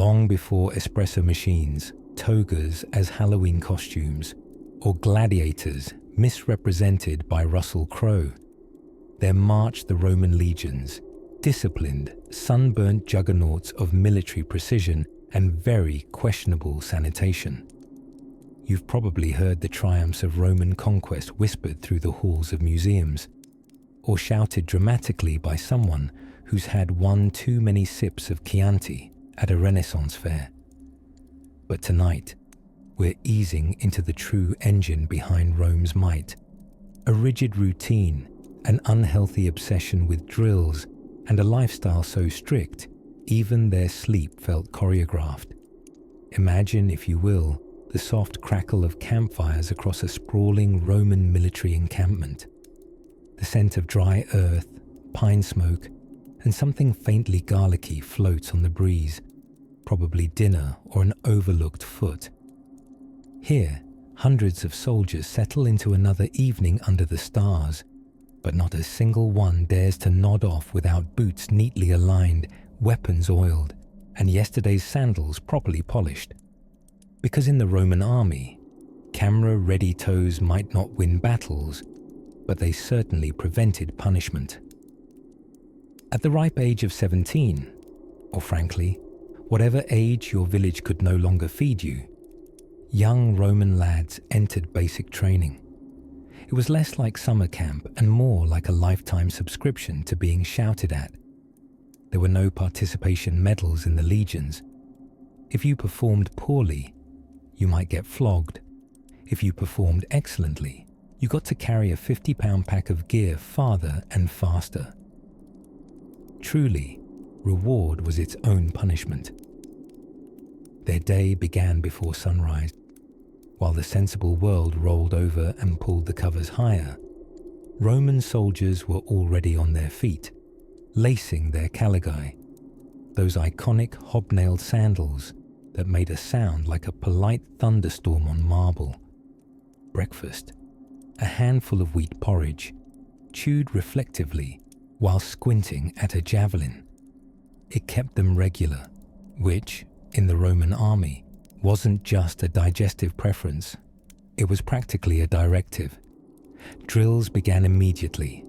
long before espresso machines, togas as Halloween costumes, or gladiators misrepresented by Russell Crowe, there marched the Roman legions, disciplined, sunburnt juggernauts of military precision and very questionable sanitation. You've probably heard the triumphs of Roman conquest whispered through the halls of museums, or shouted dramatically by someone who's had one too many sips of Chianti at a Renaissance fair. But tonight, we're easing into the true engine behind Rome's might, a rigid routine, an unhealthy obsession with drills, and a lifestyle so strict, even their sleep felt choreographed. Imagine, if you will, the soft crackle of campfires across a sprawling Roman military encampment. The scent of dry earth, pine smoke, and something faintly garlicky floats on the breeze, probably dinner or an overlooked foot. Here, hundreds of soldiers settle into another evening under the stars, but not a single one dares to nod off without boots neatly aligned, weapons oiled, and yesterday's sandals properly polished. Because in the Roman army, camera-ready toes might not win battles, but they certainly prevented punishment. At the ripe age of 17, or frankly, whatever age your village could no longer feed you, young Roman lads entered basic training. It was less like summer camp and more like a lifetime subscription to being shouted at. There were no participation medals in the legions. If you performed poorly, you might get flogged. If you performed excellently, you got to carry a 50-pound pack of gear farther and faster. Truly, reward was its own punishment. Their day began before sunrise. While the sensible world rolled over and pulled the covers higher, Roman soldiers were already on their feet, lacing their caligae, those iconic hobnailed sandals that made a sound like a polite thunderstorm on marble. Breakfast, a handful of wheat porridge, chewed reflectively while squinting at a javelin. It kept them regular, which, in the Roman army, wasn't just a digestive preference, it was practically a directive. Drills began immediately,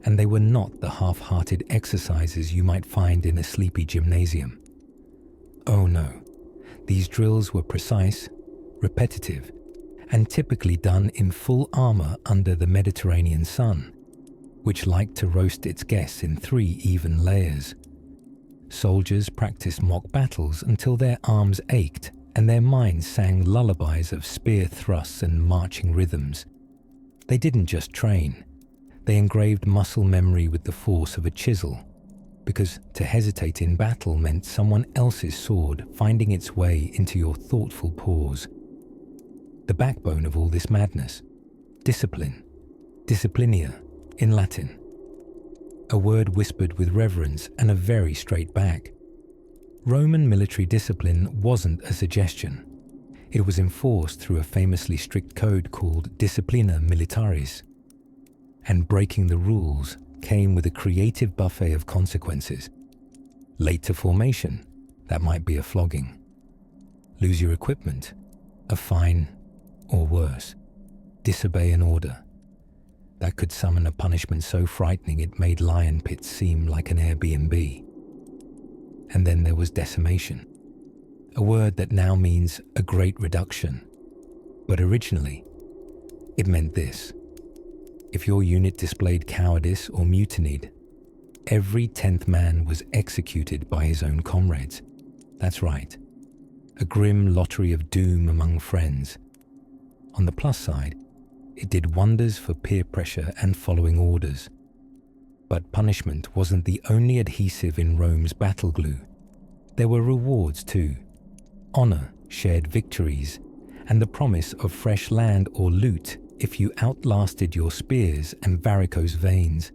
and they were not the half-hearted exercises you might find in a sleepy gymnasium. Oh no, these drills were precise, repetitive, and typically done in full armor under the Mediterranean sun, which liked to roast its guests in 3 even layers. Soldiers practiced mock battles until their arms ached and their minds sang lullabies of spear thrusts and marching rhythms. They didn't just train, they engraved muscle memory with the force of a chisel, because to hesitate in battle meant someone else's sword finding its way into your thoughtful pause. The backbone of all this madness, discipline, disciplinia in Latin, a word whispered with reverence and a very straight back. Roman military discipline wasn't a suggestion. It was enforced through a famously strict code called Disciplina Militaris. And breaking the rules came with a creative buffet of consequences. Late to formation, that might be a flogging. Lose your equipment, a fine, or worse, disobey an order. That could summon a punishment so frightening it made lion pits seem like an Airbnb. And then there was decimation, a word that now means a great reduction. But originally, it meant this. If your unit displayed cowardice or mutinied, every 10th man was executed by his own comrades. That's right, a grim lottery of doom among friends. On the plus side, it did wonders for peer pressure and following orders. But punishment wasn't the only adhesive in Rome's battle glue. There were rewards too. Honor, shared victories, and the promise of fresh land or loot if you outlasted your spears and varicose veins.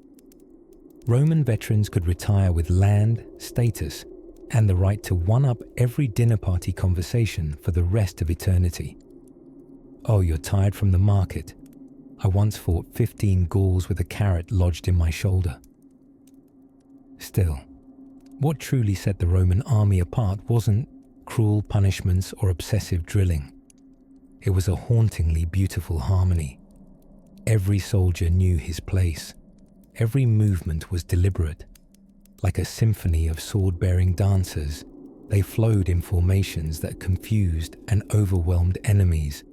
Roman veterans could retire with land, status, and the right to one-up every dinner party conversation for the rest of eternity. Oh, you're tired from the market. I once fought 15 Gauls with a carrot lodged in my shoulder. Still, what truly set the Roman army apart wasn't cruel punishments, or obsessive drilling. It was a hauntingly beautiful harmony. Every soldier knew his place. Every movement was deliberate. Like a symphony of sword-bearing dancers, they flowed in formations that confused and overwhelmed enemies.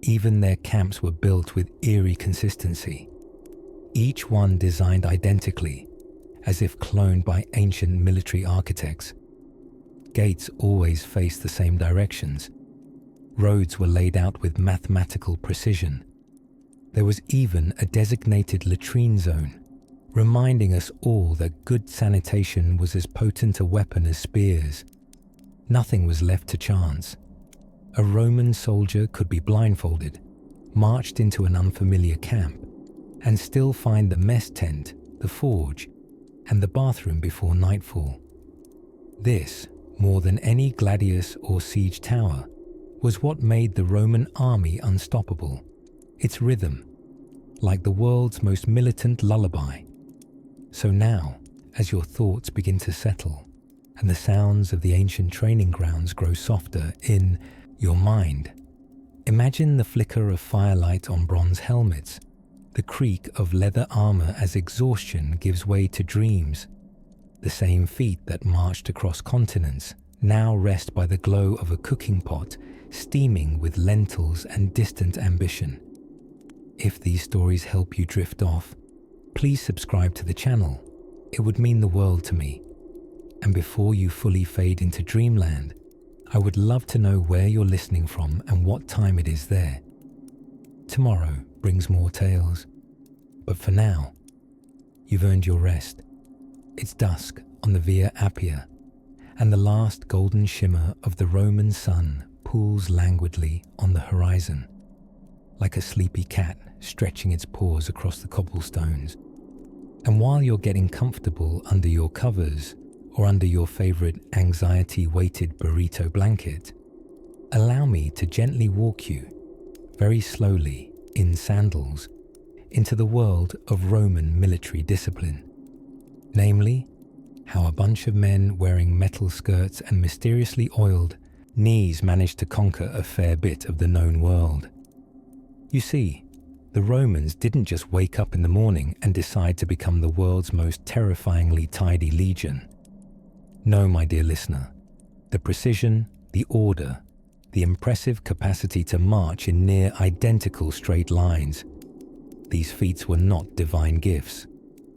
Even their camps were built with eerie consistency, each one designed identically, as if cloned by ancient military architects. Gates always faced the same directions. Roads were laid out with mathematical precision. There was even a designated latrine zone, reminding us all that good sanitation was as potent a weapon as spears. Nothing was left to chance. A Roman soldier could be blindfolded, marched into an unfamiliar camp, and still find the mess tent, the forge, and the bathroom before nightfall. This, more than any gladius or siege tower, was what made the Roman army unstoppable. Its rhythm, like the world's most militant lullaby. So now, as your thoughts begin to settle, and the sounds of the ancient training grounds grow softer in your mind, imagine the flicker of firelight on bronze helmets, the creak of leather armor as exhaustion gives way to dreams. The same feet that marched across continents now rest by the glow of a cooking pot steaming with lentils and distant ambition. If these stories help you drift off, please subscribe to the channel. It would mean the world to me. And before you fully fade into dreamland, I would love to know where you're listening from and what time it is there. Tomorrow brings more tales. But for now, you've earned your rest. It's dusk on the Via Appia, and the last golden shimmer of the Roman sun pools languidly on the horizon, like a sleepy cat stretching its paws across the cobblestones. And while you're getting comfortable under your covers or under your favorite anxiety-weighted burrito blanket, allow me to gently walk you, very slowly, in sandals, into the world of Roman military discipline. Namely, how a bunch of men wearing metal skirts and mysteriously oiled knees managed to conquer a fair bit of the known world. You see, the Romans didn't just wake up in the morning and decide to become the world's most terrifyingly tidy legion. No, my dear listener, the precision, the order, the impressive capacity to march in near identical straight lines. These feats were not divine gifts,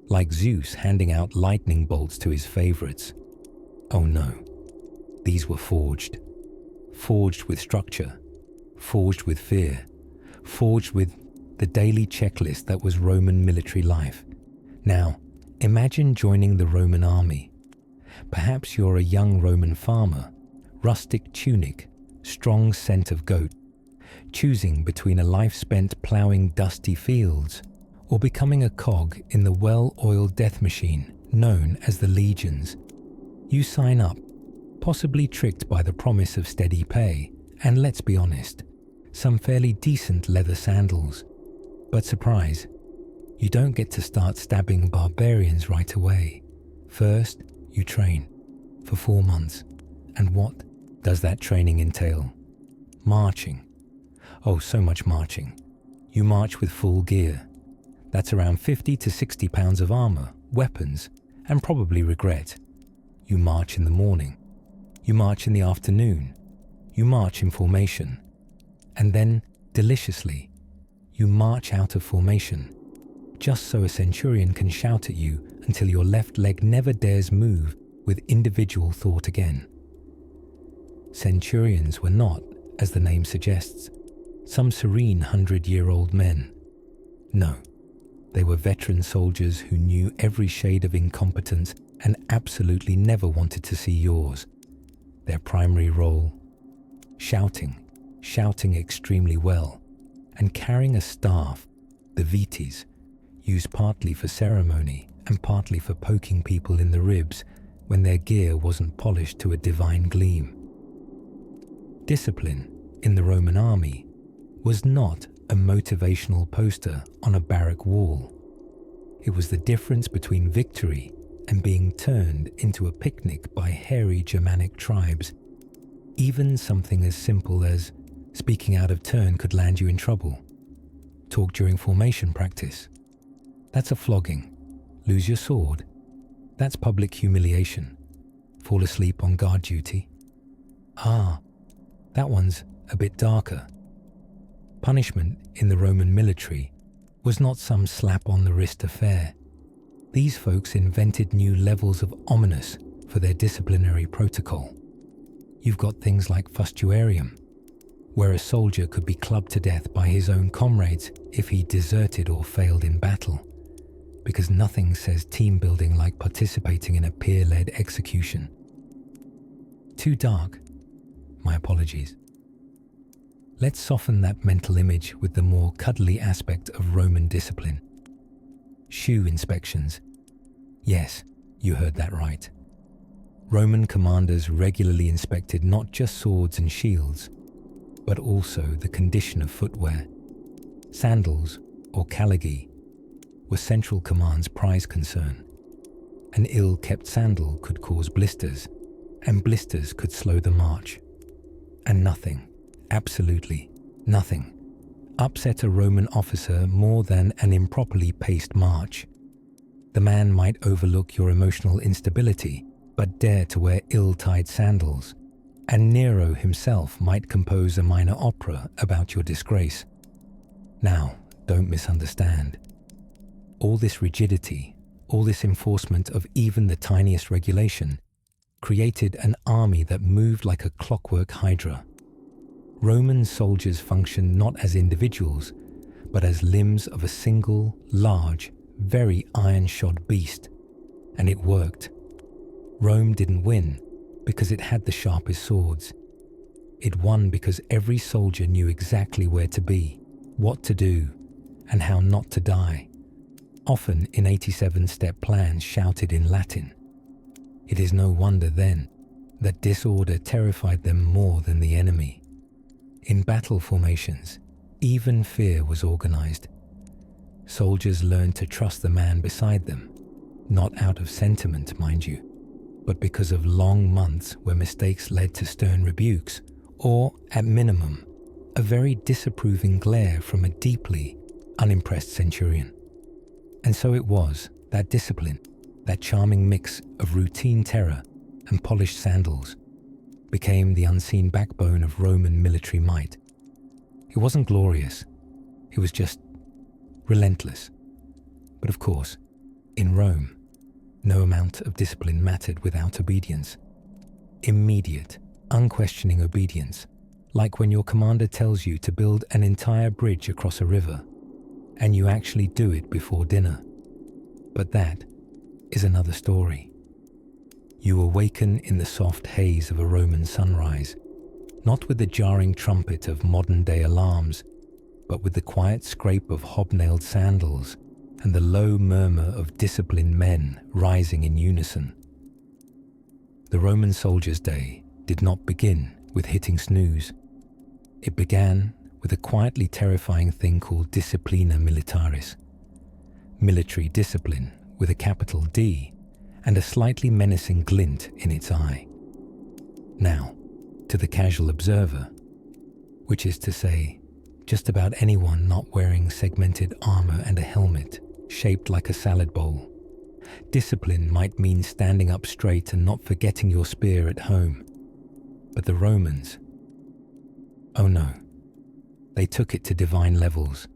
like Zeus handing out lightning bolts to his favorites. Oh no, these were forged. Forged with structure, forged with fear, forged with the daily checklist that was Roman military life. Now, imagine joining the Roman army. Perhaps you're a young Roman farmer, rustic tunic, strong scent of goat, choosing between a life spent ploughing dusty fields or becoming a cog in the well-oiled death machine known as the legions. You sign up, possibly tricked by the promise of steady pay, and let's be honest, some fairly decent leather sandals. But surprise, you don't get to start stabbing barbarians right away. First, you train for 4 months. And what does that training entail? Marching. Oh, so much marching. You march with full gear. That's around 50 to 60 pounds of armor, weapons, and probably regret. You march in the morning. You march in the afternoon. You march in formation. And then, deliciously, you march out of formation, just so a centurion can shout at you until your left leg never dares move with individual thought again. Centurions were not, as the name suggests, some serene 100-year-old men. No, they were veteran soldiers who knew every shade of incompetence and absolutely never wanted to see yours. Their primary role? Shouting extremely well, and carrying a staff, the vites, used partly for ceremony and partly for poking people in the ribs when their gear wasn't polished to a divine gleam. Discipline in the Roman army was not a motivational poster on a barrack wall. It was the difference between victory and being turned into a picnic by hairy Germanic tribes. Even something as simple as speaking out of turn could land you in trouble. Talk during formation practice. That's a flogging. Lose your sword. That's public humiliation. Fall asleep on guard duty. Ah, that one's a bit darker. Punishment in the Roman military was not some slap on the wrist affair. These folks invented new levels of ominous for their disciplinary protocol. You've got things like fustuarium, where a soldier could be clubbed to death by his own comrades if he deserted or failed in battle, because nothing says team building like participating in a peer-led execution. Too dark? My apologies. Let's soften that mental image with the more cuddly aspect of Roman discipline. Shoe inspections. Yes, you heard that right. Roman commanders regularly inspected not just swords and shields, but also the condition of footwear. Sandals, or caligae, were Central Command's prize concern. An ill-kept sandal could cause blisters, and blisters could slow the march. And nothing, absolutely nothing, upset a Roman officer more than an improperly paced march. The man might overlook your emotional instability, but dare to wear ill-tied sandals, and Nero himself might compose a minor opera about your disgrace. Now, don't misunderstand. All this rigidity, all this enforcement of even the tiniest regulation, created an army that moved like a clockwork hydra. Roman soldiers functioned not as individuals, but as limbs of a single, large, very iron-shod beast. And it worked. Rome didn't win because it had the sharpest swords. It won because every soldier knew exactly where to be, what to do, and how not to die, often in 87-step plans shouted in Latin. It is no wonder then that disorder terrified them more than the enemy. In battle formations, even fear was organized. Soldiers learned to trust the man beside them, not out of sentiment, mind you, but because of long months where mistakes led to stern rebukes, or, at minimum, a very disapproving glare from a deeply unimpressed centurion. And so it was, that discipline, that charming mix of routine terror and polished sandals, became the unseen backbone of Roman military might. It wasn't glorious, it was just relentless. But of course, in Rome, no amount of discipline mattered without obedience. Immediate, unquestioning obedience, like when your commander tells you to build an entire bridge across a river, and you actually do it before dinner. But that is another story. You awaken in the soft haze of a Roman sunrise, not with the jarring trumpet of modern-day alarms, but with the quiet scrape of hobnailed sandals and the low murmur of disciplined men rising in unison. The Roman soldier's day did not begin with hitting snooze. It began with a quietly terrifying thing called disciplina militaris, military discipline with a capital D and a slightly menacing glint in its eye. Now, to the casual observer, which is to say, just about anyone not wearing segmented armor and a helmet shaped like a salad bowl, discipline might mean standing up straight and not forgetting your spear at home. But the Romans, oh no, they took it to divine levels.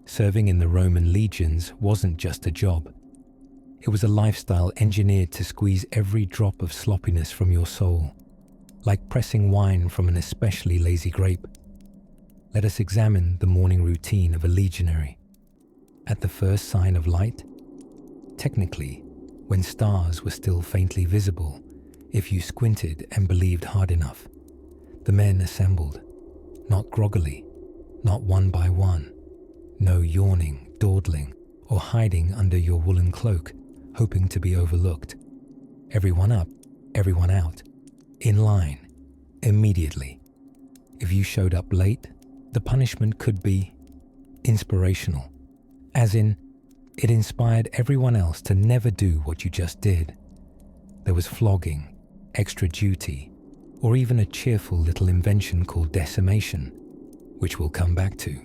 Serving in the Roman legions wasn't just a job. It was a lifestyle engineered to squeeze every drop of sloppiness from your soul, like pressing wine from an especially lazy grape. Let us examine the morning routine of a legionary. At the first sign of light, technically, when stars were still faintly visible, if you squinted and believed hard enough, the men assembled, not groggily, not one by one, no yawning, dawdling, or hiding under your woolen cloak, hoping to be overlooked. Everyone up, everyone out, in line, immediately. If you showed up late, the punishment could be inspirational, as in, it inspired everyone else to never do what you just did. There was flogging, extra duty, or even a cheerful little invention called decimation, which we'll come back to,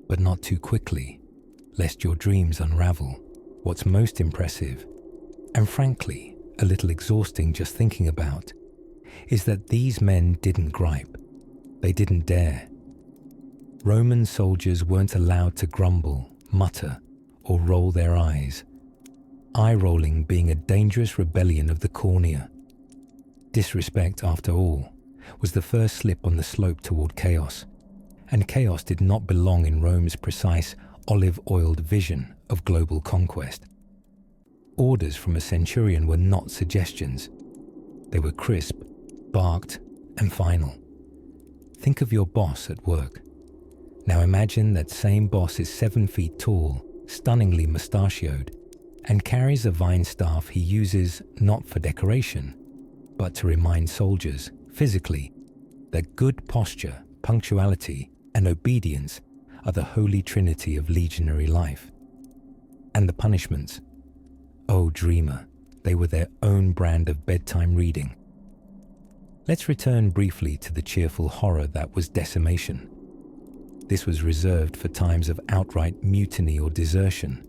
but not too quickly, lest your dreams unravel. What's most impressive, and frankly a little exhausting just thinking about, is that these men didn't gripe. They didn't dare. Roman soldiers weren't allowed to grumble, mutter, or roll their eyes, eye-rolling being a dangerous rebellion of the cornea. Disrespect, after all, was the first slip on the slope toward chaos, and chaos did not belong in Rome's precise, olive-oiled vision of global conquest. Orders from a centurion were not suggestions. They were crisp, barked, and final. Think of your boss at work. Now imagine that same boss is 7 feet tall, stunningly mustachioed, and carries a vine staff he uses not for decoration, but to remind soldiers, physically, that good posture, punctuality, and obedience are the holy trinity of legionary life. And the punishments? Oh, dreamer, they were their own brand of bedtime reading. Let's return briefly to the cheerful horror that was decimation. This was reserved for times of outright mutiny or desertion,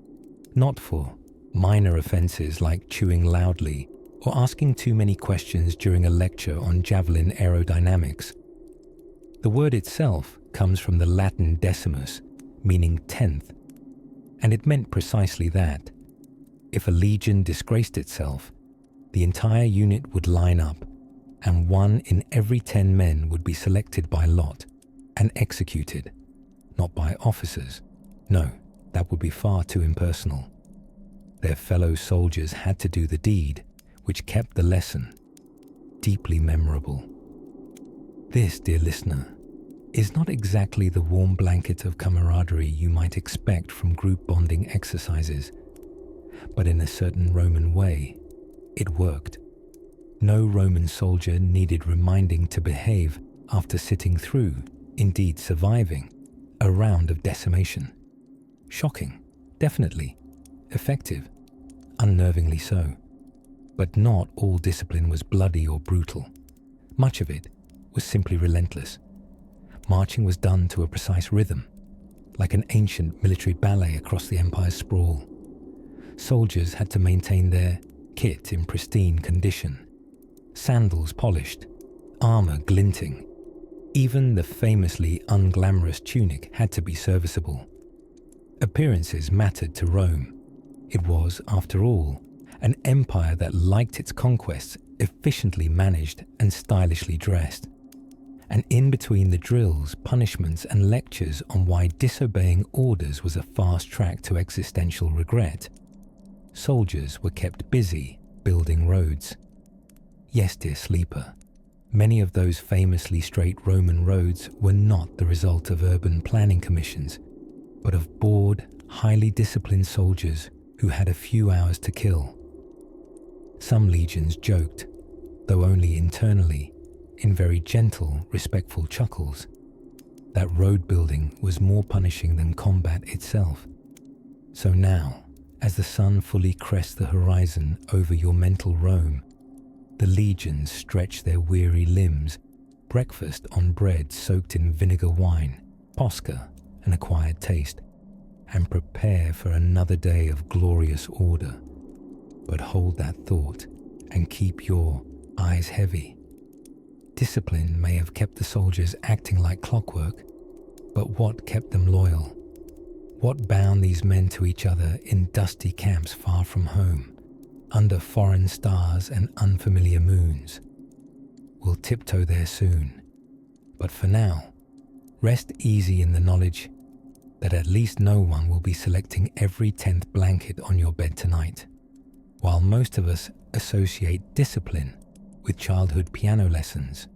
not for minor offences like chewing loudly or asking too many questions during a lecture on javelin aerodynamics. The word itself comes from the Latin decimus, meaning 10th, and it meant precisely that. If a legion disgraced itself, the entire unit would line up, and 1 in every 10 men would be selected by lot and executed, not by officers. No, that would be far too impersonal. Their fellow soldiers had to do the deed, which kept the lesson deeply memorable. This, dear listener, is not exactly the warm blanket of camaraderie you might expect from group bonding exercises, but in a certain Roman way, it worked. No Roman soldier needed reminding to behave after sitting through, indeed surviving, a round of decimation. Shocking, definitely. Effective, unnervingly so. But not all discipline was bloody or brutal. Much of it was simply relentless. Marching was done to a precise rhythm, like an ancient military ballet across the empire's sprawl. Soldiers had to maintain their kit in pristine condition, sandals polished, armor glinting. Even the famously unglamorous tunic had to be serviceable. Appearances mattered to Rome. It was, after all, an empire that liked its conquests efficiently managed and stylishly dressed. And in between the drills, punishments, and lectures on why disobeying orders was a fast track to existential regret, soldiers were kept busy building roads. Yes, dear sleeper, many of those famously straight Roman roads were not the result of urban planning commissions, but of bored, highly disciplined soldiers who had a few hours to kill. Some legions joked, though only internally, in very gentle, respectful chuckles, that road building was more punishing than combat itself. So now, as the sun fully crests the horizon over your mental Rome, the legions stretch their weary limbs, breakfast on bread soaked in vinegar wine, posca, an acquired taste, and prepare for another day of glorious order. But hold that thought and keep your eyes heavy. Discipline may have kept the soldiers acting like clockwork, but what kept them loyal? What bound these men to each other in dusty camps far from home, under foreign stars and unfamiliar moons? We'll tiptoe there soon, but for now, rest easy in the knowledge that at least no one will be selecting every 10th blanket on your bed tonight. While most of us associate discipline with childhood piano lessons,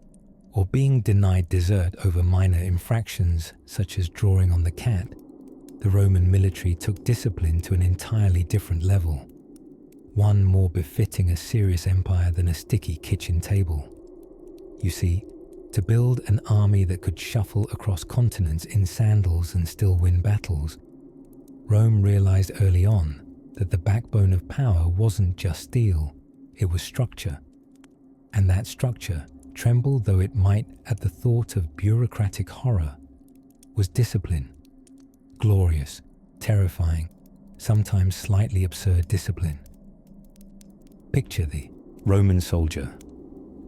or being denied dessert over minor infractions such as drawing on the cat, the Roman military took discipline to an entirely different level, one more befitting a serious empire than a sticky kitchen table. You see, to build an army that could shuffle across continents in sandals and still win battles, Rome realized early on that the backbone of power wasn't just steel, it was structure. And that structure tremble though it might at the thought of bureaucratic horror, was discipline. Glorious, terrifying, sometimes slightly absurd discipline. Picture the Roman soldier,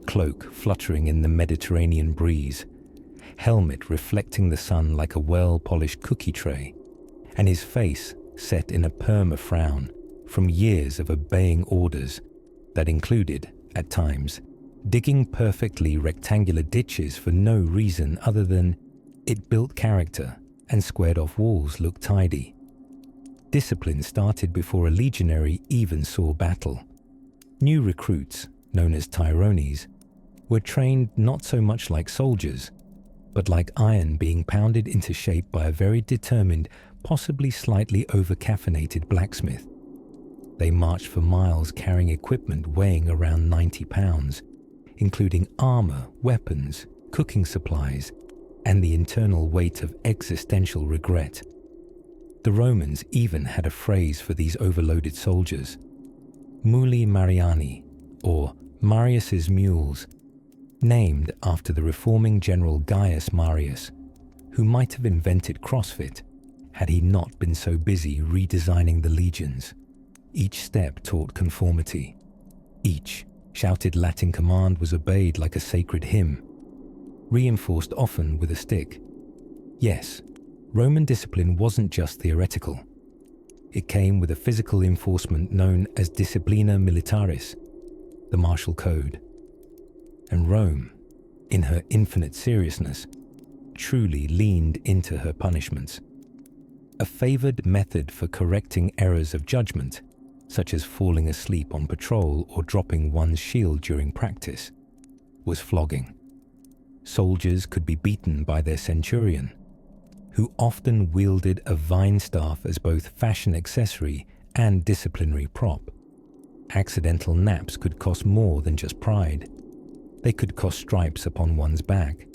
cloak fluttering in the Mediterranean breeze, helmet reflecting the sun like a well-polished cookie tray, and his face set in a perma-frown from years of obeying orders that included, at times, digging perfectly rectangular ditches for no reason other than it built character and squared-off walls looked tidy. Discipline started before a legionary even saw battle. New recruits, known as tyrones, were trained not so much like soldiers, but like iron being pounded into shape by a very determined, possibly slightly over-caffeinated blacksmith. They marched for miles carrying equipment weighing around 90 pounds, including armor, weapons, cooking supplies, and the internal weight of existential regret. The Romans even had a phrase for these overloaded soldiers: Muli Mariani, or Marius's mules, named after the reforming general Gaius Marius, who might have invented CrossFit had he not been so busy redesigning the legions. Each step taught conformity. Each shouted Latin command was obeyed like a sacred hymn, reinforced often with a stick. Yes, Roman discipline wasn't just theoretical. It came with a physical enforcement known as disciplina militaris, the martial code. And Rome, in her infinite seriousness, truly leaned into her punishments. A favored method for correcting errors of judgment, such as falling asleep on patrol or dropping one's shield during practice, was flogging. Soldiers could be beaten by their centurion, who often wielded a vine staff as both fashion accessory and disciplinary prop. Accidental naps could cost more than just pride. They could cost stripes upon one's back.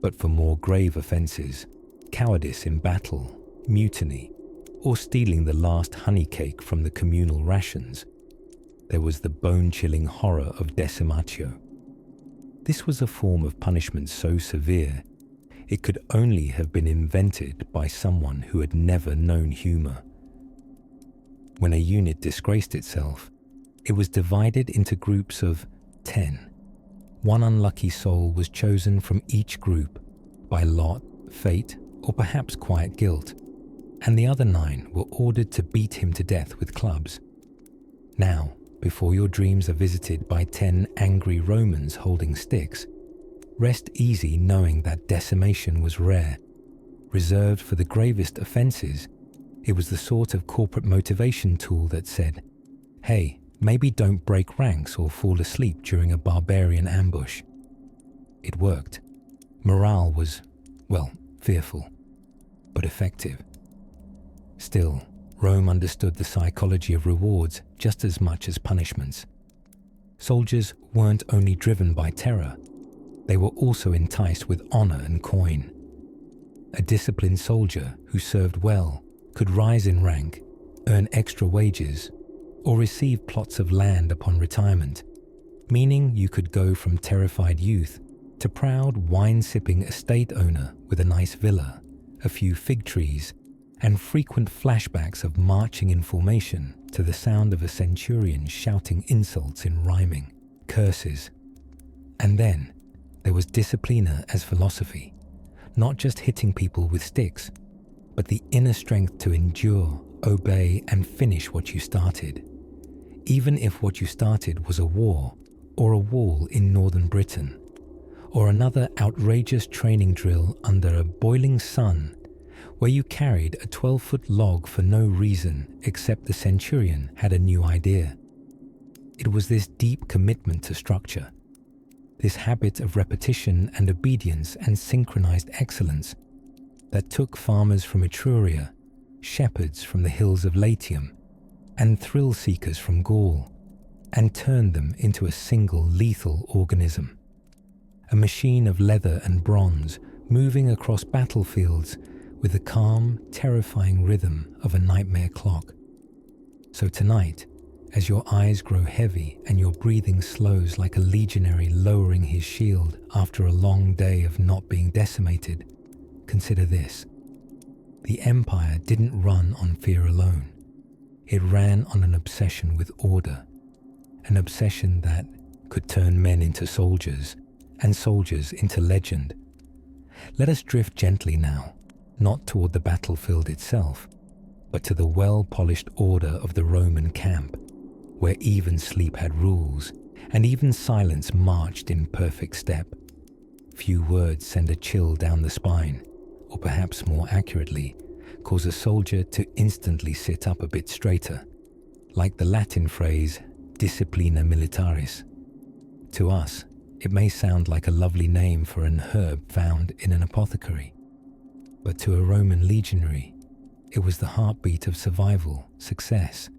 But for more grave offences, cowardice in battle, mutiny, or stealing the last honey cake from the communal rations, there was the bone-chilling horror of decimatio. This was a form of punishment so severe, it could only have been invented by someone who had never known humour. When a unit disgraced itself, it was divided into groups of 10. One unlucky soul was chosen from each group by lot, fate, or perhaps quiet guilt, and the other 9 were ordered to beat him to death with clubs. Now, before your dreams are visited by 10 angry Romans holding sticks, rest easy knowing that decimation was rare. Reserved for the gravest offences, it was the sort of corporate motivation tool that said, hey, maybe don't break ranks or fall asleep during a barbarian ambush. It worked. Morale was, well, fearful, but effective. Still, Rome understood the psychology of rewards just as much as punishments. Soldiers weren't only driven by terror, they were also enticed with honor and coin. A disciplined soldier who served well could rise in rank, earn extra wages, or receive plots of land upon retirement, meaning you could go from terrified youth to proud wine-sipping estate owner with a nice villa, a few fig trees, and frequent flashbacks of marching in formation to the sound of a centurion shouting insults in rhyming, curses. And then there was disciplina as philosophy, not just hitting people with sticks, but the inner strength to endure, obey, and finish what you started, even if what you started was a war or a wall in northern Britain, or another outrageous training drill under a boiling sun where you carried a 12-foot log for no reason except the centurion had a new idea. It was this deep commitment to structure, this habit of repetition and obedience and synchronized excellence that took farmers from Etruria, shepherds from the hills of Latium, and thrill-seekers from Gaul, and turned them into a single lethal organism. A machine of leather and bronze moving across battlefields with the calm, terrifying rhythm of a nightmare clock. So tonight, As your eyes grow heavy and your breathing slows like a legionary lowering his shield after a long day of not being decimated, consider this. The Empire didn't run on fear alone. It ran on an obsession with order, an obsession that could turn men into soldiers and soldiers into legend. Let us drift gently now, not toward the battlefield itself, but to the well-polished order of the Roman camp, where even sleep had rules, and even silence marched in perfect step. Few words send a chill down the spine, or perhaps more accurately, cause a soldier to instantly sit up a bit straighter, like the Latin phrase disciplina militaris. To us, it may sound like a lovely name for an herb found in an apothecary, but to a Roman legionary, it was the heartbeat of survival, success,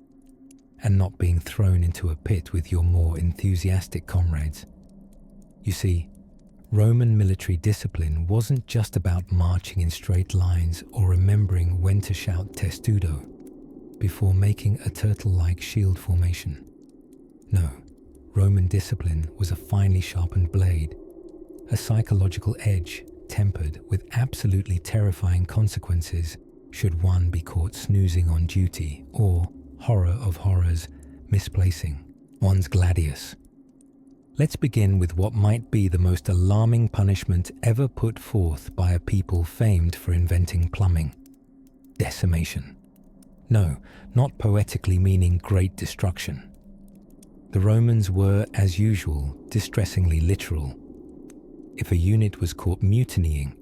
and not being thrown into a pit with your more enthusiastic comrades. You see, Roman military discipline wasn't just about marching in straight lines or remembering when to shout testudo before making a turtle-like shield formation. No, Roman discipline was a finely sharpened blade, a psychological edge tempered with absolutely terrifying consequences should one be caught snoozing on duty or, horror of horrors, misplacing one's gladius. Let's begin with what might be the most alarming punishment ever put forth by a people famed for inventing plumbing: decimation. No, not poetically meaning great destruction. The Romans were, as usual, distressingly literal. If a unit was caught mutinying,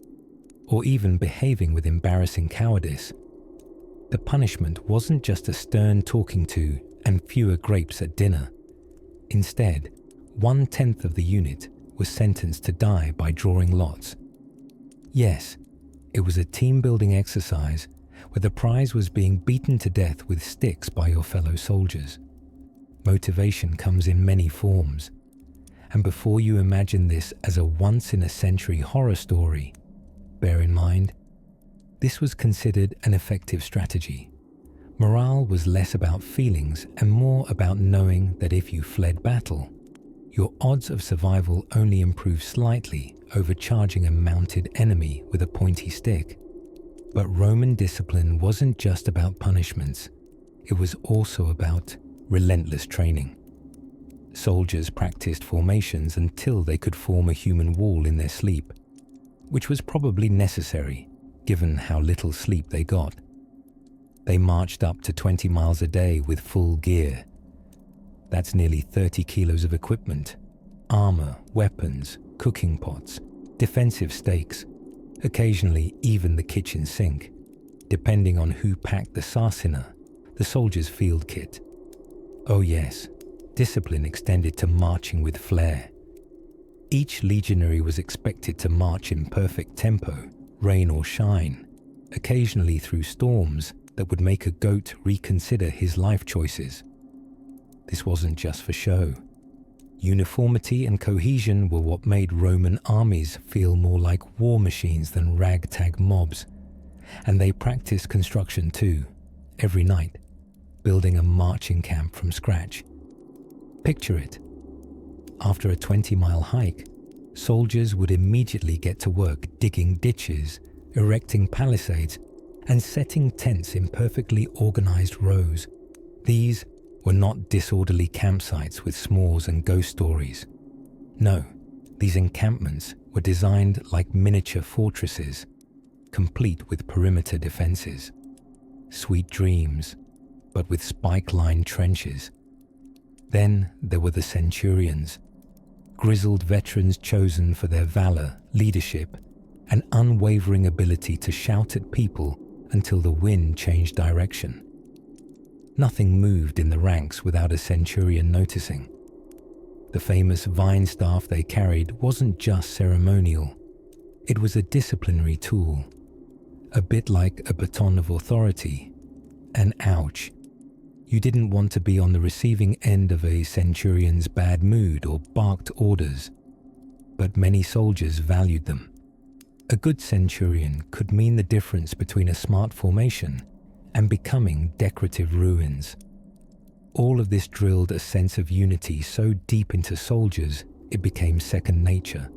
or even behaving with embarrassing cowardice, the punishment wasn't just a stern talking to and fewer grapes at dinner. Instead, 1/10 of the unit was sentenced to die by drawing lots. Yes, it was a team-building exercise where the prize was being beaten to death with sticks by your fellow soldiers. Motivation comes in many forms, and before you imagine this as a once-in-a-century horror story, bear in mind, this was considered an effective strategy. Morale was less about feelings and more about knowing that if you fled battle, your odds of survival only improved slightly over charging a mounted enemy with a pointy stick. But Roman discipline wasn't just about punishments, it was also about relentless training. Soldiers practiced formations until they could form a human wall in their sleep, which was probably necessary given how little sleep they got. They marched up to 20 miles a day with full gear. That's nearly 30 kilos of equipment, armor, weapons, cooking pots, defensive stakes, occasionally even the kitchen sink, depending on who packed the sarcina, the soldier's field kit. Oh yes, discipline extended to marching with flair. Each legionary was expected to march in perfect tempo, rain or shine, occasionally through storms that would make a goat reconsider his life choices. This wasn't just for show. Uniformity and cohesion were what made Roman armies feel more like war machines than ragtag mobs. And they practiced construction too, every night, building a marching camp from scratch. Picture it. After a 20-mile hike, soldiers would immediately get to work digging ditches, erecting palisades, and setting tents in perfectly organized rows. These were not disorderly campsites with s'mores and ghost stories. No, these encampments were designed like miniature fortresses, complete with perimeter defenses. Sweet dreams, but with spike-lined trenches. Then there were the centurions, grizzled veterans chosen for their valor, leadership, and unwavering ability to shout at people until the wind changed direction. Nothing moved in the ranks without a centurion noticing. The famous vine staff they carried wasn't just ceremonial. It was a disciplinary tool, a bit like a baton of authority. And ouch, you didn't want to be on the receiving end of a centurion's bad mood or barked orders, but many soldiers valued them. A good centurion could mean the difference between a smart formation and becoming decorative ruins. all of this drilled a sense of unity so deep into soldiers it became second nature.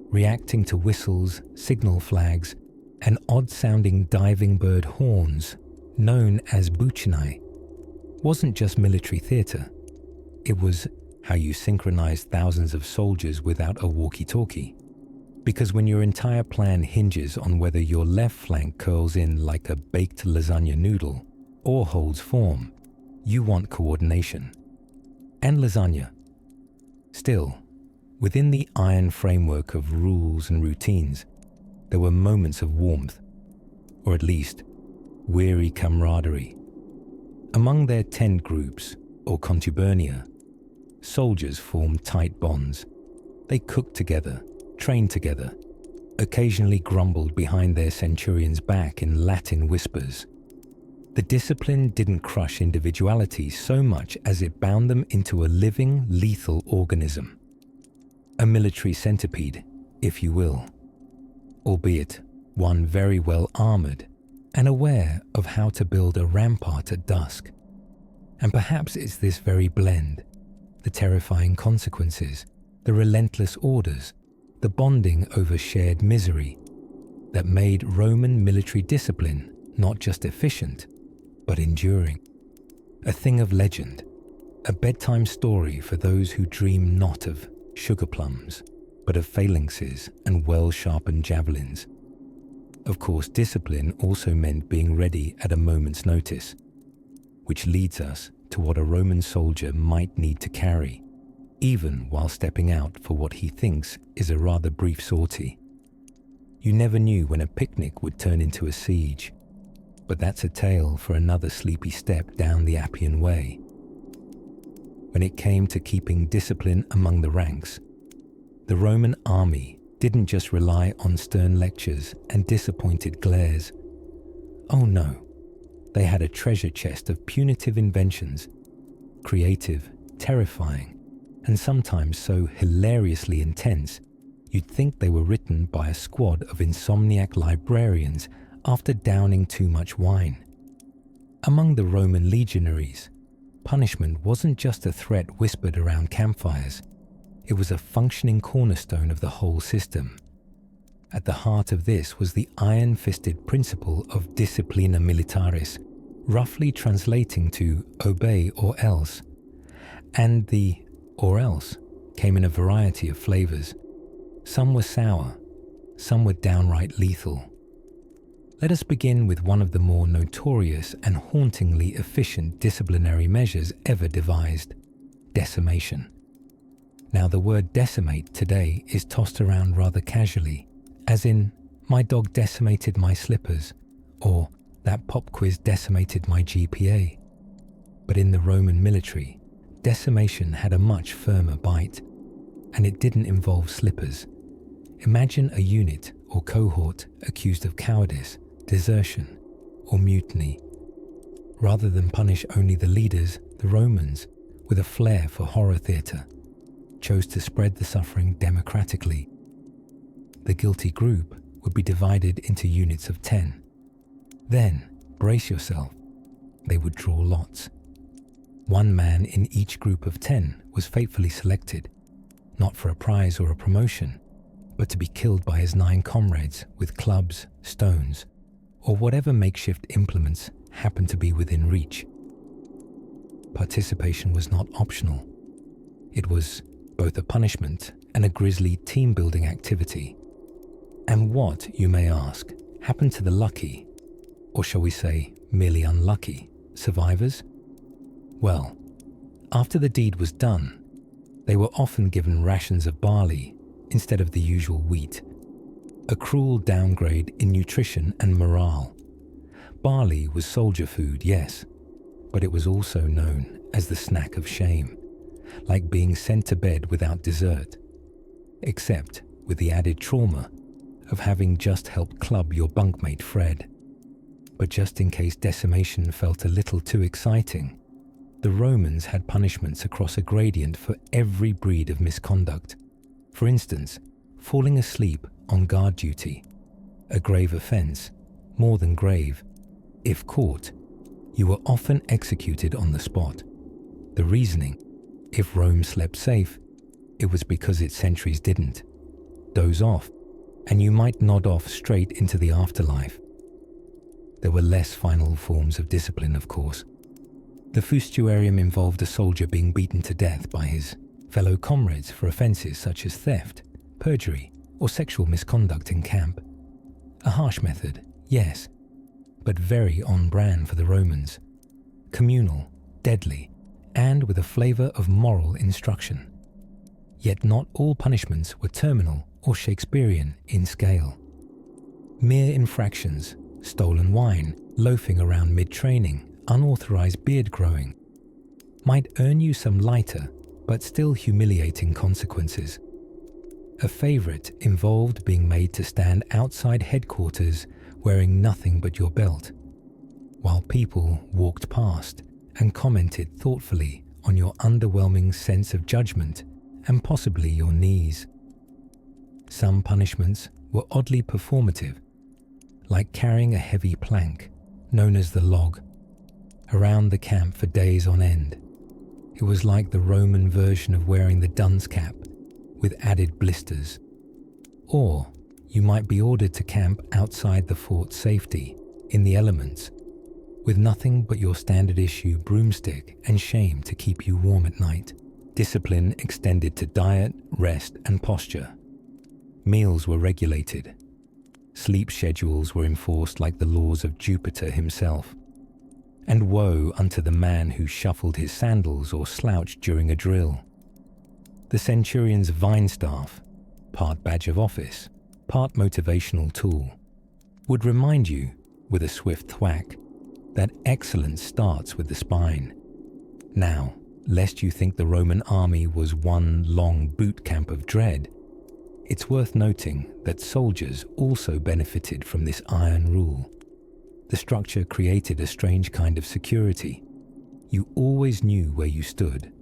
Reacting to whistles, signal flags, and odd-sounding diving bird horns, known as buchinai, wasn't just military theatre. It was how you synchronized thousands of soldiers without a walkie-talkie. Because when your entire plan hinges on whether your left flank curls in like a baked lasagna noodle or holds form, you want coordination. And lasagna. Still, within the iron framework of rules and routines, there were moments of warmth, or at least weary camaraderie. Among their tent groups, or contubernia, soldiers formed tight bonds. They cooked together, trained together, occasionally grumbled behind their centurion's back in Latin whispers. The discipline didn't crush individuality so much as it bound them into a living, lethal organism. A military centipede, if you will, albeit one very well armoured and aware of how to build a rampart at dusk. And perhaps it's this very blend, the terrifying consequences, the relentless orders, the bonding over shared misery, that made Roman military discipline not just efficient, but enduring. A thing of legend, a bedtime story for those who dream not of sugar plums, but of phalanxes and well-sharpened javelins. Of course, discipline also meant being ready at a moment's notice, which leads us to what a Roman soldier might need to carry, even while stepping out for what he thinks is a rather brief sortie. You never knew when a picnic would turn into a siege, but that's a tale for another sleepy step down the Appian Way. When it came to keeping discipline among the ranks, the Roman army didn't just rely on stern lectures and disappointed glares. Oh no, they had a treasure chest of punitive inventions, creative, terrifying, and sometimes so hilariously intense you'd think they were written by a squad of insomniac librarians after downing too much wine. Among the Roman legionaries, punishment wasn't just a threat whispered around campfires. It was a functioning cornerstone of the whole system. At the heart of this was the iron-fisted principle of disciplina militaris, roughly translating to obey or else. And the or else came in a variety of flavors. Some were sour, some were downright lethal. Let us begin with one of the more notorious and hauntingly efficient disciplinary measures ever devised: decimation. Now, the word decimate today is tossed around rather casually, as in, my dog decimated my slippers, or that pop quiz decimated my GPA. But in the Roman military, decimation had a much firmer bite, and it didn't involve slippers. Imagine a unit or cohort accused of cowardice, desertion, or mutiny. Rather than punish only the leaders, the Romans, with a flair for horror theatre, chose to spread the suffering democratically. The guilty group would be divided into units of 10. Then, brace yourself, they would draw lots. One man in each group of 10 was fatefully selected, not for a prize or a promotion, but to be killed by his 9 comrades with clubs, stones, or whatever makeshift implements happened to be within reach. Participation was not optional. It was both a punishment and a grisly team-building activity. And what, you may ask, happened to the lucky, or shall we say merely unlucky, survivors? Well, after the deed was done, they were often given rations of barley instead of the usual wheat, a cruel downgrade in nutrition and morale. Barley was soldier food, yes, but it was also known as the snack of shame, like being sent to bed without dessert, except with the added trauma of having just helped club your bunkmate Fred. But just in case decimation felt a little too exciting, the Romans had punishments across a gradient for every breed of misconduct. For instance, falling asleep on guard duty, a grave offence, more than grave. If caught, you were often executed on the spot. The reasoning: if Rome slept safe, it was because its sentries didn't. Doze off, and you might nod off straight into the afterlife. There were less final forms of discipline, of course. The fustuarium involved a soldier being beaten to death by his fellow comrades for offences such as theft, perjury, or sexual misconduct in camp. A harsh method, yes, but very on brand for the Romans. Communal, deadly, and with a flavour of moral instruction. Yet not all punishments were terminal or Shakespearean in scale. Mere infractions, stolen wine, loafing around mid-training, unauthorised beard growing, might earn you some lighter but still humiliating consequences. A favourite involved being made to stand outside headquarters wearing nothing but your belt, while people walked past and commented thoughtfully on your underwhelming sense of judgment and possibly your knees. Some punishments were oddly performative, like carrying a heavy plank, known as the log, around the camp for days on end. It was like the Roman version of wearing the dunce cap, with added blisters. Or you might be ordered to camp outside the fort's safety, in the elements, with nothing but your standard issue broomstick and shame to keep you warm at night. Discipline extended to diet, rest, and posture. Meals were regulated. Sleep schedules were enforced like the laws of Jupiter himself. And woe unto the man who shuffled his sandals or slouched during a drill. The centurion's vine staff, part badge of office, part motivational tool, would remind you, with a swift thwack, that excellence starts with the spine. Now, lest you think the Roman army was one long boot camp of dread, it's worth noting that soldiers also benefited from this iron rule. The structure created a strange kind of security. You always knew where you stood,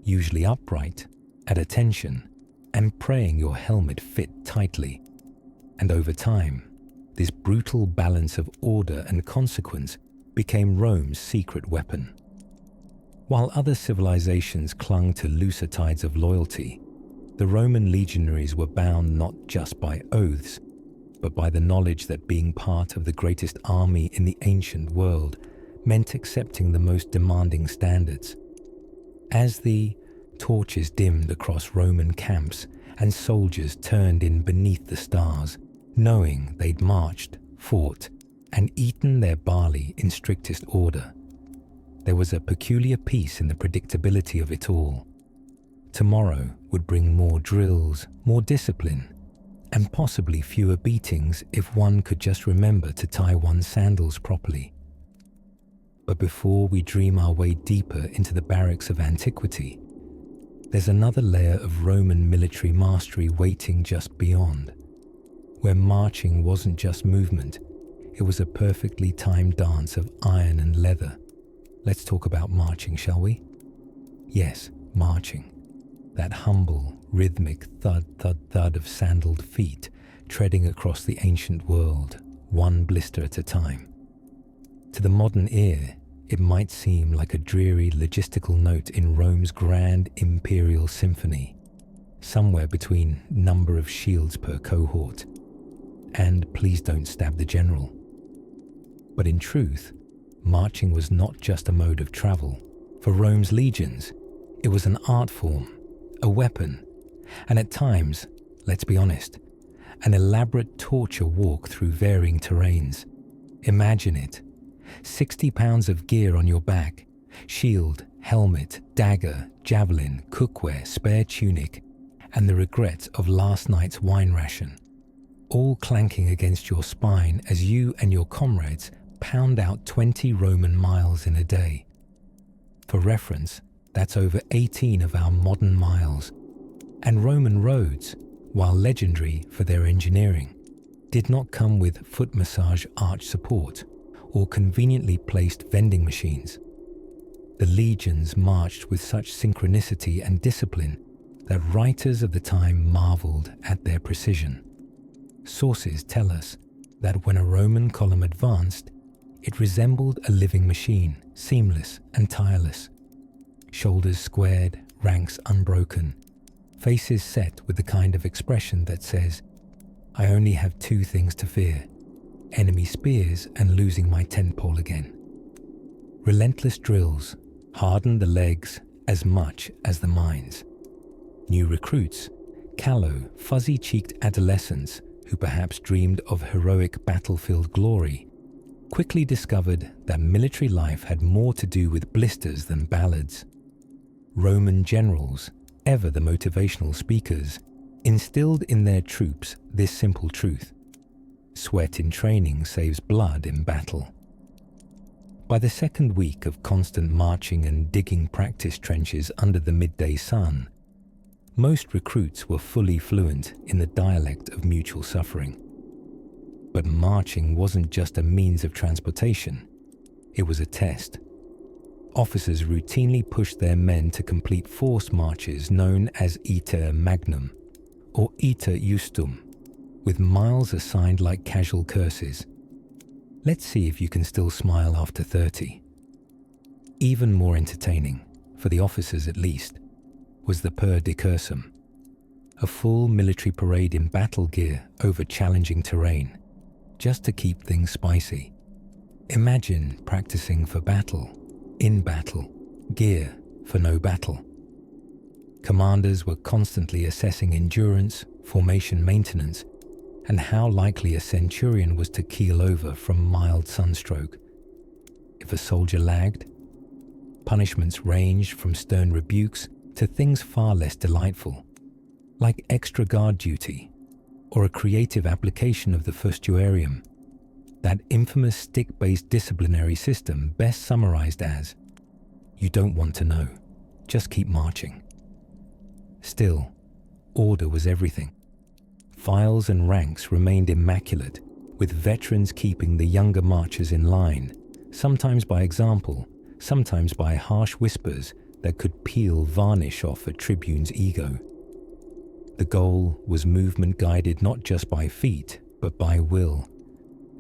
usually upright, at attention, and praying your helmet fit tightly. And over time, this brutal balance of order and consequence became Rome's secret weapon. While other civilizations clung to looser tides of loyalty, the Roman legionaries were bound not just by oaths, but by the knowledge that being part of the greatest army in the ancient world meant accepting the most demanding standards. As the torches dimmed across Roman camps and soldiers turned in beneath the stars, knowing they'd marched, fought, and eaten their barley in strictest order, there was a peculiar peace in the predictability of it all. Tomorrow would bring more drills, more discipline, and possibly fewer beatings if one could just remember to tie one's sandals properly. But before we dream our way deeper into the barracks of antiquity, there's another layer of Roman military mastery waiting just beyond, where marching wasn't just movement, it was a perfectly timed dance of iron and leather. Let's talk about marching, shall we? Yes, marching. That humble, rhythmic thud, thud, thud of sandaled feet treading across the ancient world, one blister at a time. To the modern ear, it might seem like a dreary logistical note in Rome's grand imperial symphony, somewhere between number of shields per cohort and please don't stab the general. But in truth, marching was not just a mode of travel. For Rome's legions, it was an art form, a weapon, and at times, let's be honest, an elaborate torture walk through varying terrains. Imagine it. 60 pounds of gear on your back, shield, helmet, dagger, javelin, cookware, spare tunic, and the regrets of last night's wine ration, all clanking against your spine as you and your comrades pound out 20 Roman miles in a day. For reference, that's over 18 of our modern miles. And Roman roads, while legendary for their engineering, did not come with foot massage arch support or conveniently placed vending machines. The legions marched with such synchronicity and discipline that writers of the time marveled at their precision. Sources tell us that when a Roman column advanced, It resembled a living machine, seamless and tireless. Shoulders squared, ranks unbroken, faces set with the kind of expression that says, "I only have two things to fear, enemy spears and losing my tent pole again." Relentless drills harden the legs as much as the minds. New recruits, callow, fuzzy-cheeked adolescents who perhaps dreamed of heroic battlefield glory, quickly discovered that military life had more to do with blisters than ballads. Roman generals, ever the motivational speakers, instilled in their troops this simple truth: sweat in training saves blood in battle. By the second week of constant marching and digging practice trenches under the midday sun, most recruits were fully fluent in the dialect of mutual suffering. But marching wasn't just a means of transportation, it was a test. Officers routinely pushed their men to complete force marches known as iter magnum or iter justum, with miles assigned like casual curses. Let's see if you can still smile after 30. Even more entertaining, for the officers at least, was the per decursum, a full military parade in battle gear over challenging terrain, just to keep things spicy. Imagine practicing for battle, in battle, gear for no battle. Commanders were constantly assessing endurance, formation maintenance, and how likely a centurion was to keel over from mild sunstroke. If a soldier lagged, punishments ranged from stern rebukes to things far less delightful, like extra guard duty or a creative application of the fustuarium, that infamous stick-based disciplinary system best summarized as, "You don't want to know, just keep marching." Still, order was everything. Files and ranks remained immaculate, with veterans keeping the younger marchers in line, sometimes by example, sometimes by harsh whispers that could peel varnish off a tribune's ego. The goal was movement guided not just by feet, but by will,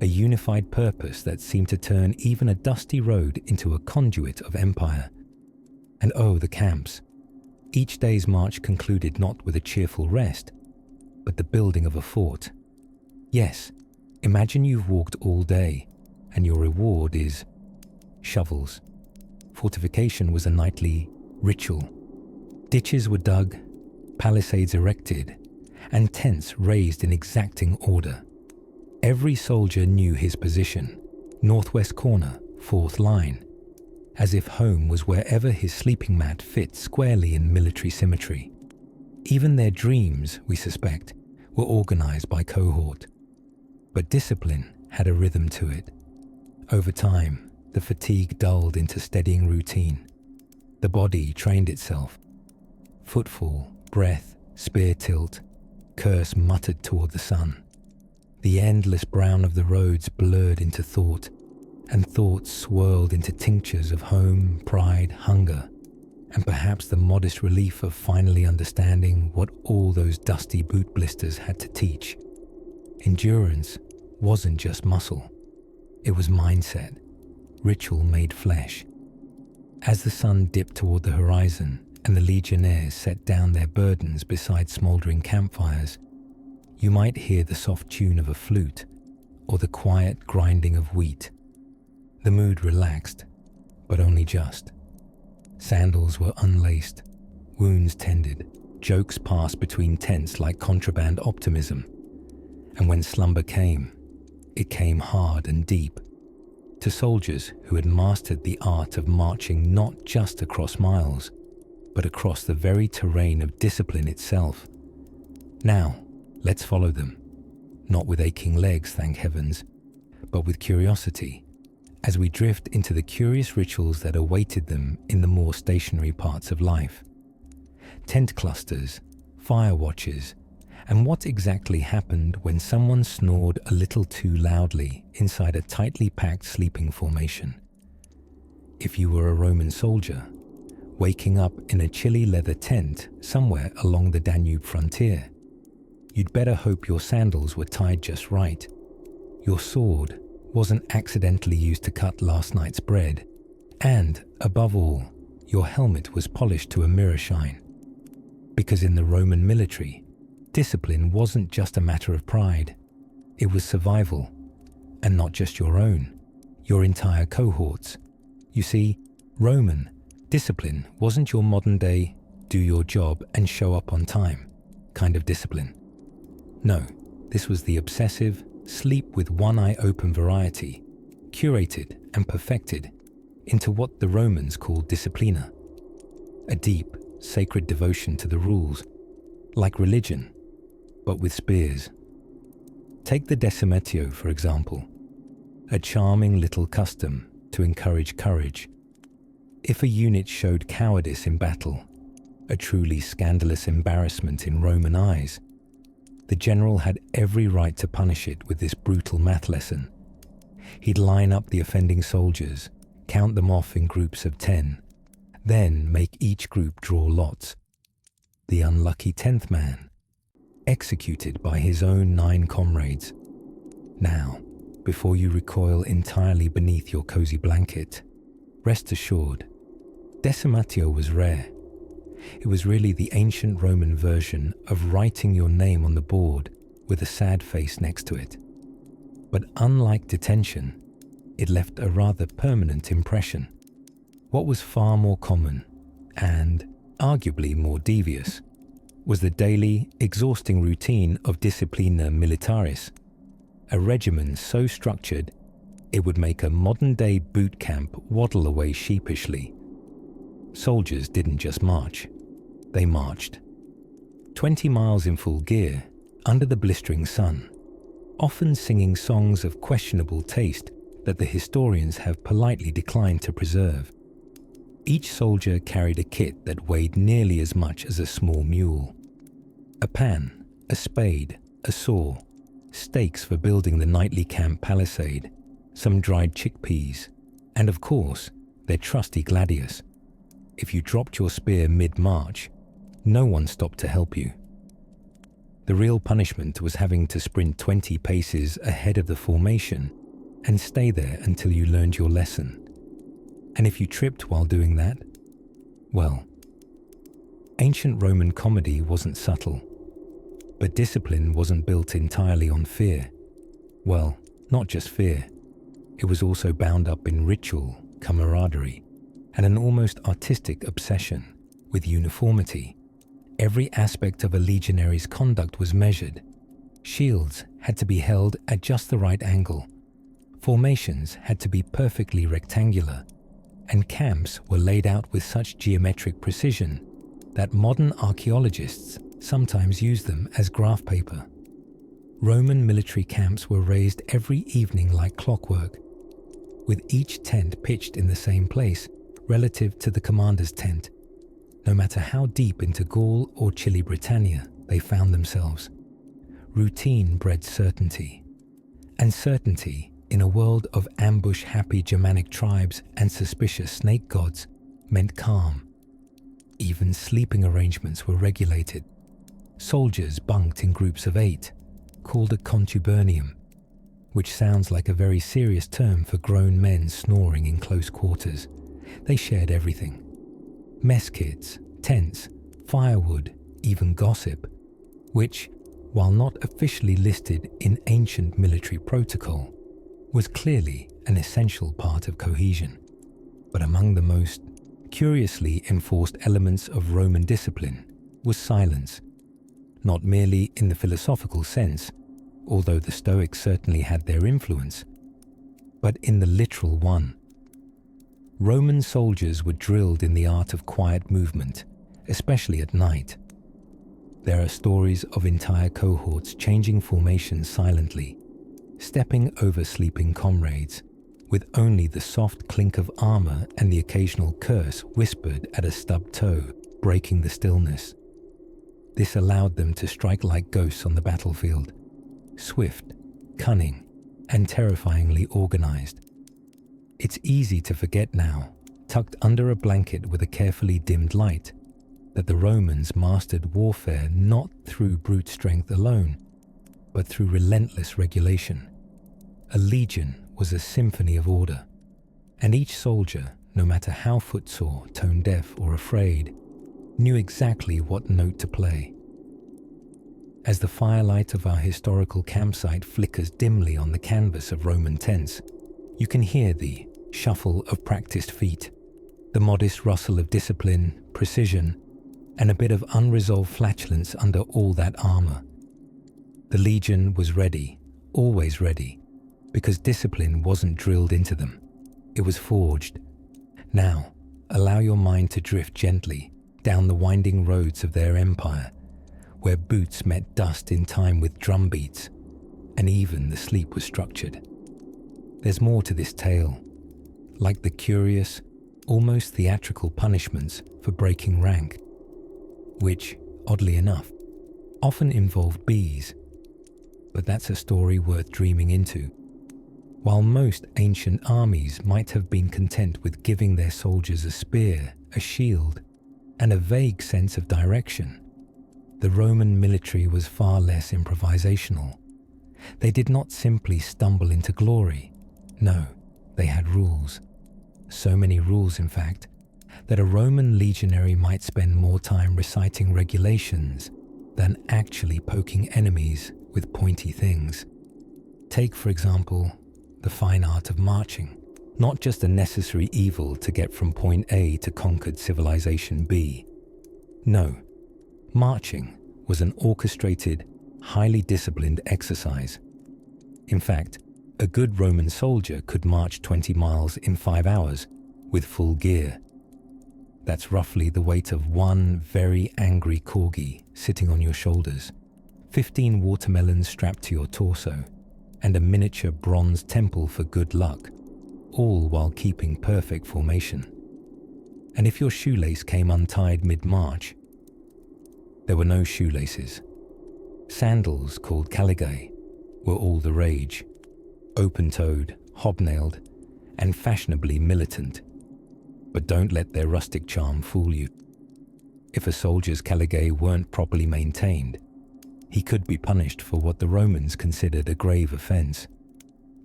a unified purpose that seemed to turn even a dusty road into a conduit of empire. And oh, the camps. Each day's march concluded not with a cheerful rest, but the building of a fort. Yes, imagine you've walked all day, and your reward is shovels. Fortification was a nightly ritual. Ditches were dug, palisades erected, and tents raised in exacting order. Every soldier knew his position, northwest corner, fourth line, as if home was wherever his sleeping mat fit squarely in military symmetry. Even their dreams, we suspect, were organized by cohort. But discipline had a rhythm to it. Over time, the fatigue dulled into steadying routine. The body trained itself. Footfall, breath, spear tilt, curse muttered toward the sun. The endless brown of the roads blurred into thought, and thoughts swirled into tinctures of home, pride, hunger, and perhaps the modest relief of finally understanding what all those dusty boot blisters had to teach. Endurance wasn't just muscle, it was mindset, ritual made flesh. As the sun dipped toward the horizon and the legionnaires set down their burdens beside smouldering campfires, you might hear the soft tune of a flute or the quiet grinding of wheat. The mood relaxed, but only just. Sandals were unlaced, wounds tended, jokes passed between tents like contraband optimism. And when slumber came, it came hard and deep, to soldiers who had mastered the art of marching not just across miles, but across the very terrain of discipline itself. Now, let's follow them, not with aching legs, thank heavens, but with curiosity, as we drift into the curious rituals that awaited them in the more stationary parts of life. Tent clusters, fire watches, and what exactly happened when someone snored a little too loudly inside a tightly packed sleeping formation. If you were a Roman soldier, waking up in a chilly leather tent somewhere along the Danube frontier, you'd better hope your sandals were tied just right, your sword wasn't accidentally used to cut last night's bread, and, above all, your helmet was polished to a mirror shine. Because in the Roman military, discipline wasn't just a matter of pride, it was survival, and not just your own, your entire cohort's. You see, Roman discipline wasn't your modern-day do your job and show up on time kind of discipline. No, this was the obsessive, sleep with one eye open variety, curated and perfected into what the Romans called disciplina, a deep, sacred devotion to the rules, like religion, but with spears. Take the decimetio, for example, a charming little custom to encourage courage. If a unit showed cowardice in battle, a truly scandalous embarrassment in Roman eyes, the general had every right to punish it with this brutal math lesson. He'd line up the offending soldiers, count them off in groups of 10, then make each group draw lots. The unlucky 10th man, executed by his own 9 comrades. Now, before you recoil entirely beneath your cozy blanket, rest assured, decimatio was rare. It was really the ancient Roman version of writing your name on the board with a sad face next to it. But unlike detention, it left a rather permanent impression. What was far more common, and arguably more devious, was the daily, exhausting routine of disciplina militaris, a regimen so structured it would make a modern-day boot camp waddle away sheepishly. Soldiers didn't just march, they marched. 20 miles in full gear, under the blistering sun, often singing songs of questionable taste that the historians have politely declined to preserve. Each soldier carried a kit that weighed nearly as much as a small mule. A pan, a spade, a saw, stakes for building the nightly camp palisade, some dried chickpeas, and of course, their trusty gladius. If you dropped your spear mid-march, no one stopped to help you. The real punishment was having to sprint 20 paces ahead of the formation and stay there until you learned your lesson. And if you tripped while doing that, well, ancient Roman comedy wasn't subtle, but discipline wasn't built entirely on fear. Well, not just fear. It was also bound up in ritual, camaraderie, and an almost artistic obsession with uniformity. Every aspect of a legionary's conduct was measured. Shields had to be held at just the right angle. Formations had to be perfectly rectangular, and camps were laid out with such geometric precision that modern archaeologists sometimes use them as graph paper. Roman military camps were raised every evening like clockwork, with each tent pitched in the same place relative to the commander's tent, no matter how deep into Gaul or Chile Britannia they found themselves. Routine bred certainty, and certainty in a world of ambush-happy Germanic tribes and suspicious snake gods meant calm. Even sleeping arrangements were regulated. Soldiers bunked in groups of 8, called a contubernium, which sounds like a very serious term for grown men snoring in close quarters. They shared everything. Mess kits, tents, firewood, even gossip, which, while not officially listed in ancient military protocol, was clearly an essential part of cohesion. But among the most curiously enforced elements of Roman discipline was silence, not merely in the philosophical sense, although the Stoics certainly had their influence, but in the literal one. Roman soldiers were drilled in the art of quiet movement, especially at night. There are stories of entire cohorts changing formations silently, stepping over sleeping comrades, with only the soft clink of armor and the occasional curse whispered at a stubbed toe breaking the stillness. This allowed them to strike like ghosts on the battlefield, swift, cunning, and terrifyingly organized. It's easy to forget now, tucked under a blanket with a carefully dimmed light, that the Romans mastered warfare not through brute strength alone, but through relentless regulation. A legion was a symphony of order, and each soldier, no matter how footsore, tone-deaf, or afraid, knew exactly what note to play. As the firelight of our historical campsite flickers dimly on the canvas of Roman tents, you can hear the shuffle of practiced feet, the modest rustle of discipline, precision, and a bit of unresolved flatulence under all that armor. The legion was ready, always ready, because discipline wasn't drilled into them. It was forged. Now, allow your mind to drift gently down the winding roads of their empire, where boots met dust in time with drum beats, and even the sleep was structured. There's more to this tale, like the curious, almost theatrical punishments for breaking rank, which, oddly enough, often involved bees, but that's a story worth dreaming into. While most ancient armies might have been content with giving their soldiers a spear, a shield, and a vague sense of direction, the Roman military was far less improvisational. They did not simply stumble into glory. No, they had rules. So many rules, in fact, that a Roman legionary might spend more time reciting regulations than actually poking enemies with pointy things. Take, for example, the fine art of marching, not just a necessary evil to get from point A to conquered civilization B. No, marching was an orchestrated, highly disciplined exercise. In fact, a good Roman soldier could march 20 miles in 5 hours with full gear. That's roughly the weight of one very angry corgi sitting on your shoulders, 15 watermelons strapped to your torso, and a miniature bronze temple for good luck, all while keeping perfect formation. And if your shoelace came untied mid-march, there were no shoelaces. Sandals called caligae were all the rage, open-toed, hobnailed, and fashionably militant. But don't let their rustic charm fool you. If a soldier's caligae weren't properly maintained, he could be punished for what the Romans considered a grave offense,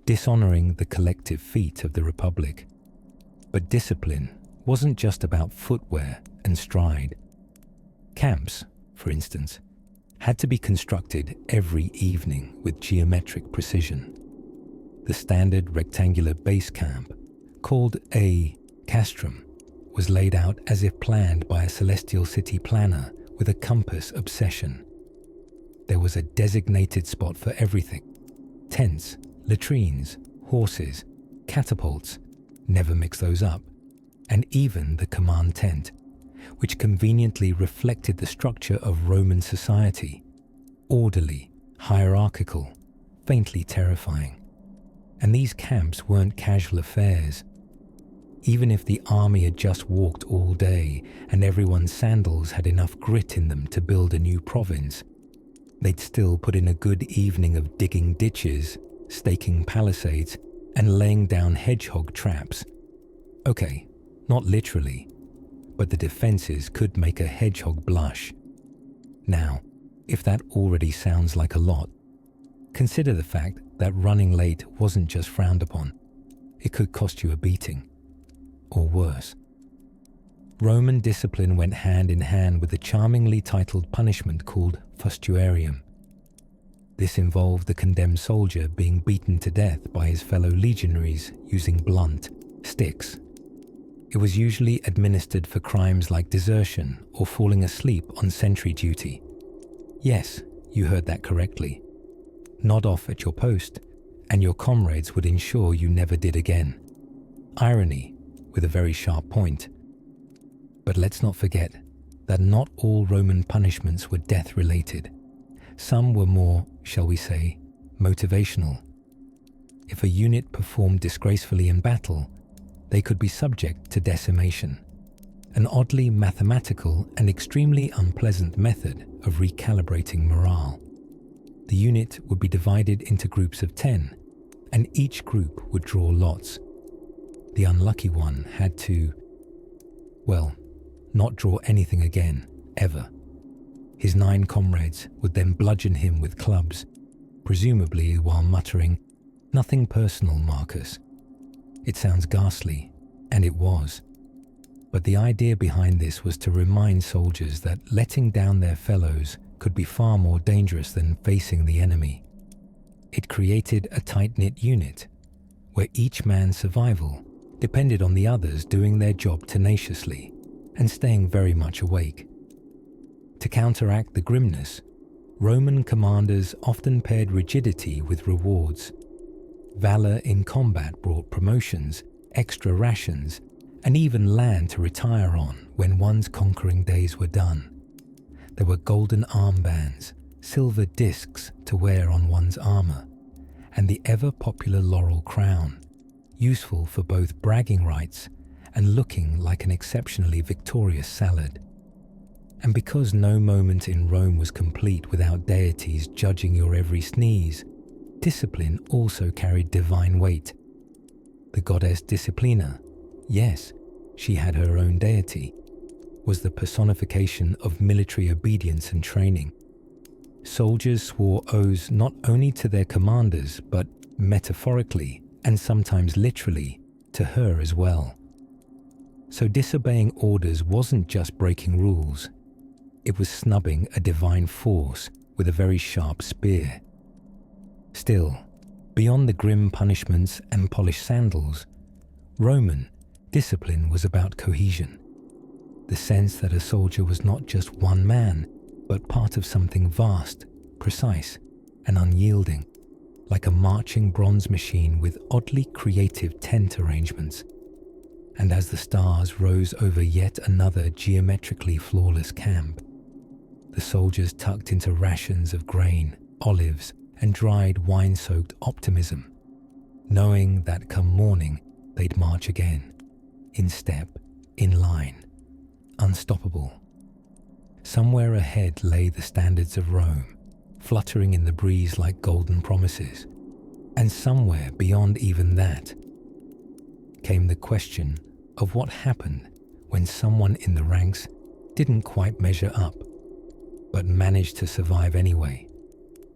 dishonoring the collective feat of the Republic. But discipline wasn't just about footwear and stride. Camps, for instance, had to be constructed every evening with geometric precision. The standard rectangular base camp, called a castrum, was laid out as if planned by a celestial city planner with a compass obsession. There was a designated spot for everything: tents, latrines, horses, catapults, never mix those up, and even the command tent, which conveniently reflected the structure of Roman society: orderly, hierarchical, faintly terrifying. And these camps weren't casual affairs. Even if the army had just walked all day and everyone's sandals had enough grit in them to build a new province, they'd still put in a good evening of digging ditches, staking palisades, and laying down hedgehog traps. Okay, not literally, but the defenses could make a hedgehog blush. Now, if that already sounds like a lot, consider the fact that running late wasn't just frowned upon. It could cost you a beating, or worse. Roman discipline went hand in hand with the charmingly titled punishment called fustuarium. This involved the condemned soldier being beaten to death by his fellow legionaries using blunt sticks. It was usually administered for crimes like desertion or falling asleep on sentry duty. Yes, you heard that correctly. Nod off at your post, and your comrades would ensure you never did again. Irony, with a very sharp point. But let's not forget that not all Roman punishments were death-related. Some were more, shall we say, motivational. If a unit performed disgracefully in battle, they could be subject to decimation, an oddly mathematical and extremely unpleasant method of recalibrating morale. The unit would be divided into groups of 10, and each group would draw lots. The unlucky one had to, well, not draw anything again, ever. His 9 comrades would then bludgeon him with clubs, presumably while muttering, Nothing personal, Marcus. It sounds ghastly, and it was. But the idea behind this was to remind soldiers that letting down their fellows could be far more dangerous than facing the enemy. It created a tight-knit unit, where each man's survival depended on the others doing their job tenaciously and staying very much awake. To counteract the grimness, Roman commanders often paired rigidity with rewards. Valor in combat brought promotions, extra rations, and even land to retire on when one's conquering days were done. There were golden armbands, silver discs to wear on one's armor, and the ever-popular laurel crown, useful for both bragging rights and looking like an exceptionally victorious salad. And because no moment in Rome was complete without deities judging your every sneeze, discipline also carried divine weight. The goddess Disciplina, yes, she had her own deity, was the personification of military obedience and training. Soldiers swore oaths not only to their commanders, but metaphorically and sometimes literally to her as well. So disobeying orders wasn't just breaking rules, it was snubbing a divine force with a very sharp spear. Still, beyond the grim punishments and polished sandals, Roman discipline was about cohesion. The sense that a soldier was not just one man, but part of something vast, precise, and unyielding, like a marching bronze machine with oddly creative tent arrangements. And as the stars rose over yet another geometrically flawless camp, the soldiers tucked into rations of grain, olives, and dried wine-soaked optimism, knowing that come morning they'd march again, in step, in line, unstoppable. Somewhere ahead lay the standards of Rome, fluttering in the breeze like golden promises, and somewhere beyond even that came the question of what happened when someone in the ranks didn't quite measure up, but managed to survive anyway.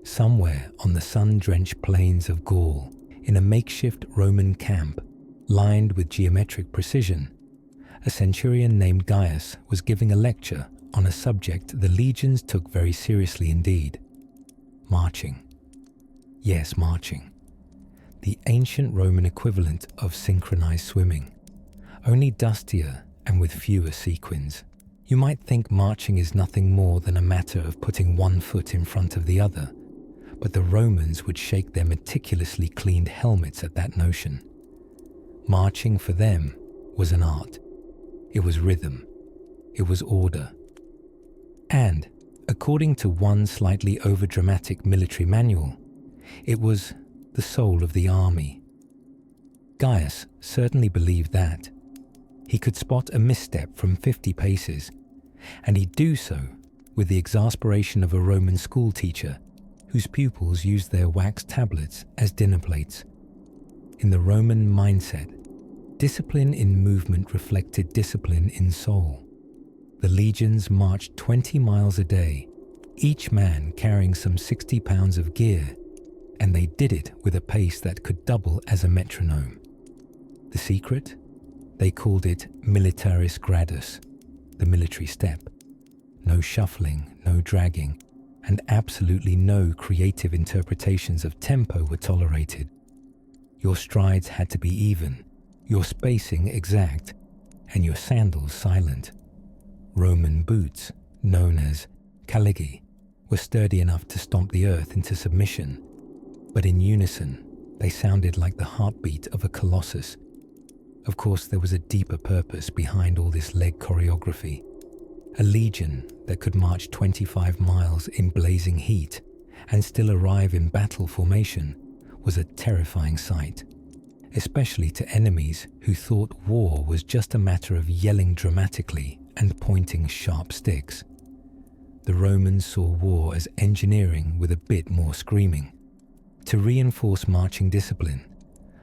Somewhere on the sun-drenched plains of Gaul, in a makeshift Roman camp, lined with geometric precision, a centurion named Gaius was giving a lecture on a subject the legions took very seriously indeed. Marching. Yes, marching. The ancient Roman equivalent of synchronized swimming, only dustier and with fewer sequins. You might think marching is nothing more than a matter of putting one foot in front of the other, but the Romans would shake their meticulously cleaned helmets at that notion. Marching for them was an art. It was rhythm. It was order. And, according to one slightly overdramatic military manual, it was the soul of the army. Gaius certainly believed that. He could spot a misstep from 50 paces, and he'd do so with the exasperation of a Roman schoolteacher whose pupils used their wax tablets as dinner plates. In the Roman mindset, discipline in movement reflected discipline in soul. The legions marched 20 miles a day, each man carrying some 60 pounds of gear, and they did it with a pace that could double as a metronome. The secret? They called it militaris gradus, the military step. No shuffling, no dragging, and absolutely no creative interpretations of tempo were tolerated. Your strides had to be even, your spacing exact, and your sandals silent. Roman boots, known as calligi, were sturdy enough to stomp the earth into submission, but in unison they sounded like the heartbeat of a colossus. Of course, there was a deeper purpose behind all this leg choreography. A legion that could march 25 miles in blazing heat and still arrive in battle formation was a terrifying sight, especially to enemies who thought war was just a matter of yelling dramatically and pointing sharp sticks. The Romans saw war as engineering with a bit more screaming. To reinforce marching discipline,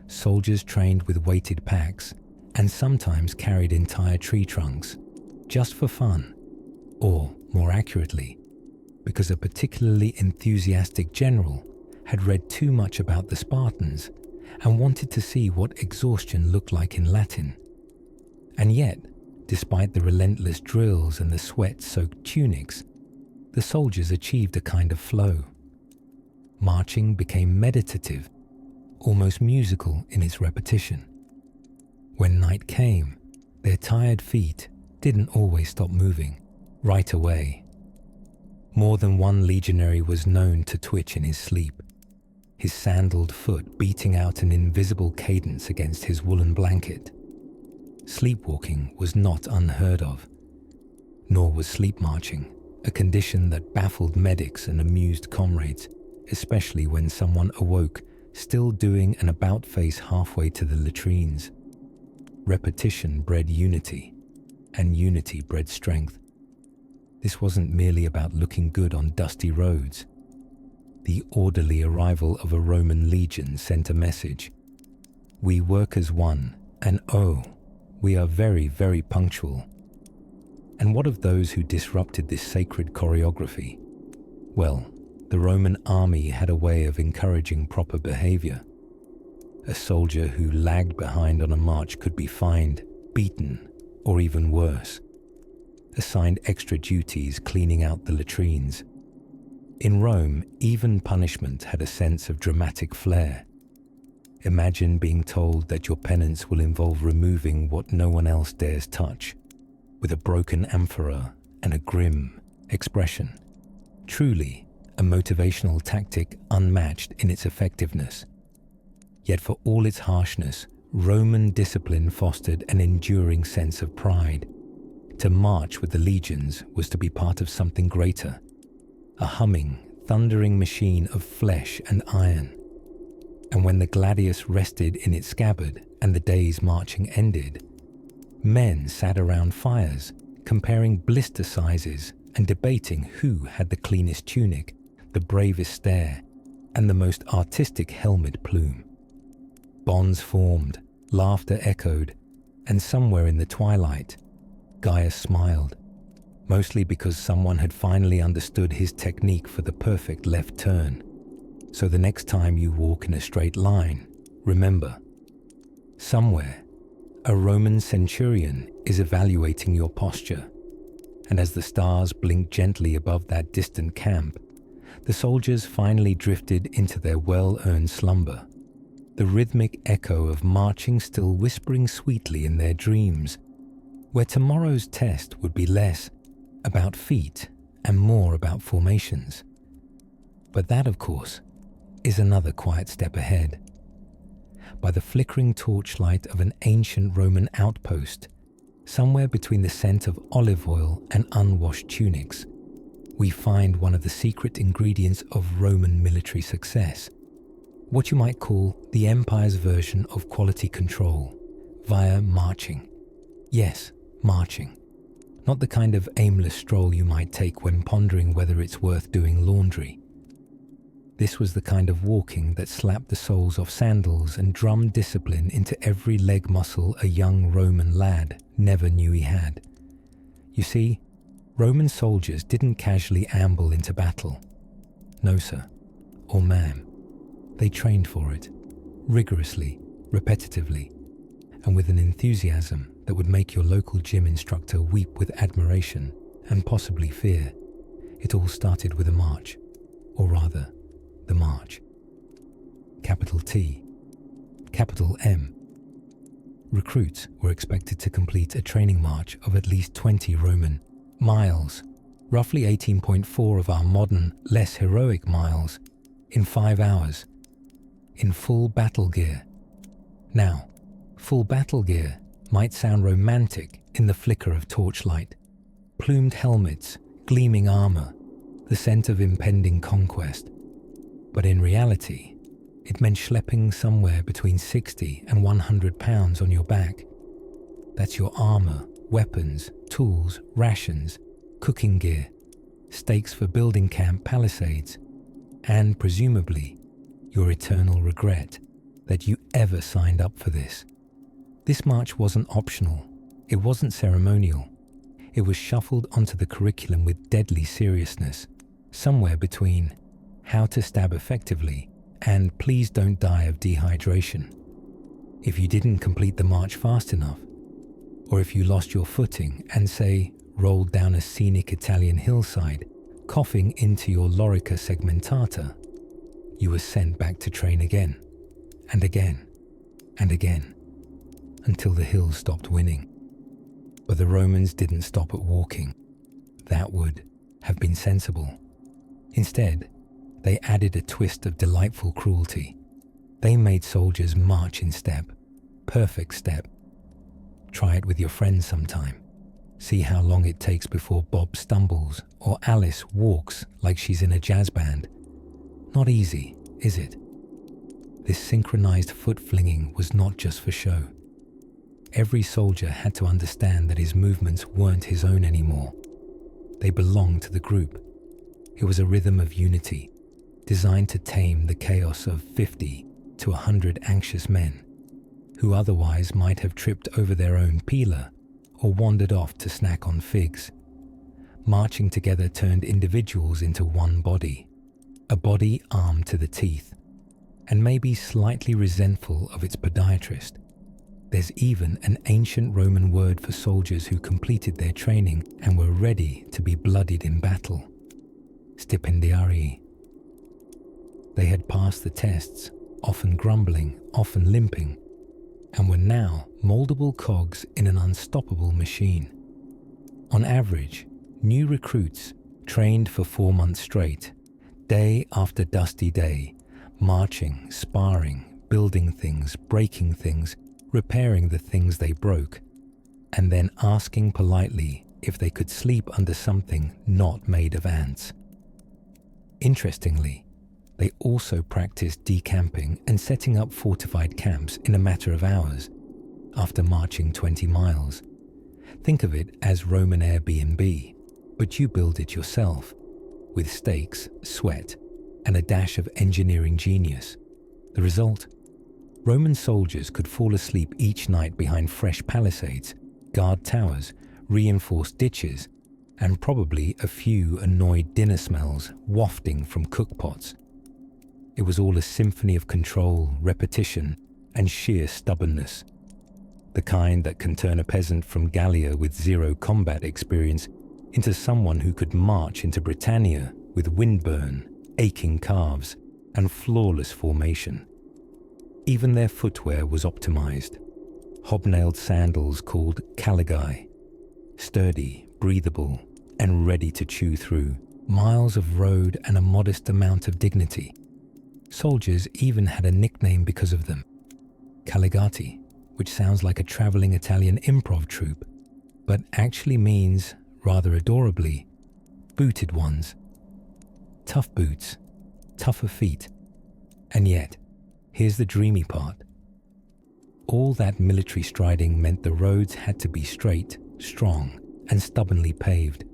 soldiers trained with weighted packs and sometimes carried entire tree trunks, just for fun, or more accurately, because a particularly enthusiastic general had read too much about the Spartans and wanted to see what exhaustion looked like in Latin. And yet, despite the relentless drills and the sweat-soaked tunics, the soldiers achieved a kind of flow. Marching became meditative, almost musical in its repetition. When night came, their tired feet didn't always stop moving, right away. More than one legionary was known to twitch in his sleep, his sandaled foot beating out an invisible cadence against his woolen blanket. Sleepwalking was not unheard of, nor was sleep marching, a condition that baffled medics and amused comrades, especially when someone awoke still doing an about-face halfway to the latrines. Repetition bred unity, and unity bred strength. This wasn't merely about looking good on dusty roads. The orderly arrival of a Roman legion sent a message. We work as one, and oh, we are very, very punctual. And what of those who disrupted this sacred choreography? Well, the Roman army had a way of encouraging proper behavior. A soldier who lagged behind on a march could be fined, beaten, or even worse, assigned extra duties cleaning out the latrines. In Rome, even punishment had a sense of dramatic flair. Imagine being told that your penance will involve removing what no one else dares touch, with a broken amphora and a grim expression. Truly, a motivational tactic unmatched in its effectiveness. Yet for all its harshness, Roman discipline fostered an enduring sense of pride. To march with the legions was to be part of something greater, a humming, thundering machine of flesh and iron. And when the gladius rested in its scabbard and the day's marching ended, men sat around fires, comparing blister sizes and debating who had the cleanest tunic, the bravest stare, and the most artistic helmet plume. Bonds formed, laughter echoed, and somewhere in the twilight, Gaius smiled, mostly because someone had finally understood his technique for the perfect left turn. So the next time you walk in a straight line, remember, somewhere, a Roman centurion is evaluating your posture, and as the stars blinked gently above that distant camp, the soldiers finally drifted into their well-earned slumber, the rhythmic echo of marching still whispering sweetly in their dreams, where tomorrow's test would be less about feet and more about formations. But that, of course, is another quiet step ahead. By the flickering torchlight of an ancient Roman outpost, somewhere between the scent of olive oil and unwashed tunics, we find one of the secret ingredients of Roman military success, what you might call the empire's version of quality control, via marching. Yes, marching. Not the kind of aimless stroll you might take when pondering whether it's worth doing laundry. This was the kind of walking that slapped the soles off sandals and drummed discipline into every leg muscle a young Roman lad never knew he had. You see, Roman soldiers didn't casually amble into battle. No, sir, or ma'am. They trained for it, rigorously, repetitively, and with an enthusiasm that would make your local gym instructor weep with admiration and possibly fear. It all started with a march, or rather, the march. Capital T, capital M. Recruits were expected to complete a training march of at least 20 Roman miles, roughly 18.4 of our modern, less heroic miles, in 5 hours, in full battle gear. Now, full battle gear might sound romantic in the flicker of torchlight. Plumed helmets, gleaming armor, the scent of impending conquest. But in reality, it meant schlepping somewhere between 60 and 100 pounds on your back. That's your armor, weapons, tools, rations, cooking gear, stakes for building camp palisades, and presumably, your eternal regret that you ever signed up for this. This march wasn't optional. It wasn't ceremonial. It was shuffled onto the curriculum with deadly seriousness, somewhere between how to stab effectively and please don't die of dehydration. If you didn't complete the march fast enough, or if you lost your footing and, say, rolled down a scenic Italian hillside, coughing into your lorica segmentata, you were sent back to train again, and again, and again, until the hill stopped winning. But the Romans didn't stop at walking. That would have been sensible. Instead, they added a twist of delightful cruelty. They made soldiers march in step, perfect step. Try it with your friends sometime. See how long it takes before Bob stumbles or Alice walks like she's in a jazz band. Not easy, is it? This synchronized foot flinging was not just for show. Every soldier had to understand that his movements weren't his own anymore. They belonged to the group. It was a rhythm of unity, designed to tame the chaos of 50 to 100 anxious men, who otherwise might have tripped over their own peeler or wandered off to snack on figs. Marching together turned individuals into one body, a body armed to the teeth, and maybe slightly resentful of its podiatrist. There's even an ancient Roman word for soldiers who completed their training and were ready to be bloodied in battle: stipendiarii. They had passed the tests, often grumbling, often limping, and were now moldable cogs in an unstoppable machine. On average, new recruits trained for 4 months straight, day after dusty day, marching, sparring, building things, breaking things, repairing the things they broke, and then asking politely if they could sleep under something not made of ants. Interestingly, they also practiced decamping and setting up fortified camps in a matter of hours after marching 20 miles. Think of it as Roman Airbnb, but you build it yourself, with stakes, sweat, and a dash of engineering genius. The result? Roman soldiers could fall asleep each night behind fresh palisades, guard towers, reinforced ditches, and probably a few annoyed dinner smells wafting from cookpots. It was all a symphony of control, repetition, and sheer stubbornness. The kind that can turn a peasant from Gallia with zero combat experience into someone who could march into Britannia with windburn, aching calves, and flawless formation. Even their footwear was optimized. Hobnailed sandals called caligae, sturdy, breathable, and ready to chew through. Miles of road and a modest amount of dignity. Soldiers even had a nickname because of them: Caligati, which sounds like a traveling Italian improv troupe, but actually means, rather adorably, booted ones. Tough boots, tougher feet. And yet, here's the dreamy part. All that military striding meant the roads had to be straight, strong, and stubbornly paved,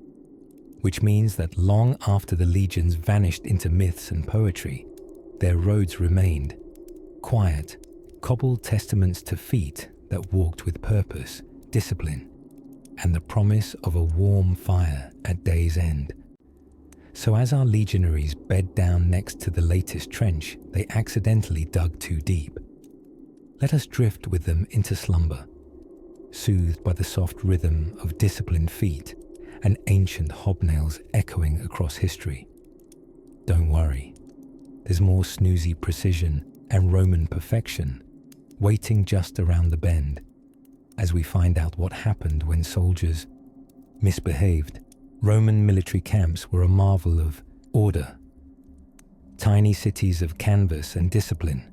which means that long after the legions vanished into myths and poetry, their roads remained, quiet, cobbled testaments to feet that walked with purpose, discipline, and the promise of a warm fire at day's end. So as our legionaries bed down next to the latest trench, they accidentally dug too deep. Let us drift with them into slumber, soothed by the soft rhythm of disciplined feet and ancient hobnails echoing across history. Don't worry, there's more snoozy precision and Roman perfection waiting just around the bend as we find out what happened when soldiers misbehaved. Roman military camps were a marvel of order. Tiny cities of canvas and discipline,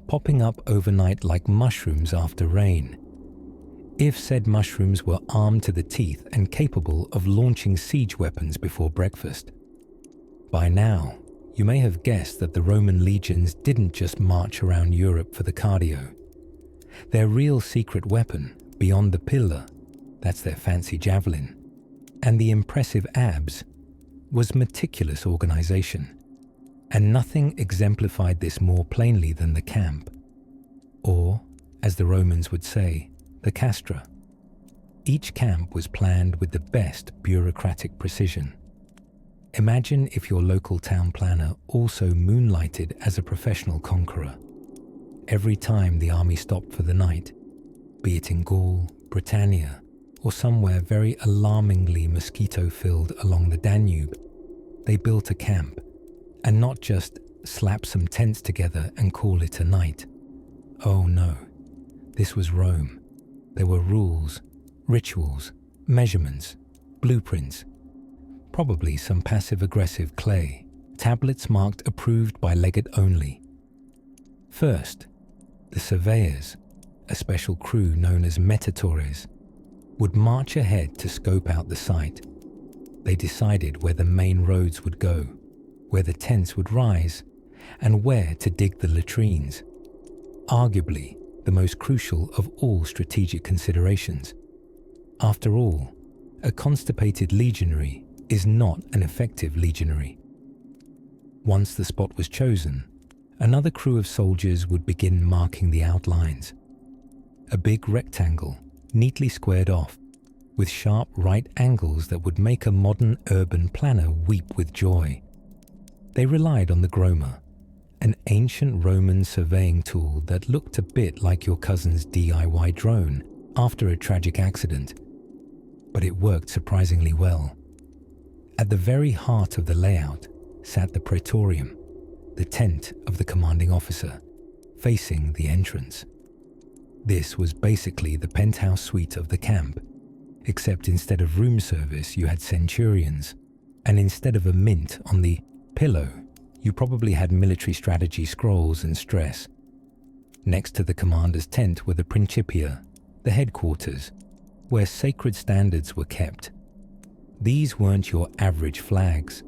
popping up overnight like mushrooms after rain. If said mushrooms were armed to the teeth and capable of launching siege weapons before breakfast. By now, you may have guessed that the Roman legions didn't just march around Europe for the cardio. Their real secret weapon, beyond the pillar, that's their fancy javelin, and the impressive abs, was meticulous organization. And nothing exemplified this more plainly than the camp, or, as the Romans would say, the castra. Each camp was planned with the best bureaucratic precision. Imagine if your local town planner also moonlighted as a professional conqueror. Every time the army stopped for the night, be it in Gaul, Britannia, or somewhere very alarmingly mosquito-filled along the Danube, they built a camp, and not just slap some tents together and call it a night. Oh no, this was Rome. There were rules, rituals, measurements, blueprints, probably some passive-aggressive clay, tablets marked approved by legate only. First, the surveyors, a special crew known as metatores, would march ahead to scope out the site. They decided where the main roads would go, where the tents would rise, and where to dig the latrines. Arguably, the most crucial of all strategic considerations. After all, a constipated legionary is not an effective legionary. Once the spot was chosen, another crew of soldiers would begin marking the outlines. A big rectangle, neatly squared off, with sharp right angles that would make a modern urban planner weep with joy. They relied on the groma, an ancient Roman surveying tool that looked a bit like your cousin's DIY drone after a tragic accident, but it worked surprisingly well. At the very heart of the layout sat the praetorium, the tent of the commanding officer, facing the entrance. This was basically the penthouse suite of the camp, except instead of room service you had centurions, and instead of a mint on the pillow, you probably had military strategy scrolls and stress. Next to the commander's tent were the principia, the headquarters, where sacred standards were kept. These weren't your average flags.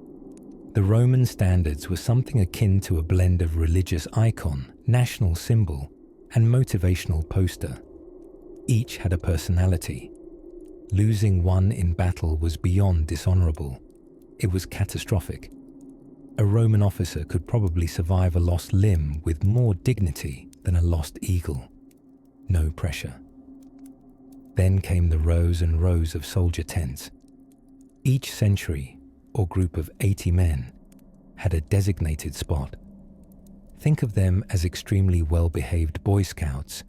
The Roman standards were something akin to a blend of religious icon, national symbol, and motivational poster. Each had a personality. Losing one in battle was beyond dishonorable. It was catastrophic. A Roman officer could probably survive a lost limb with more dignity than a lost eagle. No pressure. Then came the rows and rows of soldier tents. Each century, or group of 80 men, had a designated spot. Think of them as extremely well-behaved Boy Scouts,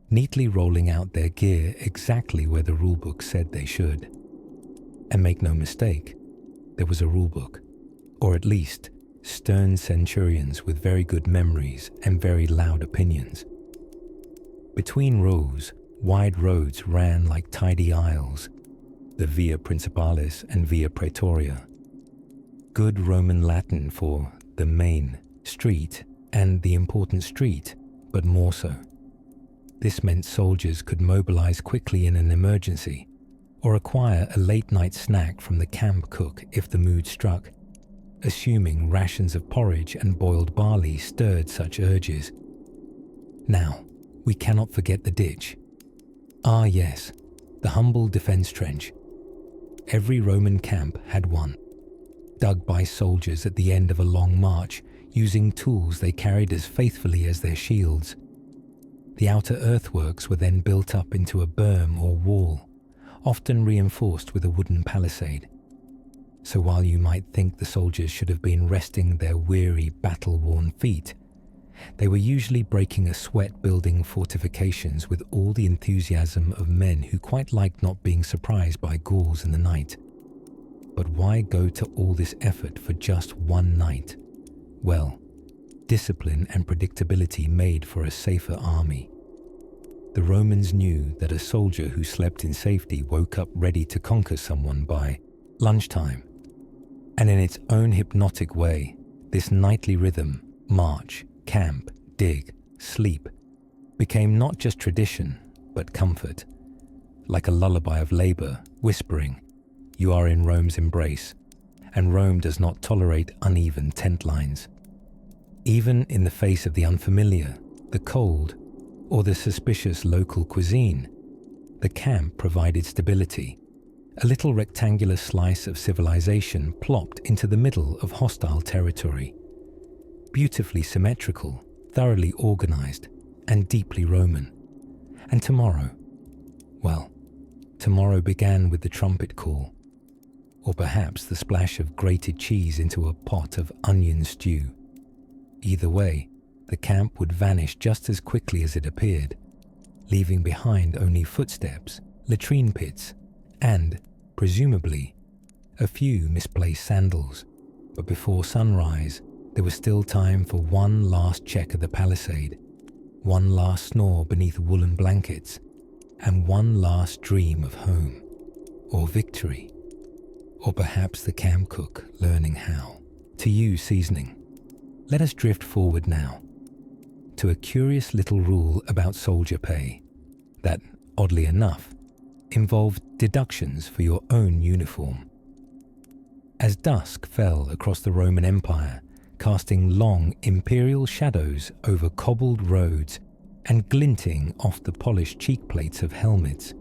neatly rolling out their gear exactly where the rulebook said they should. And make no mistake, there was a rulebook, or at least stern centurions with very good memories and very loud opinions. Between rows, wide roads ran like tidy aisles, the Via Principalis and Via Praetoria. Good Roman Latin for the main street and the important street, but more so. This meant soldiers could mobilize quickly in an emergency, or acquire a late-night snack from the camp cook if the mood struck, assuming rations of porridge and boiled barley stirred such urges. Now, we cannot forget the ditch. Ah yes, the humble defense trench. Every Roman camp had one, dug by soldiers at the end of a long march, using tools they carried as faithfully as their shields. The outer earthworks were then built up into a berm or wall, often reinforced with a wooden palisade. So while you might think the soldiers should have been resting their weary, battle-worn feet, they were usually breaking a sweat building fortifications with all the enthusiasm of men who quite liked not being surprised by Gauls in the night. But why go to all this effort for just one night? Well, discipline and predictability made for a safer army. The Romans knew that a soldier who slept in safety woke up ready to conquer someone by lunchtime. And in its own hypnotic way, this nightly rhythm, march, camp, dig, sleep, became not just tradition, but comfort. Like a lullaby of labor, whispering, "You are in Rome's embrace," and Rome does not tolerate uneven tent lines. Even in the face of the unfamiliar, the cold, or the suspicious local cuisine, the camp provided stability, a little rectangular slice of civilization plopped into the middle of hostile territory. Beautifully symmetrical, thoroughly organized, and deeply Roman. And tomorrow? Well, tomorrow began with the trumpet call. or perhaps the splash of grated cheese into a pot of onion stew. Either way, the camp would vanish just as quickly as it appeared, leaving behind only footsteps, latrine pits, and, presumably, a few misplaced sandals. But before sunrise, there was still time for one last check of the palisade, one last snore beneath woolen blankets, and one last dream of home, or victory, or perhaps the camp cook learning how to use seasoning. Let us drift forward now to a curious little rule about soldier pay that, oddly enough, involved deductions for your own uniform. As dusk fell across the Roman Empire, casting long imperial shadows over cobbled roads and glinting off the polished cheekplates of helmets,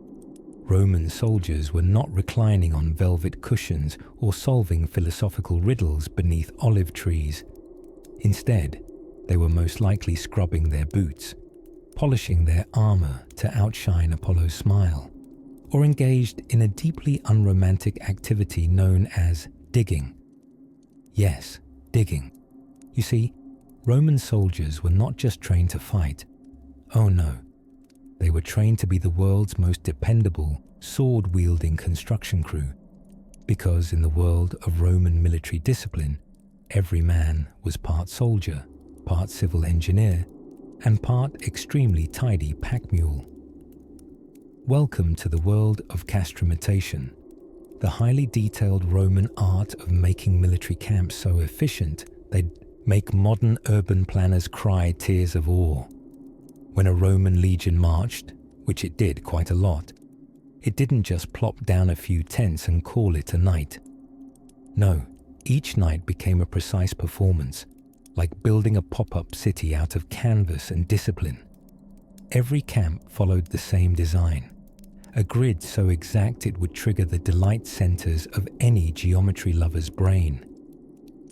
Roman soldiers were not reclining on velvet cushions or solving philosophical riddles beneath olive trees. Instead, they were most likely scrubbing their boots, polishing their armor to outshine Apollo's smile, or engaged in a deeply unromantic activity known as digging. Yes, digging. You see, Roman soldiers were not just trained to fight. Oh no, they were trained to be the world's most dependable, sword-wielding construction crew, because in the world of Roman military discipline, every man was part soldier, part civil engineer, and part extremely tidy pack mule. Welcome to the world of castrametation, the highly detailed Roman art of making military camps so efficient they'd make modern urban planners cry tears of awe. When a Roman legion marched, which it did quite a lot, it didn't just plop down a few tents and call it a night. No, each night became a precise performance, like building a pop-up city out of canvas and discipline. Every camp followed the same design, a grid so exact it would trigger the delight centers of any geometry lover's brain.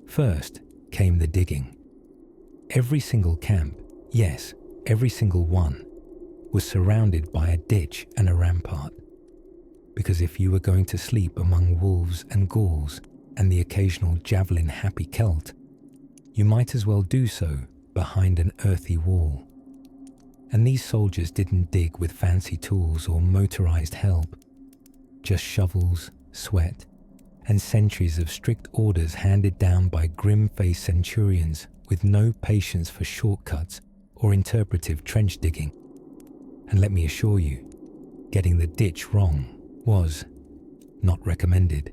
First came the digging. Every single camp, yes, every single one, was surrounded by a ditch and a rampart. Because if you were going to sleep among wolves and Gauls and the occasional javelin-happy Celt, you might as well do so behind an earthy wall. And these soldiers didn't dig with fancy tools or motorized help, just shovels, sweat, and centuries of strict orders handed down by grim-faced centurions with no patience for shortcuts or interpretive trench digging. And let me assure you, getting the ditch wrong was not recommended.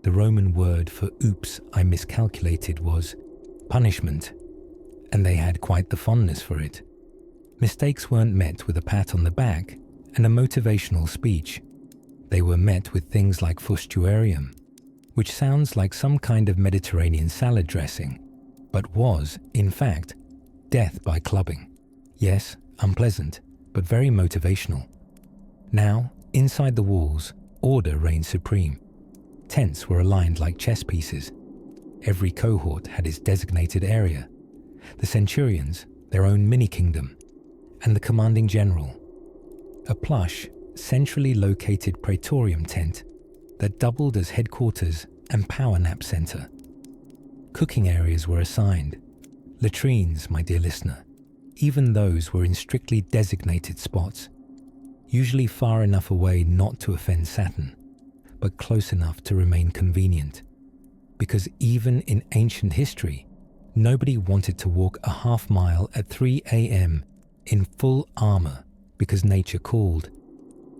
The Roman word for oops, I miscalculated was punishment, and they had quite the fondness for it. Mistakes weren't met with a pat on the back and a motivational speech. They were met with things like fustuarium, which sounds like some kind of Mediterranean salad dressing, but was, in fact, death by clubbing. Yes, unpleasant, but very motivational. Now, inside the walls, order reigned supreme. Tents were aligned like chess pieces. Every cohort had its designated area. The centurions, their own mini-kingdom, and the commanding general, a plush, centrally located praetorium tent that doubled as headquarters and power nap center. Cooking areas were assigned. Latrines, my dear listener, even those were in strictly designated spots, usually far enough away not to offend Saturn, but close enough to remain convenient. Because even in ancient history, nobody wanted to walk a half mile at 3 a.m. in full armor because nature called.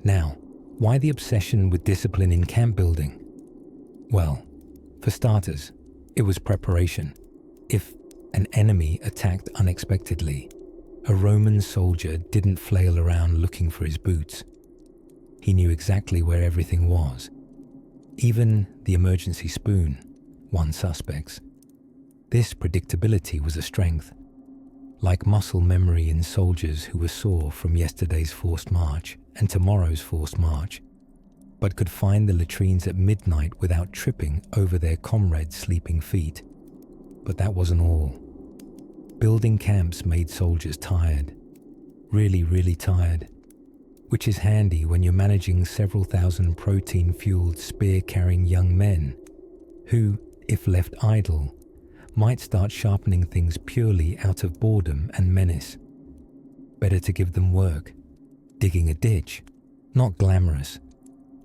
Now, why the obsession with discipline in camp building? Well, for starters, it was preparation. If an enemy attacked unexpectedly, a Roman soldier didn't flail around looking for his boots. He knew exactly where everything was. Even the emergency spoon, one suspects. This predictability was a strength, like muscle memory in soldiers who were sore from yesterday's forced march and tomorrow's forced march, but could find the latrines at midnight without tripping over their comrades' sleeping feet. But that wasn't all. Building camps made soldiers tired. Really, really tired. which is handy when you're managing several thousand protein-fueled spear-carrying young men who, if left idle, might start sharpening things purely out of boredom and menace. Better to give them work, digging a ditch, not glamorous,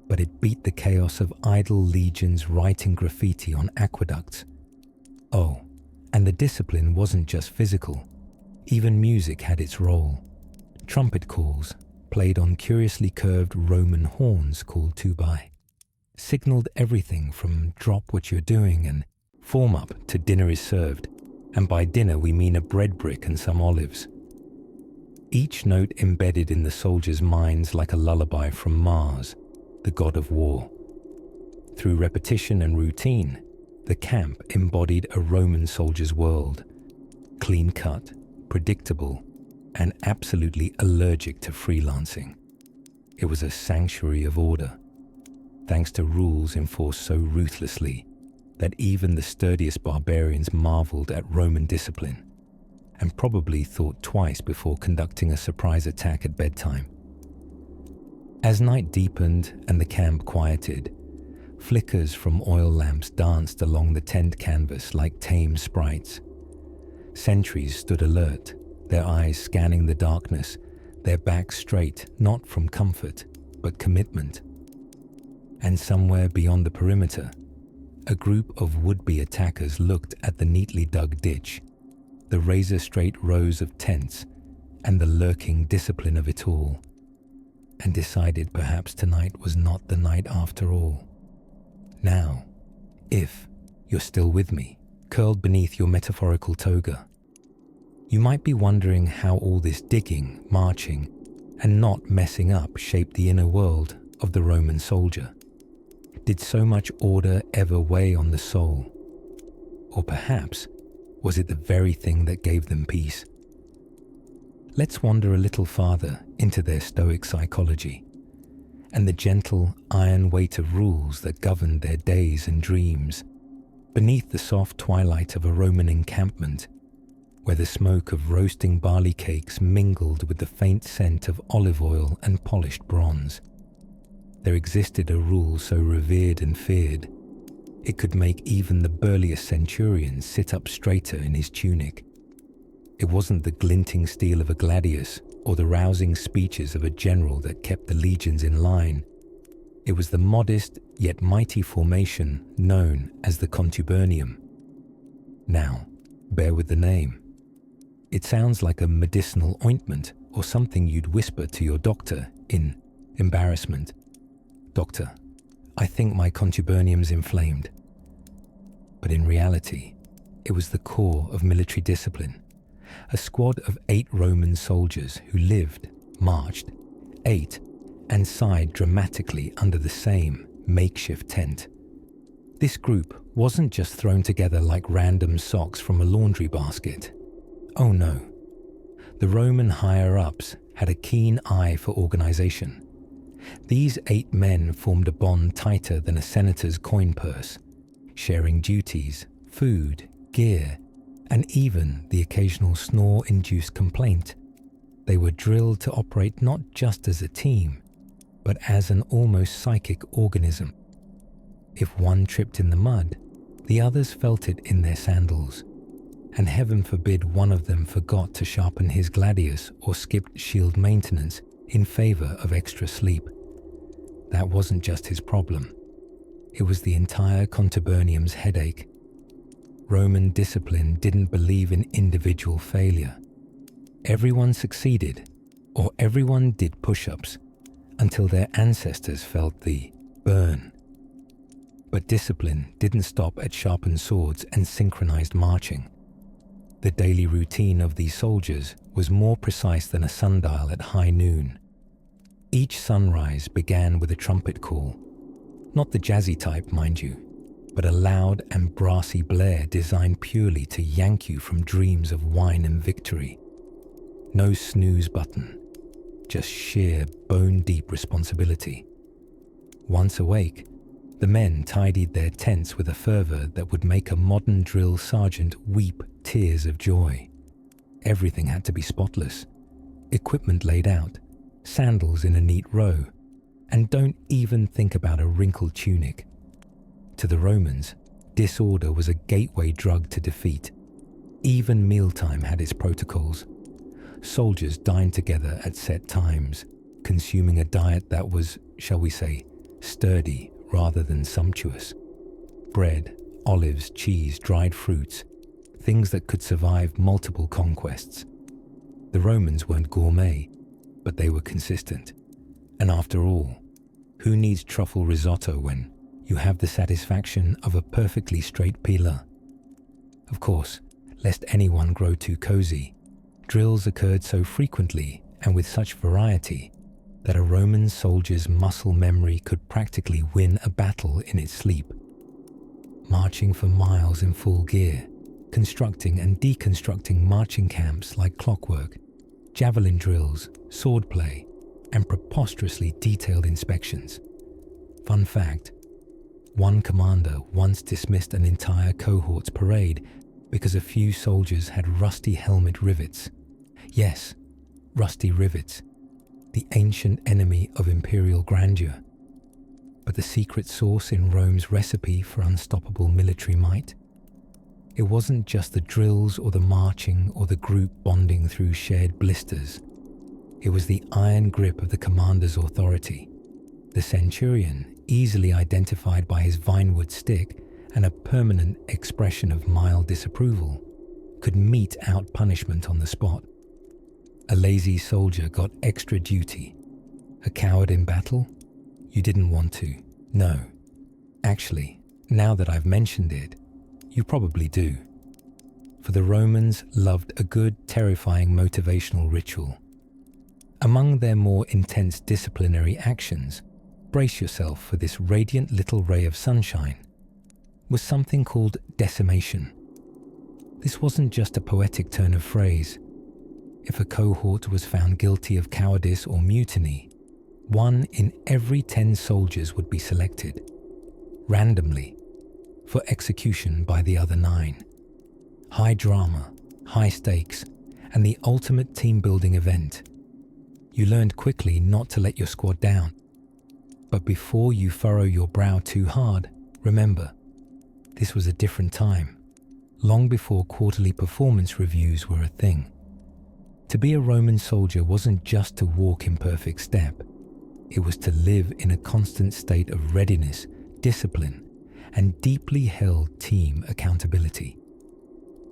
but it beat the chaos of idle legions writing graffiti on aqueducts. Oh, and the discipline wasn't just physical. Even music had its role. Trumpet calls, played on curiously curved Roman horns called tubae, signaled everything from drop what you're doing and form up to dinner is served, and by dinner we mean a bread brick and some olives. Each note embedded in the soldiers' minds like a lullaby from Mars, the god of war. Through repetition and routine, the camp embodied a Roman soldier's world, clean-cut, predictable, and absolutely allergic to freelancing. It was a sanctuary of order, thanks to rules enforced so ruthlessly that even the sturdiest barbarians marveled at Roman discipline and probably thought twice before conducting a surprise attack at bedtime. As night deepened and the camp quieted, flickers from oil lamps danced along the tent canvas like tame sprites. Sentries stood alert, their eyes scanning the darkness, their backs straight, not from comfort, but commitment. And somewhere beyond the perimeter, a group of would-be attackers looked at the neatly dug ditch, the razor-straight rows of tents, and the lurking discipline of it all, and decided perhaps tonight was not the night after all. Now, if you're still with me, curled beneath your metaphorical toga, you might be wondering how all this digging, marching, and not messing up shaped the inner world of the Roman soldier. Did so much order ever weigh on the soul? Or perhaps, was it the very thing that gave them peace? Let's wander a little farther into their stoic psychology and the gentle iron weight of rules that governed their days and dreams beneath the soft twilight of a Roman encampment, where the smoke of roasting barley cakes mingled with the faint scent of olive oil and polished bronze. There existed a rule so revered and feared, it could make even the burliest centurion sit up straighter in his tunic. It wasn't the glinting steel of a gladius or the rousing speeches of a general that kept the legions in line. It was the modest yet mighty formation known as the contubernium. Now, bear with the name. It sounds like a medicinal ointment or something you'd whisper to your doctor in embarrassment. Doctor, I think my contubernium's inflamed. But in reality, it was the core of military discipline. A squad of 8 Roman soldiers who lived, marched, ate, and sighed dramatically under the same makeshift tent. This group wasn't just thrown together like random socks from a laundry basket. Oh no. The Roman higher-ups had a keen eye for organization. These 8 men formed a bond tighter than a senator's coin purse, sharing duties, food, gear, and even the occasional snore-induced complaint. They were drilled to operate not just as a team, but as an almost psychic organism. If one tripped in the mud, the others felt it in their sandals, and heaven forbid one of them forgot to sharpen his gladius or skipped shield maintenance in favor of extra sleep. That wasn't just his problem. It was the entire contubernium's headache. Roman discipline didn't believe in individual failure. Everyone succeeded, or everyone did push-ups, until their ancestors felt the burn. But discipline didn't stop at sharpened swords and synchronized marching. The daily routine of these soldiers was more precise than a sundial at high noon. Each sunrise began with a trumpet call, not the jazzy type, mind you, but a loud and brassy blare designed purely to yank you from dreams of wine and victory. No snooze button, just sheer bone-deep responsibility. Once awake, the men tidied their tents with a fervor that would make a modern drill sergeant weep tears of joy. Everything had to be spotless, equipment laid out, sandals in a neat row, and don't even think about a wrinkled tunic. To the Romans, disorder was a gateway drug to defeat. Even mealtime had its protocols. Soldiers dined together at set times, consuming a diet that was, shall we say, sturdy rather than sumptuous. Bread, olives, cheese, dried fruits, things that could survive multiple conquests. The Romans weren't gourmet, but they were consistent. And after all, who needs truffle risotto when you have the satisfaction of a perfectly straight pillar? Of course, lest anyone grow too cozy, drills occurred so frequently and with such variety that a Roman soldier's muscle memory could practically win a battle in its sleep. Marching for miles in full gear, constructing and deconstructing marching camps like clockwork, javelin drills, swordplay, and preposterously detailed inspections. Fun fact, one commander once dismissed an entire cohort's parade because a few soldiers had rusty helmet rivets. Yes, rusty rivets, the ancient enemy of imperial grandeur. But the secret sauce in Rome's recipe for unstoppable military might? It wasn't just the drills or the marching or the group bonding through shared blisters. It was the iron grip of the commander's authority. The centurion, easily identified by his vinewood stick and a permanent expression of mild disapproval, could mete out punishment on the spot. A lazy soldier got extra duty. A coward in battle? You didn't want to. No. Actually, now that I've mentioned it, you probably do. For the Romans loved a good, terrifying motivational ritual. Among their more intense disciplinary actions, brace yourself for this radiant little ray of sunshine, was something called decimation. This wasn't just a poetic turn of phrase. If a cohort was found guilty of cowardice or mutiny, 1 in every 10 soldiers would be selected, randomly, for execution by the other 9. High drama, high stakes, and the ultimate team-building event. You learned quickly not to let your squad down. But before you furrow your brow too hard, remember, this was a different time, long before quarterly performance reviews were a thing. To be a Roman soldier wasn't just to walk in perfect step. It was to live in a constant state of readiness, discipline, and deeply held team accountability.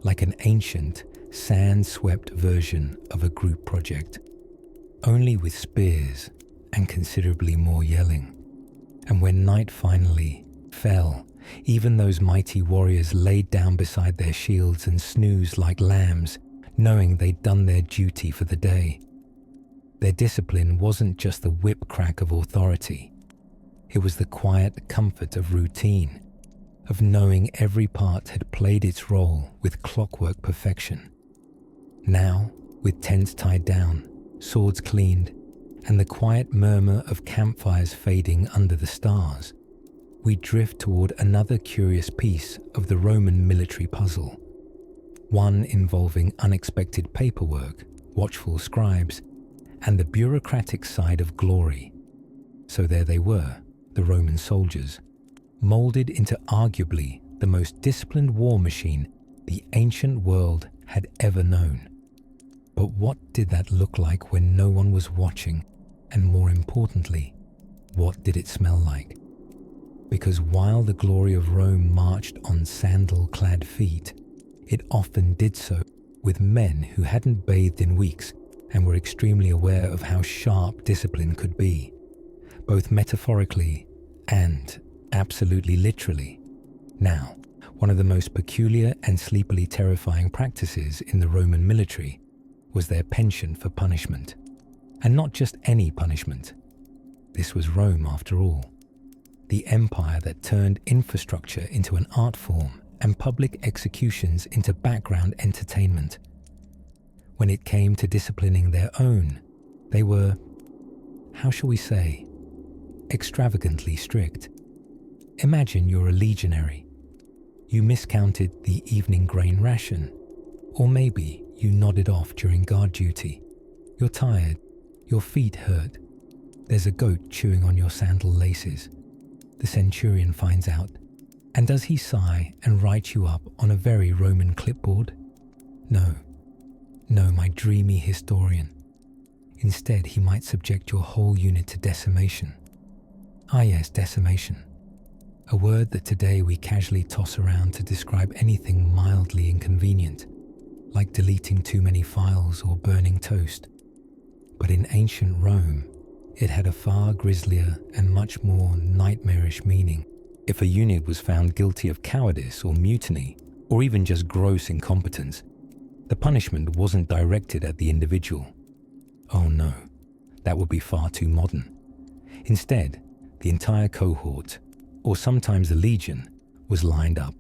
Like an ancient, sand-swept version of a group project, only with spears and considerably more yelling. And when night finally fell, even those mighty warriors laid down beside their shields and snoozed like lambs, knowing they'd done their duty for the day. Their discipline wasn't just the whip crack of authority. It was the quiet comfort of routine, of knowing every part had played its role with clockwork perfection. Now, with tents tied down, swords cleaned, and the quiet murmur of campfires fading under the stars, we drift toward another curious piece of the Roman military puzzle, one involving unexpected paperwork, watchful scribes, and the bureaucratic side of glory. So there they were, the Roman soldiers, molded into arguably the most disciplined war machine the ancient world had ever known. But what did that look like when no one was watching? And more importantly, what did it smell like? Because while the glory of Rome marched on sandal-clad feet, it often did so with men who hadn't bathed in weeks and were extremely aware of how sharp discipline could be, both metaphorically and absolutely literally. Now, one of the most peculiar and sleepily terrifying practices in the Roman military was their penchant for punishment. And not just any punishment. This was Rome, after all. The empire that turned infrastructure into an art form and public executions into background entertainment. When it came to disciplining their own, they were, how shall we say, extravagantly strict. Imagine you're a legionary. You miscounted the evening grain ration, or maybe you nodded off during guard duty. You're tired. Your feet hurt. There's a goat chewing on your sandal laces. The centurion finds out. And does he sigh and write you up on a very Roman clipboard? No, my dreamy historian. Instead, he might subject your whole unit to decimation. Ah yes, decimation. A word that today we casually toss around to describe anything mildly inconvenient, like deleting too many files or burning toast. But in ancient Rome, it had a far grislier and much more nightmarish meaning. If a unit was found guilty of cowardice or mutiny, or even just gross incompetence, the punishment wasn't directed at the individual. Oh no, that would be far too modern. Instead, the entire cohort, or sometimes the legion, was lined up,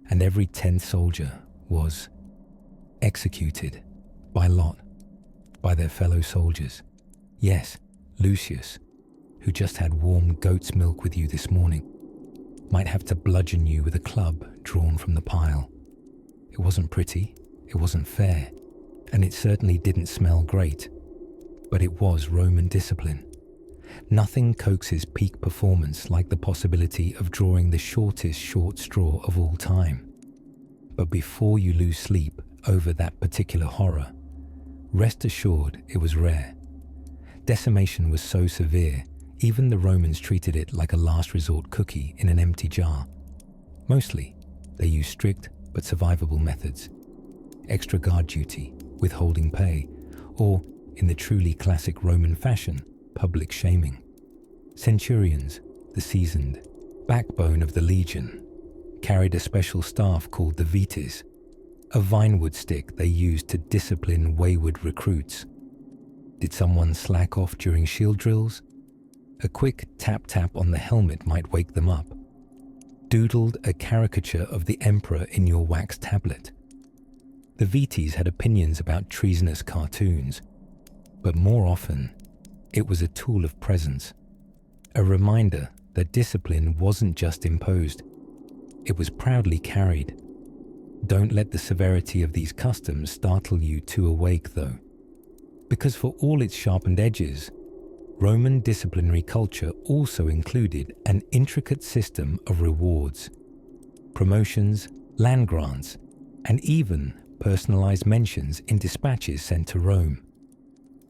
and every 10th soldier was executed by lot by their fellow soldiers. Yes, Lucius, who just had warm goat's milk with you this morning, might have to bludgeon you with a club drawn from the pile. It wasn't pretty, it wasn't fair, and it certainly didn't smell great, but it was Roman discipline. Nothing coaxes peak performance like the possibility of drawing the shortest short straw of all time. But before you lose sleep over that particular horror, rest assured it was rare. Decimation was so severe, even the Romans treated it like a last resort cookie in an empty jar. Mostly, they used strict but survivable methods. Extra guard duty, withholding pay, or, in the truly classic Roman fashion, public shaming. Centurions, the seasoned backbone of the legion, carried a special staff called the vitis, a vinewood stick they used to discipline wayward recruits. Did someone slack off during shield drills? A quick tap-tap on the helmet might wake them up. Doodled a caricature of the emperor in your wax tablet. The vitis had opinions about treasonous cartoons, but more often, it was a tool of presence, a reminder that discipline wasn't just imposed, it was proudly carried. Don't let the severity of these customs startle you too awake, though, because for all its sharpened edges, Roman disciplinary culture also included an intricate system of rewards, promotions, land grants, and even personalized mentions in dispatches sent to Rome.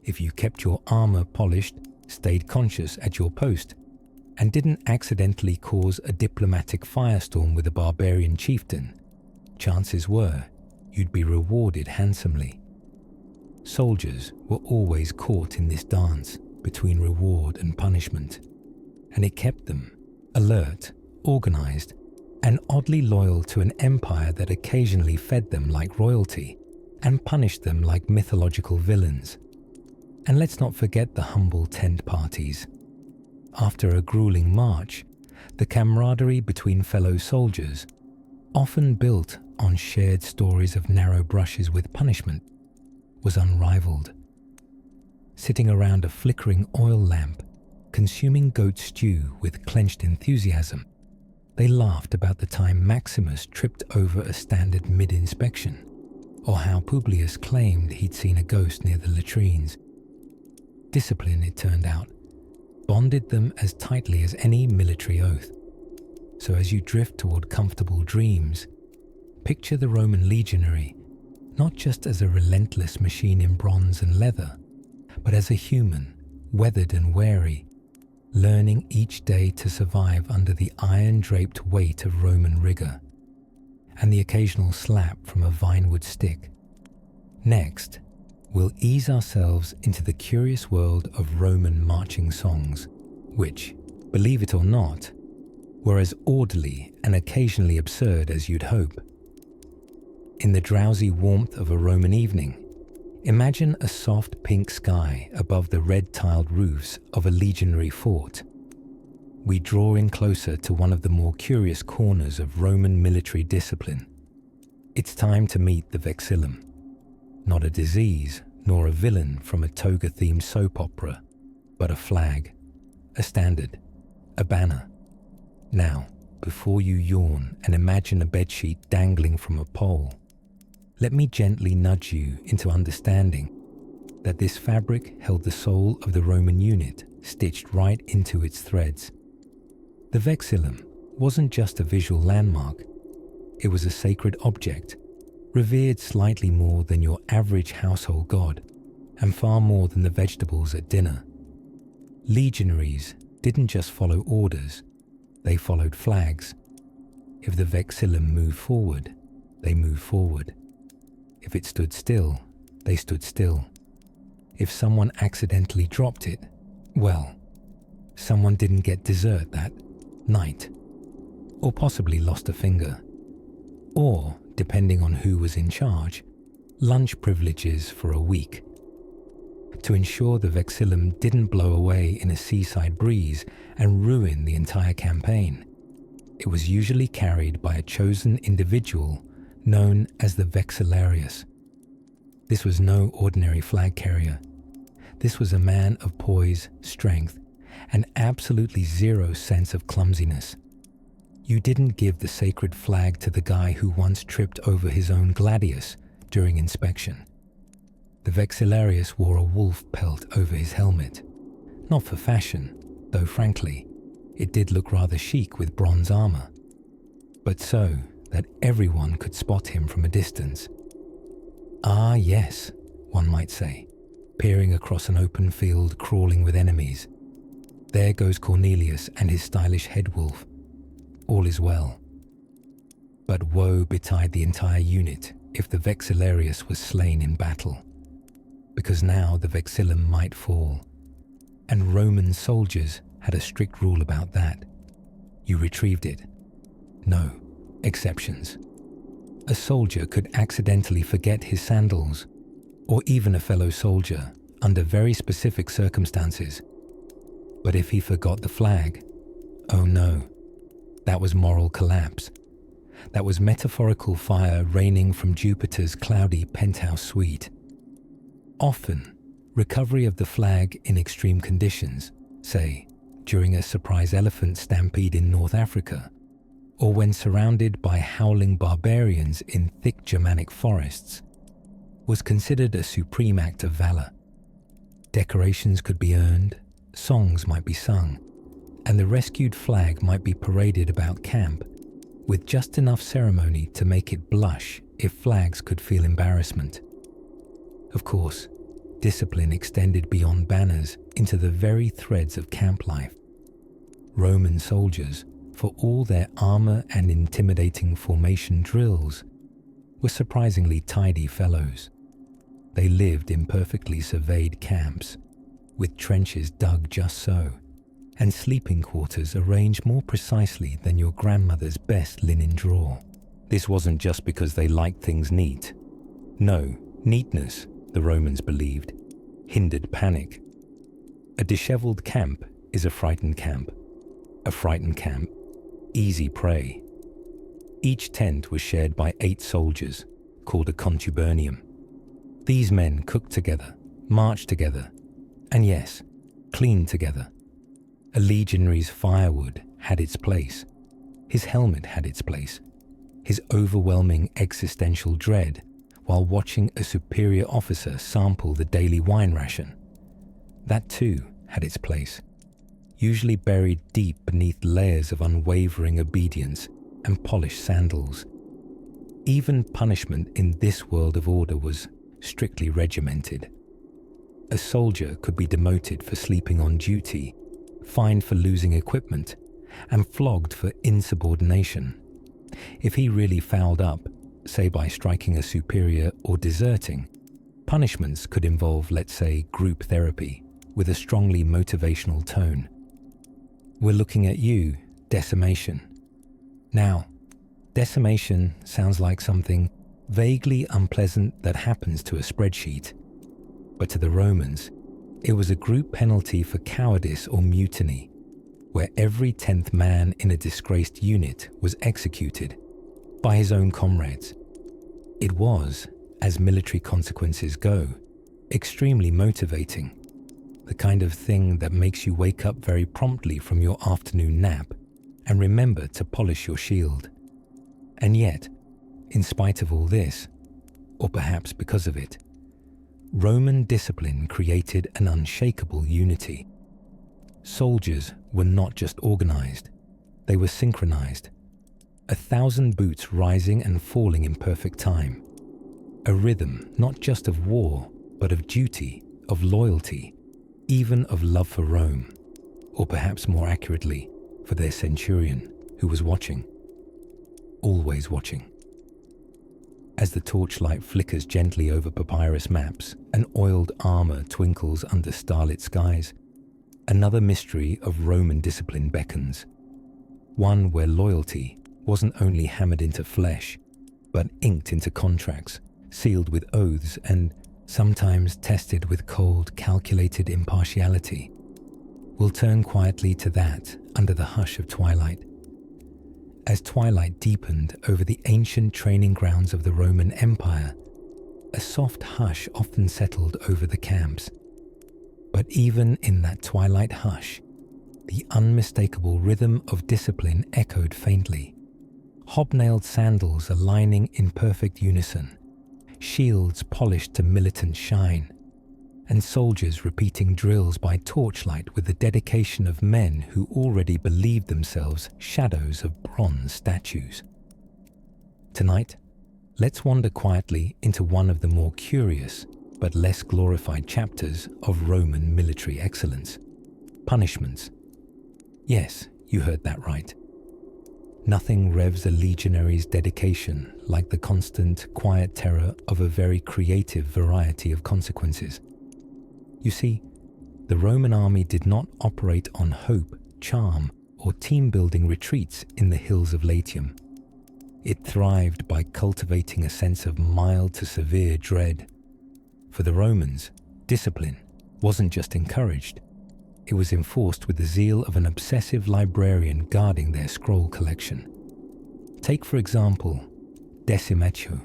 If you kept your armor polished, stayed conscious at your post, and didn't accidentally cause a diplomatic firestorm with a barbarian chieftain, chances were you'd be rewarded handsomely. Soldiers were always caught in this dance between reward and punishment, and it kept them alert, organized, and oddly loyal to an empire that occasionally fed them like royalty and punished them like mythological villains. And let's not forget the humble tent parties. After a grueling march, the camaraderie between fellow soldiers, often built on shared stories of narrow brushes with punishment, was unrivaled. Sitting around a flickering oil lamp, consuming goat stew with clenched enthusiasm, they laughed about the time Maximus tripped over a standard mid-inspection, or how Publius claimed he'd seen a ghost near the latrines. Discipline, it turned out, bonded them as tightly as any military oath. So as you drift toward comfortable dreams, picture the Roman legionary not just as a relentless machine in bronze and leather, but as a human, weathered and wary, learning each day to survive under the iron-draped weight of Roman rigor, and the occasional slap from a vinewood stick. Next, we'll ease ourselves into the curious world of Roman marching songs, which, believe it or not, were as orderly and occasionally absurd as you'd hope. In the drowsy warmth of a Roman evening, imagine a soft pink sky above the red-tiled roofs of a legionary fort. We draw in closer to one of the more curious corners of Roman military discipline. It's time to meet the vexillum. Not a disease, nor a villain from a toga-themed soap opera, but a flag, a standard, a banner. Now, before you yawn and imagine a bedsheet dangling from a pole, let me gently nudge you into understanding that this fabric held the soul of the Roman unit stitched right into its threads. The vexillum wasn't just a visual landmark, it was a sacred object, revered slightly more than your average household god, and far more than the vegetables at dinner. Legionaries didn't just follow orders, they followed flags. If the vexillum moved forward, they moved forward. If it stood still, they stood still. If someone accidentally dropped it, well, someone didn't get dessert that night, or possibly lost a finger, or, depending on who was in charge, lunch privileges for a week. To ensure the vexillum didn't blow away in a seaside breeze and ruin the entire campaign, it was usually carried by a chosen individual known as the vexillarius. This was no ordinary flag carrier. This was a man of poise, strength, and absolutely zero sense of clumsiness. You didn't give the sacred flag to the guy who once tripped over his own gladius during inspection. The vexillarius wore a wolf pelt over his helmet, not for fashion, though frankly, it did look rather chic with bronze armor, but so that everyone could spot him from a distance. Ah yes, one might say, peering across an open field crawling with enemies. There goes Cornelius and his stylish head wolf. All is well. But woe betide the entire unit if the vexillarius was slain in battle, because now the vexillum might fall, and Roman soldiers had a strict rule about that. You retrieved it. No exceptions. A soldier could accidentally forget his sandals, or even a fellow soldier, under very specific circumstances. But if he forgot the flag, oh no, that was moral collapse. That was metaphorical fire raining from Jupiter's cloudy penthouse suite. Often, recovery of the flag in extreme conditions, say, during a surprise elephant stampede in North Africa, or when surrounded by howling barbarians in thick Germanic forests, was considered a supreme act of valor. Decorations could be earned, songs might be sung, and the rescued flag might be paraded about camp with just enough ceremony to make it blush if flags could feel embarrassment. Of course, discipline extended beyond banners into the very threads of camp life. Roman soldiers, for all their armor and intimidating formation drills, were surprisingly tidy fellows. They lived in perfectly surveyed camps, with trenches dug just so, and sleeping quarters arranged more precisely than your grandmother's best linen drawer. This wasn't just because they liked things neat. No, neatness, the Romans believed, hindered panic. A disheveled camp is a frightened camp. A frightened camp, easy prey. Each tent was shared by 8 soldiers, called a contubernium. These men cooked together, marched together, and yes, cleaned together. A legionary's firewood had its place. His helmet had its place. His overwhelming existential dread while watching a superior officer sample the daily wine ration. That too had its place, usually buried deep beneath layers of unwavering obedience and polished sandals. Even punishment in this world of order was strictly regimented. A soldier could be demoted for sleeping on duty, fined for losing equipment, and flogged for insubordination. If he really fouled up, say by striking a superior or deserting, punishments could involve, let's say, group therapy with a strongly motivational tone. We're looking at you, decimation. Now, decimation sounds like something vaguely unpleasant that happens to a spreadsheet. But to the Romans, it was a group penalty for cowardice or mutiny, where every 10th man in a disgraced unit was executed by his own comrades. It was, as military consequences go, extremely motivating, the kind of thing that makes you wake up very promptly from your afternoon nap and remember to polish your shield. And yet, in spite of all this, or perhaps because of it, Roman discipline created an unshakable unity. Soldiers were not just organized, they were synchronized. 1,000 boots rising and falling in perfect time. A rhythm not just of war, but of duty, of loyalty, even of love for Rome, or perhaps more accurately, for their centurion, who was watching. Always watching. As the torchlight flickers gently over papyrus maps and oiled armor twinkles under starlit skies, another mystery of Roman discipline beckons. One where loyalty wasn't only hammered into flesh, but inked into contracts, sealed with oaths, and sometimes tested with cold, calculated impartiality. We'll turn quietly to that under the hush of twilight. As twilight deepened over the ancient training grounds of the Roman Empire, a soft hush often settled over the camps. But even in that twilight hush, the unmistakable rhythm of discipline echoed faintly. Hobnailed sandals aligning in perfect unison, shields polished to militant shine, and soldiers repeating drills by torchlight with the dedication of men who already believed themselves shadows of bronze statues. Tonight, let's wander quietly into one of the more curious but less glorified chapters of Roman military excellence: punishments. Yes, you heard that right. Nothing revs a legionary's dedication like the constant, quiet terror of a very creative variety of consequences. You see, the Roman army did not operate on hope, charm, or team-building retreats in the hills of Latium. It thrived by cultivating a sense of mild to severe dread. For the Romans, discipline wasn't just encouraged, it was enforced with the zeal of an obsessive librarian guarding their scroll collection. Take, for example, decimatio,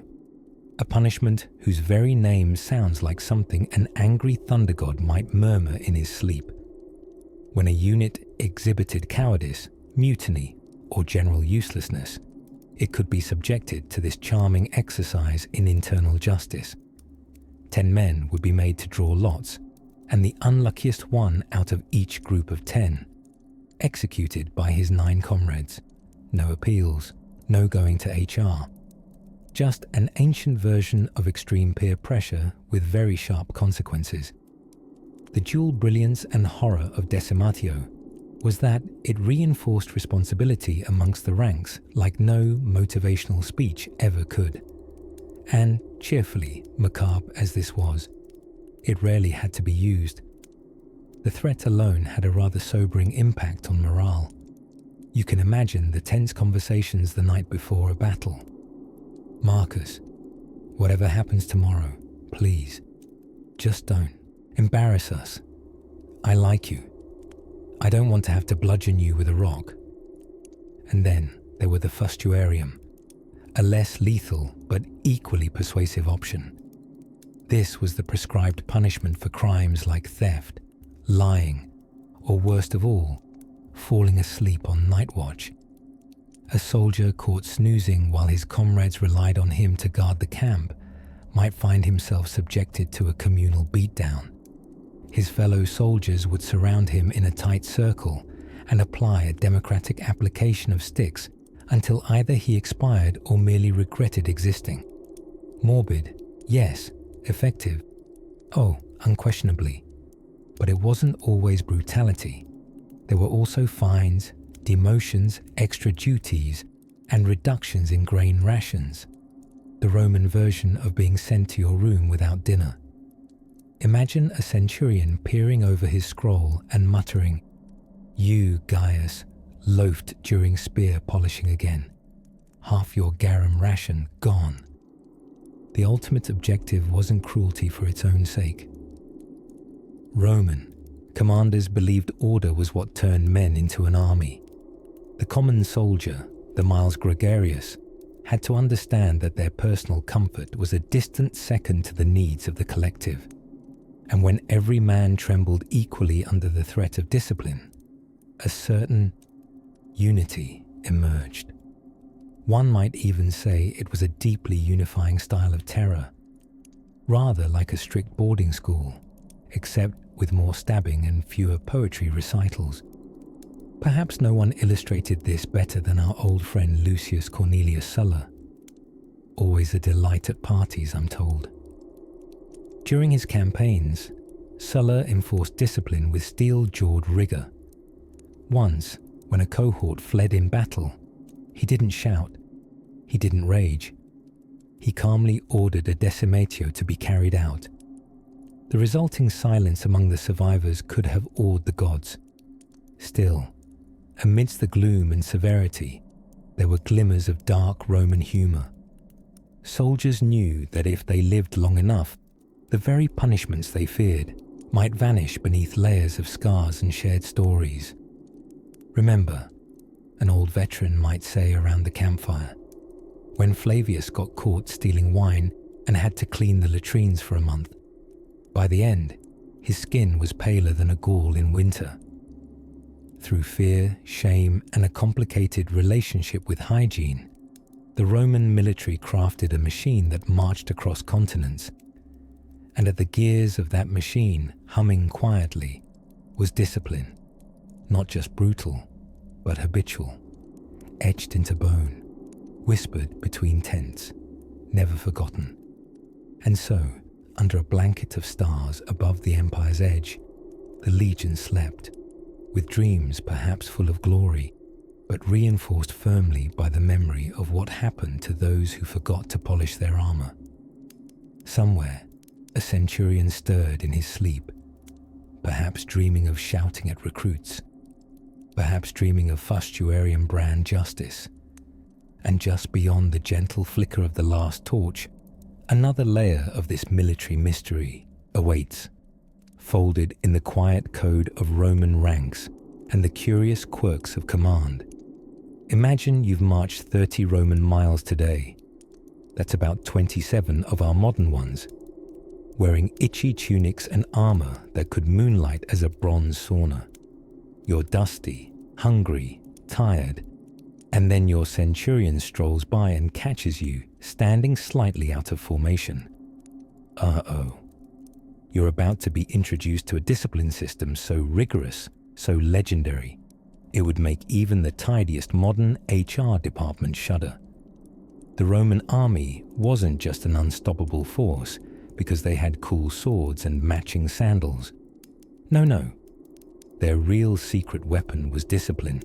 a punishment whose very name sounds like something an angry thunder god might murmur in his sleep. When a unit exhibited cowardice, mutiny, or general uselessness, it could be subjected to this charming exercise in internal justice. 10 men would be made to draw lots, and the unluckiest one out of each group of 10, executed by his 9 comrades. No appeals, no going to HR. Just an ancient version of extreme peer pressure with very sharp consequences. The dual brilliance and horror of decimatio was that it reinforced responsibility amongst the ranks like no motivational speech ever could. And cheerfully macabre as this was, it rarely had to be used. The threat alone had a rather sobering impact on morale. You can imagine the tense conversations the night before a battle. Marcus, whatever happens tomorrow, please, just don't embarrass us. I like you. I don't want to have to bludgeon you with a rock. And then there were the fustuarium, a less lethal but equally persuasive option. This was the prescribed punishment for crimes like theft, lying, or worst of all, falling asleep on night watch. A soldier caught snoozing while his comrades relied on him to guard the camp might find himself subjected to a communal beatdown. His fellow soldiers would surround him in a tight circle and apply a democratic application of sticks until either he expired or merely regretted existing. Morbid, yes. Effective, oh, unquestionably. But it wasn't always brutality. There were also fines, demotions, extra duties, and reductions in grain rations. The Roman version of being sent to your room without dinner. Imagine a centurion peering over his scroll and muttering, "You, Gaius, loafed during spear polishing again. Half your garum ration gone." The ultimate objective wasn't cruelty for its own sake. Roman commanders believed order was what turned men into an army. The common soldier, the Miles Gregarious, had to understand that their personal comfort was a distant second to the needs of the collective. And when every man trembled equally under the threat of discipline, a certain unity emerged. One might even say it was a deeply unifying style of terror. rather like a strict boarding school, except with more stabbing and fewer poetry recitals. Perhaps no one illustrated this better than our old friend Lucius Cornelius Sulla. Always a delight at parties, I'm told. During his campaigns, Sulla enforced discipline with steel-jawed rigor. Once, when a cohort fled in battle, he didn't shout, he didn't rage. He calmly ordered a decimatio to be carried out. The resulting silence among the survivors could have awed the gods. Still, amidst the gloom and severity, there were glimmers of dark Roman humor. Soldiers knew that if they lived long enough, the very punishments they feared might vanish beneath layers of scars and shared stories. Remember, an old veteran might say around the campfire, when Flavius got caught stealing wine and had to clean the latrines for a month. By the end, his skin was paler than a Gaul in winter. Through fear, shame, and a complicated relationship with hygiene, the Roman military crafted a machine that marched across continents. And at the gears of that machine, humming quietly, was discipline, not just brutal, but habitual, etched into bone, whispered between tents, never forgotten. And so, under a blanket of stars above the empire's edge, the legion slept, with dreams perhaps full of glory, but reinforced firmly by the memory of what happened to those who forgot to polish their armor. Somewhere, a centurion stirred in his sleep, perhaps dreaming of shouting at recruits, perhaps dreaming of fustuarian brand justice. And just beyond the gentle flicker of the last torch, another layer of this military mystery awaits, folded in the quiet code of Roman ranks and the curious quirks of command. Imagine you've marched 30 Roman miles today. That's about 27 of our modern ones, wearing itchy tunics and armor that could moonlight as a bronze sauna. You're dusty, hungry, tired, and then your centurion strolls by and catches you standing slightly out of formation. Uh-oh. You're about to be introduced to a discipline system so rigorous, so legendary, it would make even the tidiest modern HR department shudder. The Roman army wasn't just an unstoppable force because they had cool swords and matching sandals. No. Their real secret weapon was discipline.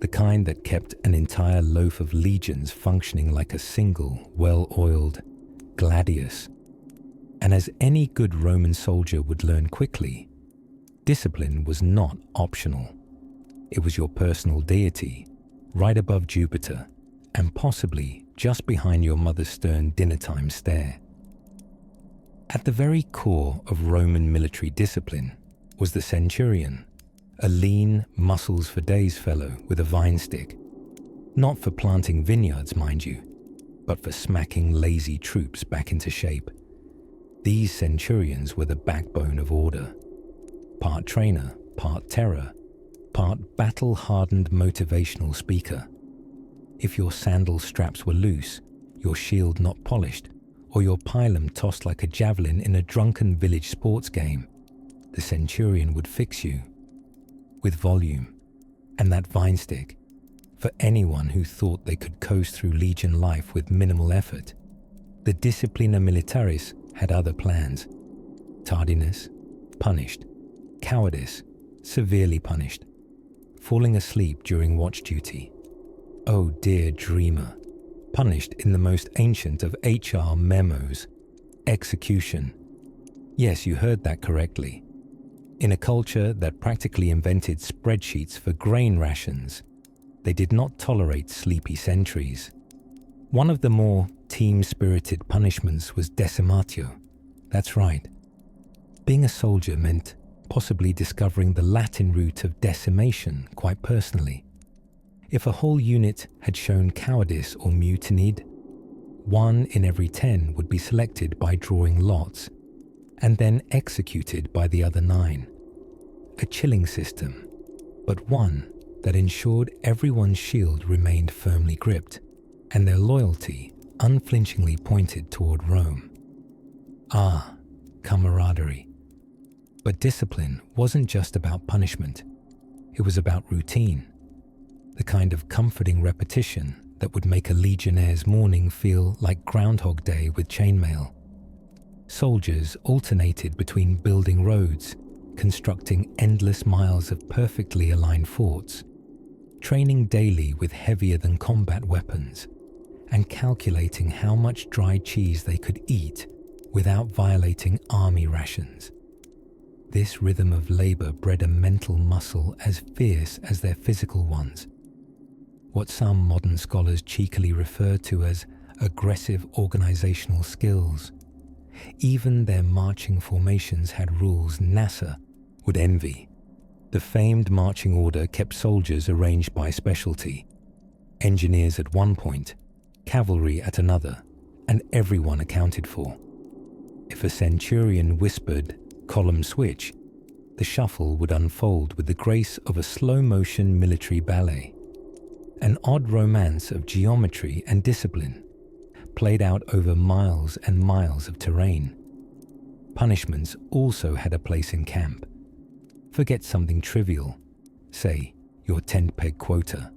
The kind that kept an entire loaf of legions functioning like a single, well-oiled gladius. And as any good Roman soldier would learn quickly, discipline was not optional. It was your personal deity, right above Jupiter, and possibly just behind your mother's stern dinner-time stare. At the very core of Roman military discipline was the centurion, a lean, muscles-for-days fellow with a vine stick. Not for planting vineyards, mind you, but for smacking lazy troops back into shape. These centurions were the backbone of order. Part trainer, part terror, part battle-hardened motivational speaker. If your sandal straps were loose, your shield not polished, or your pilum tossed like a javelin in a drunken village sports game, the centurion would fix you. With volume, and that vine stick, for anyone who thought they could coast through legion life with minimal effort. The disciplina militaris had other plans. Tardiness, punished. Cowardice, severely punished. Falling asleep during watch duty. Oh dear dreamer, punished in the most ancient of HR memos, execution. Yes, you heard that correctly. In a culture that practically invented spreadsheets for grain rations, they did not tolerate sleepy sentries. One of the more team-spirited punishments was decimatio. That's right. Being a soldier meant possibly discovering the Latin root of decimation quite personally. If a whole unit had shown cowardice or mutinied, 1 in every 10 would be selected by drawing lots, and then executed by the other 9. A chilling system, but one that ensured everyone's shield remained firmly gripped, and their loyalty unflinchingly pointed toward Rome. Ah, camaraderie. But discipline wasn't just about punishment. It was about routine, the kind of comforting repetition that would make a legionnaire's morning feel like Groundhog Day with chainmail. Soldiers alternated between building roads, constructing endless miles of perfectly aligned forts, training daily with heavier-than-combat weapons, and calculating how much dried cheese they could eat without violating army rations. This rhythm of labor bred a mental muscle as fierce as their physical ones, what some modern scholars cheekily refer to as aggressive organizational skills. Even their marching formations had rules NASA would envy. The famed marching order kept soldiers arranged by specialty, engineers at one point, cavalry at another, and everyone accounted for. If a centurion whispered, "column switch," the shuffle would unfold with the grace of a slow-motion military ballet. An odd romance of geometry and discipline, played out over miles and miles of terrain. Punishments also had a place in camp. Forget something trivial, say your tent peg quota,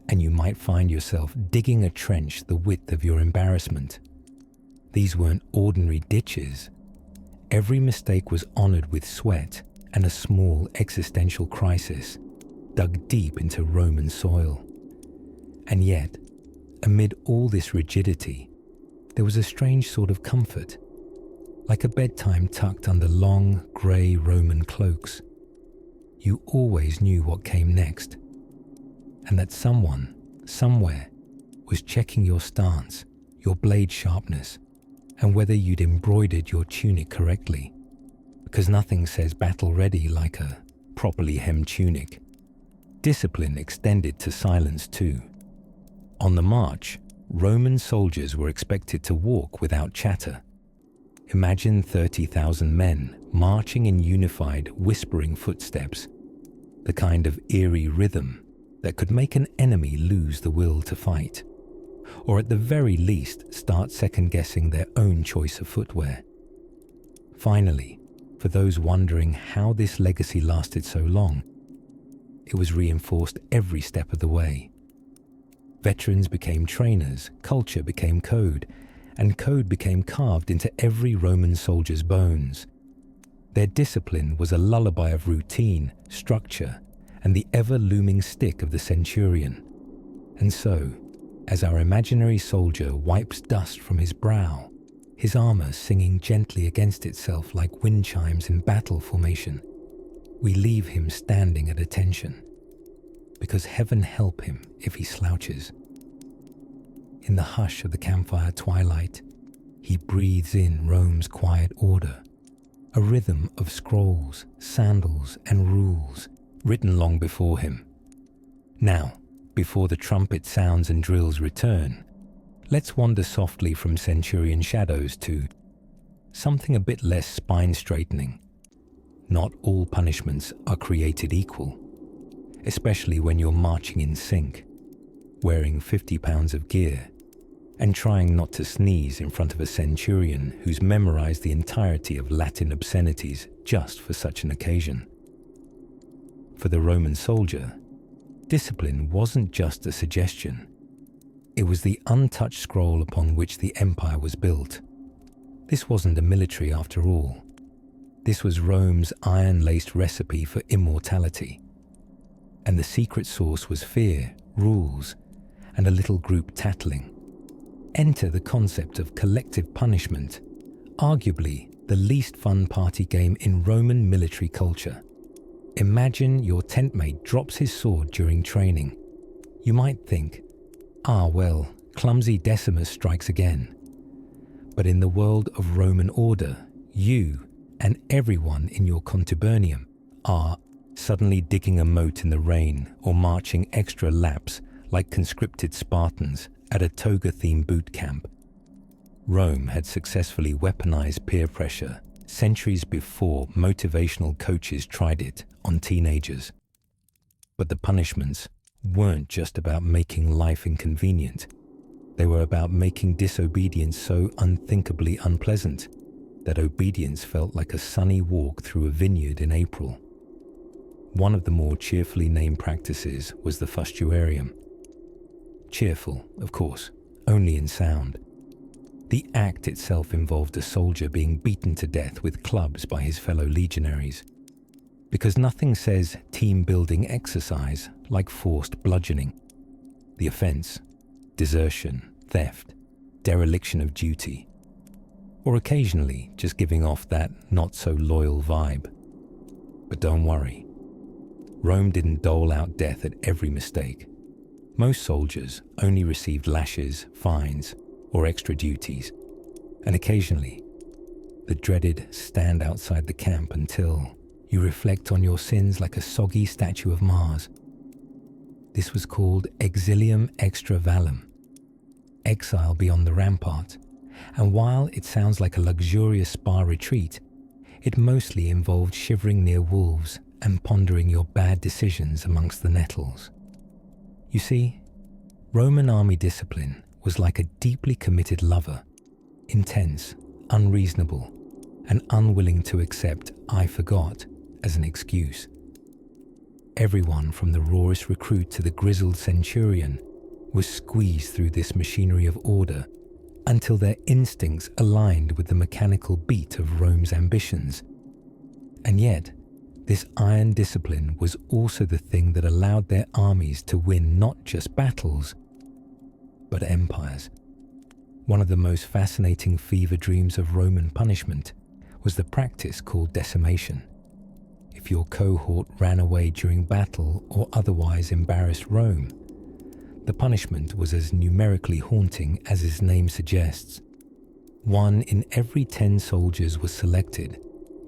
and you might find yourself digging a trench the width of your embarrassment. These weren't ordinary ditches. Every mistake was honored with sweat and a small existential crisis, dug deep into Roman soil. And yet, amid all this rigidity, there was a strange sort of comfort, like a bedtime tucked under long, grey Roman cloaks. You always knew what came next, and that someone, somewhere, was checking your stance, your blade sharpness, and whether you'd embroidered your tunic correctly, because nothing says battle-ready like a properly hemmed tunic. Discipline extended to silence too. On the march, Roman soldiers were expected to walk without chatter. Imagine 30,000 men marching in unified, whispering footsteps, the kind of eerie rhythm that could make an enemy lose the will to fight, or at the very least start second-guessing their own choice of footwear. Finally, for those wondering how this legacy lasted so long, it was reinforced every step of the way. Veterans became trainers, culture became code, and code became carved into every Roman soldier's bones. Their discipline was a lullaby of routine, structure, and the ever-looming stick of the centurion. And so, as our imaginary soldier wipes dust from his brow, his armor singing gently against itself like wind chimes in battle formation, we leave him standing at attention, because heaven help him if he slouches. In the hush of the campfire twilight, he breathes in Rome's quiet order, a rhythm of scrolls, sandals, and rules written long before him. Now, before the trumpet sounds and drills return, let's wander softly from centurion shadows to something a bit less spine-straightening. Not all punishments are created equal, especially when you're marching in sync, wearing 50 pounds of gear, and trying not to sneeze in front of a centurion who's memorized the entirety of Latin obscenities just for such an occasion. For the Roman soldier, discipline wasn't just a suggestion. It was the untouched scroll upon which the empire was built. This wasn't a military after all. This was Rome's iron-laced recipe for immortality. And the secret sauce was fear, rules, and a little group tattling. Enter the concept of collective punishment, arguably the least fun party game in Roman military culture. Imagine your tentmate drops his sword during training. You might think, well, clumsy Decimus strikes again. But in the world of Roman order, you and everyone in your contubernium are suddenly digging a moat in the rain or marching extra laps like conscripted Spartans at a toga-themed boot camp. Rome had successfully weaponized peer pressure centuries before motivational coaches tried it on teenagers. But the punishments weren't just about making life inconvenient. They were about making disobedience so unthinkably unpleasant that obedience felt like a sunny walk through a vineyard in April. One of the more cheerfully named practices was the fustuarium. Cheerful, of course, only in sound. The act itself involved a soldier being beaten to death with clubs by his fellow legionaries, because nothing says team-building exercise like forced bludgeoning. The offense: desertion, theft, dereliction of duty, or occasionally just giving off that not-so-loyal vibe. But don't worry, Rome didn't dole out death at every mistake. Most soldiers only received lashes, fines, or extra duties, and occasionally the dreaded stand outside the camp until you reflect on your sins like a soggy statue of Mars. This was called exilium extra valum, exile beyond the rampart, and while it sounds like a luxurious spa retreat, it mostly involved shivering near wolves and pondering your bad decisions amongst the nettles. You see, Roman army discipline was like a deeply committed lover, intense, unreasonable, and unwilling to accept "I forgot" as an excuse. Everyone from the rawest recruit to the grizzled centurion was squeezed through this machinery of order until their instincts aligned with the mechanical beat of Rome's ambitions. And yet, this iron discipline was also the thing that allowed their armies to win not just battles, but empires. One of the most fascinating fever dreams of Roman punishment was the practice called decimation. If your cohort ran away during battle or otherwise embarrassed Rome, the punishment was as numerically haunting as its name suggests. 1 in every 10 soldiers was selected,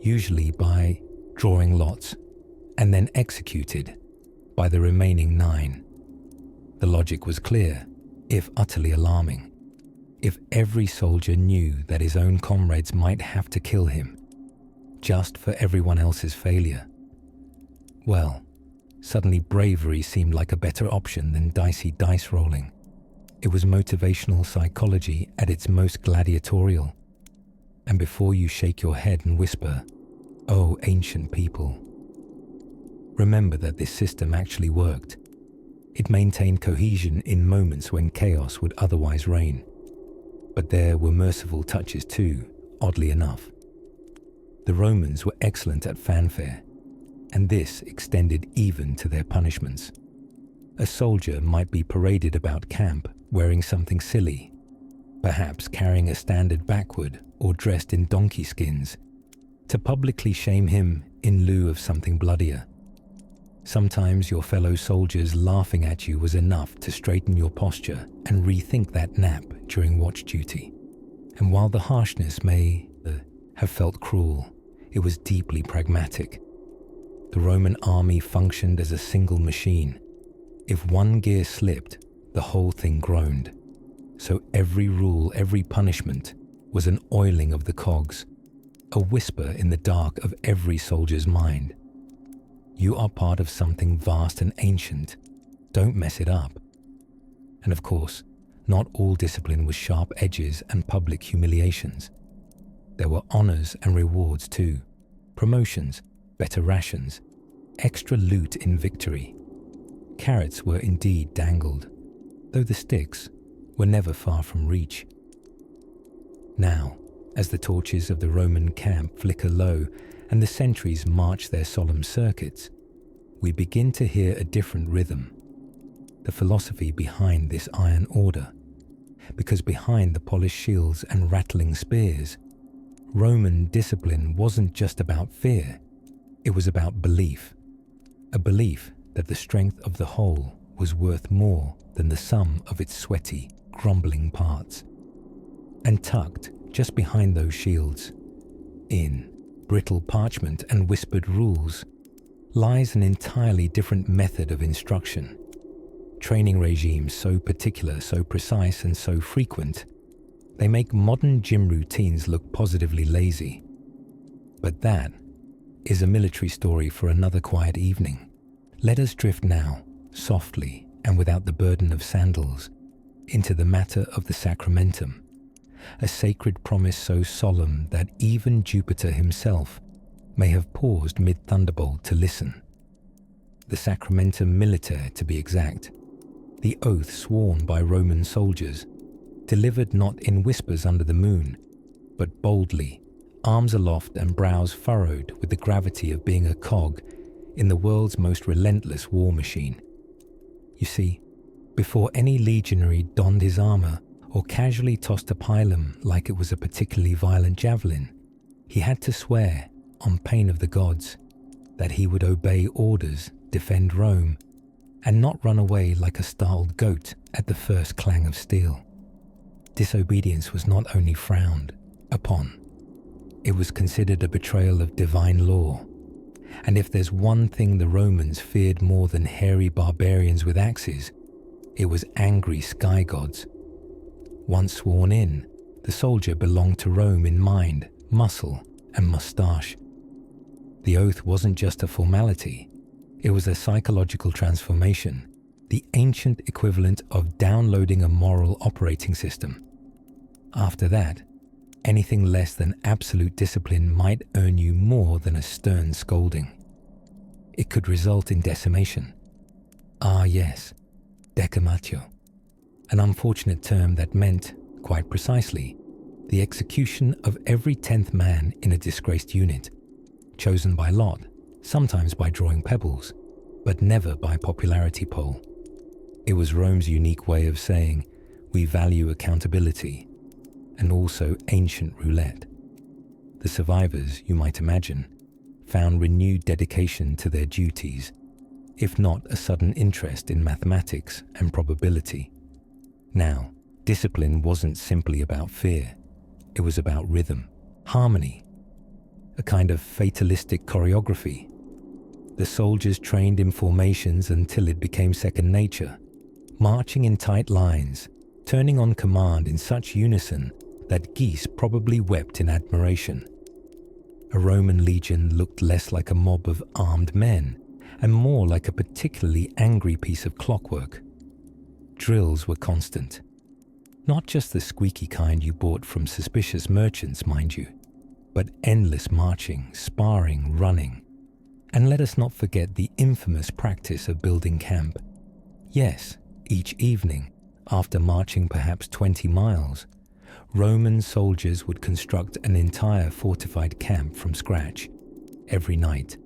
usually by drawing lots, and then executed by the remaining 9. The logic was clear, if utterly alarming. If every soldier knew that his own comrades might have to kill him, just for everyone else's failure, well, suddenly bravery seemed like a better option than dicey dice rolling. It was motivational psychology at its most gladiatorial. And before you shake your head and whisper, "Oh, ancient people," remember that this system actually worked. It maintained cohesion in moments when chaos would otherwise reign. But there were merciful touches too, oddly enough. The Romans were excellent at fanfare, and this extended even to their punishments. A soldier might be paraded about camp wearing something silly, perhaps carrying a standard backward or dressed in donkey skins, to publicly shame him in lieu of something bloodier. Sometimes your fellow soldiers laughing at you was enough to straighten your posture and rethink that nap during watch duty. And while the harshness may have felt cruel, it was deeply pragmatic. The Roman army functioned as a single machine. If one gear slipped, the whole thing groaned. So every rule, every punishment was an oiling of the cogs, a whisper in the dark of every soldier's mind. You are part of something vast and ancient. Don't mess it up. And of course, not all discipline was sharp edges and public humiliations. There were honors and rewards too. Promotions, better rations, extra loot in victory. Carrots were indeed dangled, though the sticks were never far from reach. Now, as the torches of the Roman camp flicker low and the sentries march their solemn circuits, we begin to hear a different rhythm, the philosophy behind this iron order. Because behind the polished shields and rattling spears, Roman discipline wasn't just about fear, it was about belief. A belief that the strength of the whole was worth more than the sum of its sweaty, grumbling parts. And tucked just behind those shields, in brittle parchment and whispered rules, lies an entirely different method of instruction. Training regimes so particular, so precise, and so frequent, they make modern gym routines look positively lazy. But that is a military story for another quiet evening. Let us drift now, softly and without the burden of sandals, into the matter of the sacramentum, a sacred promise so solemn that even Jupiter himself may have paused mid-thunderbolt to listen. The Sacramentum Militare, to be exact, the oath sworn by Roman soldiers, delivered not in whispers under the moon, but boldly, arms aloft and brows furrowed with the gravity of being a cog in the world's most relentless war machine. You see, before any legionary donned his armor or casually tossed a pilum like it was a particularly violent javelin, he had to swear, on pain of the gods, that he would obey orders, defend Rome, and not run away like a startled goat at the first clang of steel. Disobedience was not only frowned upon, it was considered a betrayal of divine law. And if there's one thing the Romans feared more than hairy barbarians with axes, it was angry sky gods. Once sworn in, the soldier belonged to Rome in mind, muscle, and moustache. The oath wasn't just a formality, it was a psychological transformation, the ancient equivalent of downloading a moral operating system. After that, anything less than absolute discipline might earn you more than a stern scolding. It could result in decimation. Ah yes, decamatio, an unfortunate term that meant, quite precisely, the execution of every 10th man in a disgraced unit, chosen by lot, sometimes by drawing pebbles, but never by popularity poll. It was Rome's unique way of saying, we value accountability, and also ancient roulette. The survivors, you might imagine, found renewed dedication to their duties, if not a sudden interest in mathematics and probability. Now, discipline wasn't simply about fear. It was about rhythm, harmony, a kind of fatalistic choreography. The soldiers trained in formations until it became second nature, marching in tight lines, turning on command in such unison that geese probably wept in admiration. A Roman legion looked less like a mob of armed men and more like a particularly angry piece of clockwork. Drills were constant. Not just the squeaky kind you bought from suspicious merchants, mind you, but endless marching, sparring, running. And let us not forget the infamous practice of building camp. Yes, each evening, after marching perhaps 20 miles, Roman soldiers would construct an entire fortified camp from scratch, every night.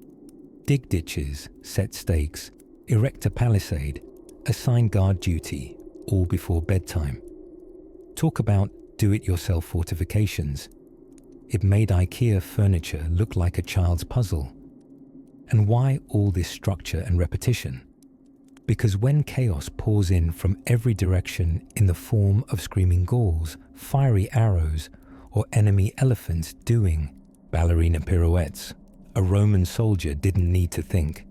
Dig ditches, set stakes, erect a palisade, assign guard duty, all before bedtime. Talk about do-it-yourself fortifications. It made IKEA furniture look like a child's puzzle. And why all this structure and repetition? Because when chaos pours in from every direction in the form of screaming Gauls, fiery arrows, or enemy elephants doing ballerina pirouettes, a Roman soldier didn't need to think.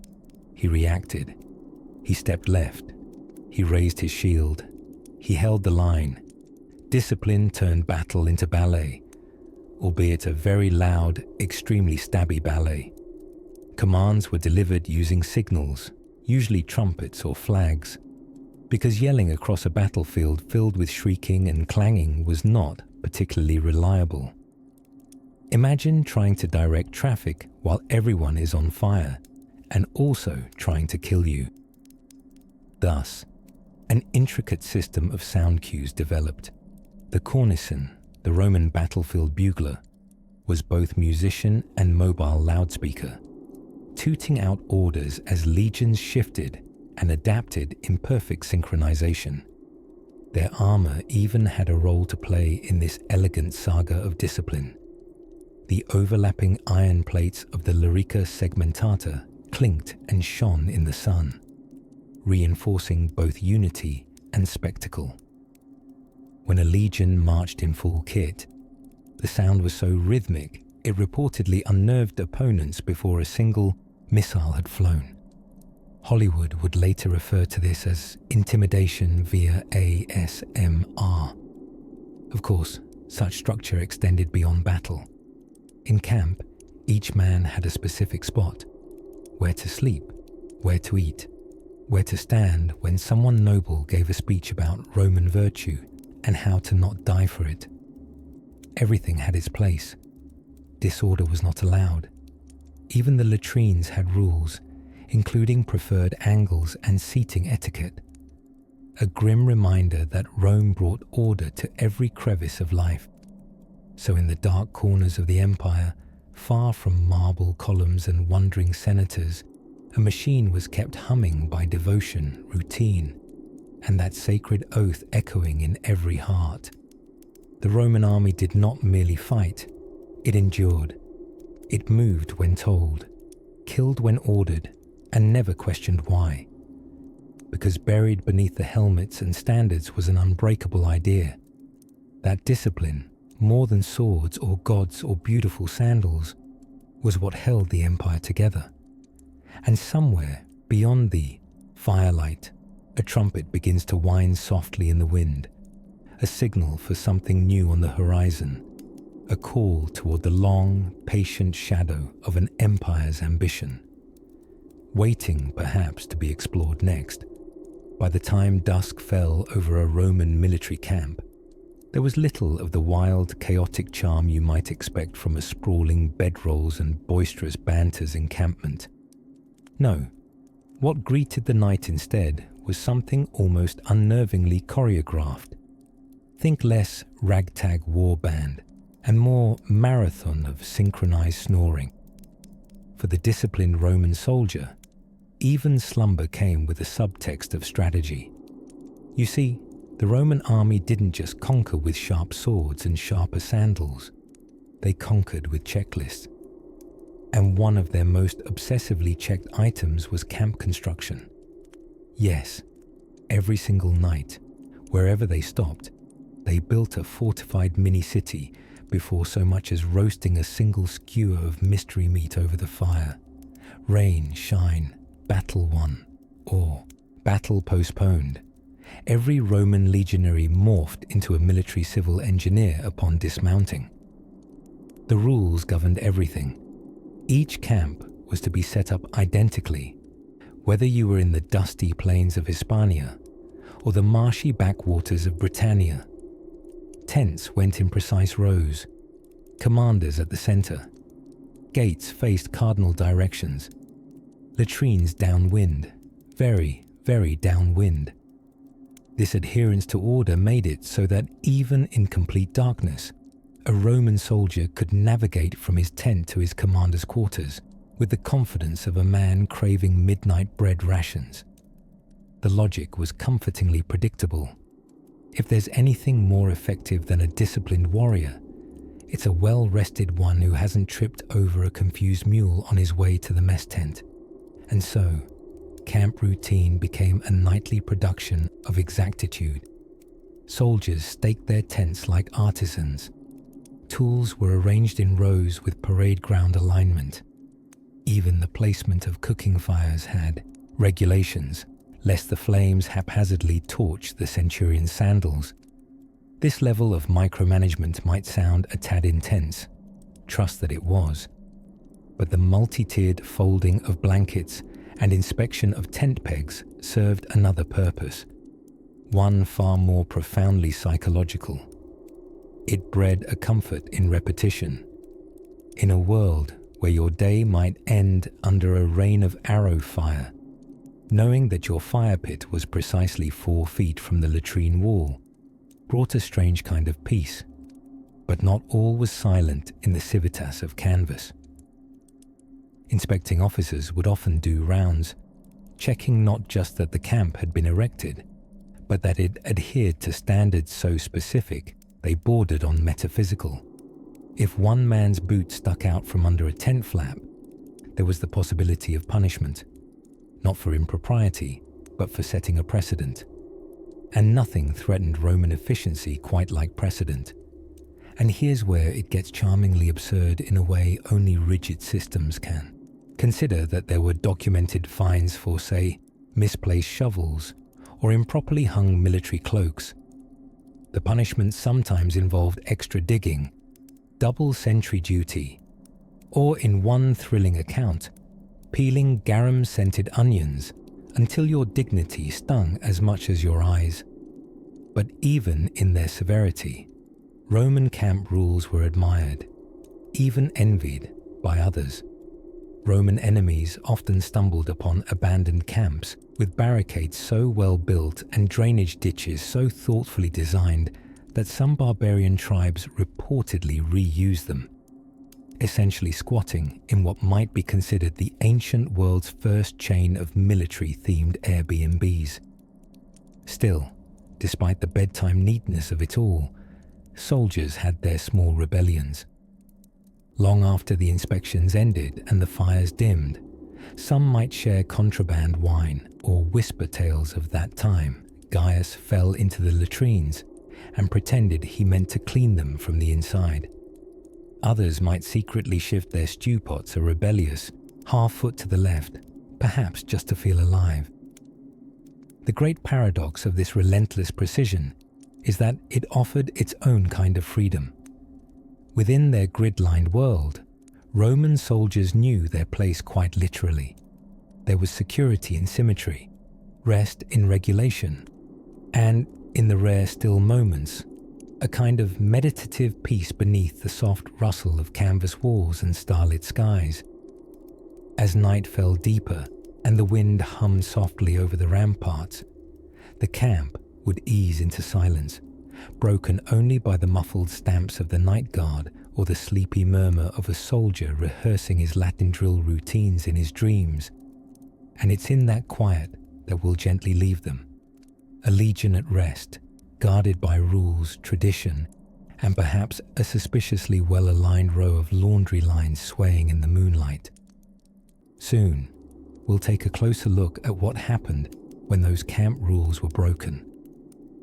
He reacted. He stepped left. He raised his shield. He held the line. Discipline turned battle into ballet, albeit a very loud, extremely stabby ballet. Commands were delivered using signals, usually trumpets or flags, because yelling across a battlefield filled with shrieking and clanging was not particularly reliable. Imagine trying to direct traffic while everyone is on fire and also trying to kill you. Thus, an intricate system of sound cues developed. The cornisan, the Roman battlefield bugler, was both musician and mobile loudspeaker, tooting out orders as legions shifted and adapted in perfect synchronization. Their armor even had a role to play in this elegant saga of discipline. The overlapping iron plates of the larica segmentata clinked and shone in the sun, reinforcing both unity and spectacle. When a legion marched in full kit, the sound was so rhythmic it reportedly unnerved opponents before a single missile had flown. Hollywood would later refer to this as intimidation via ASMR. Of course, such structure extended beyond battle. In camp, each man had a specific spot: where to sleep, where to eat, where to stand when someone noble gave a speech about Roman virtue and how to not die for it. everything had its place. Disorder was not allowed. Even the latrines had rules, including preferred angles and seating etiquette. A grim reminder that Rome brought order to every crevice of life. So in the dark corners of the empire, far from marble columns and wondering senators, a machine was kept humming by devotion, routine, and that sacred oath echoing in every heart. The Roman army did not merely fight, it endured. It moved when told, killed when ordered, and never questioned why. Because buried beneath the helmets and standards was an unbreakable idea. That discipline, more than swords or gods or beautiful sandals, was what held the empire together. And somewhere beyond the firelight, a trumpet begins to whine softly in the wind, a signal for something new on the horizon, a call toward the long, patient shadow of an empire's ambition, waiting perhaps to be explored next. By the time dusk fell over a Roman military camp, there was little of the wild, chaotic charm you might expect from a sprawling bedrolls and boisterous banters encampment. No, what greeted the night instead was something almost unnervingly choreographed. Think less ragtag war band and more marathon of synchronized snoring. For the disciplined Roman soldier, even slumber came with a subtext of strategy. You see, the Roman army didn't just conquer with sharp swords and sharper sandals. They conquered with checklists. And one of their most obsessively checked items was camp construction. Yes, every single night, wherever they stopped, they built a fortified mini-city before so much as roasting a single skewer of mystery meat over the fire. Rain, shine, battle won, or battle postponed. Every Roman legionary morphed into a military civil engineer upon dismounting. The rules governed everything. Each camp was to be set up identically, whether you were in the dusty plains of Hispania or the marshy backwaters of Britannia. Tents went in precise rows, commanders at the center. Gates faced cardinal directions. Latrines downwind, very, very downwind. This adherence to order made it so that even in complete darkness, a Roman soldier could navigate from his tent to his commander's quarters with the confidence of a man craving midnight bread rations. The logic was comfortingly predictable. If there's anything more effective than a disciplined warrior, it's a well-rested one who hasn't tripped over a confused mule on his way to the mess tent. And so, camp routine became a nightly production of exactitude. Soldiers staked their tents like artisans. Tools were arranged in rows with parade ground alignment. Even the placement of cooking fires had regulations, lest the flames haphazardly torch the centurion's sandals. This level of micromanagement might sound a tad intense. Trust that it was. But the multi-tiered folding of blankets and inspection of tent pegs served another purpose, one far more profoundly psychological. It bred a comfort in repetition. In a world where your day might end under a rain of arrow fire, knowing that your fire pit was precisely 4 feet from the latrine wall brought a strange kind of peace. But not all was silent in the civitas of canvas. Inspecting officers would often do rounds, checking not just that the camp had been erected, but that it adhered to standards so specific they bordered on metaphysical. If one man's boot stuck out from under a tent flap, there was the possibility of punishment, not for impropriety, but for setting a precedent. And nothing threatened Roman efficiency quite like precedent. And here's where it gets charmingly absurd in a way only rigid systems can. Consider that there were documented fines for, say, misplaced shovels or improperly hung military cloaks. The punishment sometimes involved extra digging, double sentry duty, or in one thrilling account, peeling garum-scented onions until your dignity stung as much as your eyes. But even in their severity, Roman camp rules were admired, even envied by others. Roman enemies often stumbled upon abandoned camps with barricades so well built and drainage ditches so thoughtfully designed that some barbarian tribes reportedly reused them, essentially squatting in what might be considered the ancient world's first chain of military-themed Airbnbs. Still, despite the bedtime neatness of it all, soldiers had their small rebellions. Long after the inspections ended and the fires dimmed, some might share contraband wine or whisper tales of that time Gaius fell into the latrines and pretended he meant to clean them from the inside. Others might secretly shift their stew pots a rebellious half foot to the left, perhaps just to feel alive. The great paradox of this relentless precision is that it offered its own kind of freedom. Within their grid-lined world, Roman soldiers knew their place quite literally. There was security in symmetry, rest in regulation, and, in the rare still moments, a kind of meditative peace beneath the soft rustle of canvas walls and starlit skies. As night fell deeper and the wind hummed softly over the ramparts, the camp would ease into silence, broken only by the muffled stamps of the night guard or the sleepy murmur of a soldier rehearsing his Latin drill routines in his dreams. And it's in that quiet that we'll gently leave them, a legion at rest, guarded by rules, tradition, and perhaps a suspiciously well-aligned row of laundry lines swaying in the moonlight. Soon, we'll take a closer look at what happened when those camp rules were broken,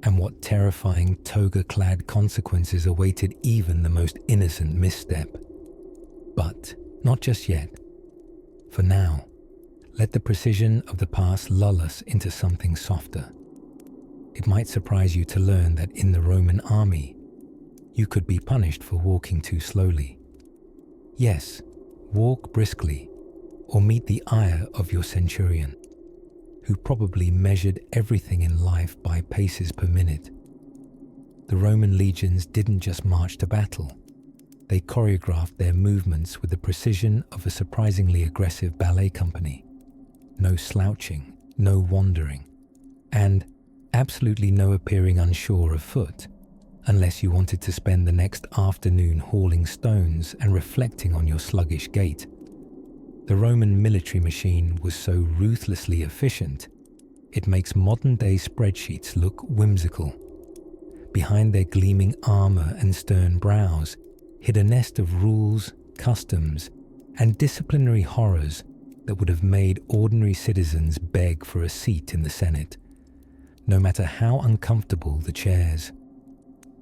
and what terrifying toga-clad consequences awaited even the most innocent misstep. But not just yet. For now, let the precision of the past lull us into something softer. It might surprise you to learn that in the Roman army, you could be punished for walking too slowly. Yes, walk briskly, or meet the ire of your centurion, who probably measured everything in life by paces per minute. The Roman legions didn't just march to battle. They choreographed their movements with the precision of a surprisingly aggressive ballet company. No slouching, no wandering, and absolutely no appearing unsure of foot, unless you wanted to spend the next afternoon hauling stones and reflecting on your sluggish gait. The Roman military machine was so ruthlessly efficient, it makes modern-day spreadsheets look whimsical. Behind their gleaming armor and stern brows hid a nest of rules, customs, and disciplinary horrors that would have made ordinary citizens beg for a seat in the Senate, no matter how uncomfortable the chairs.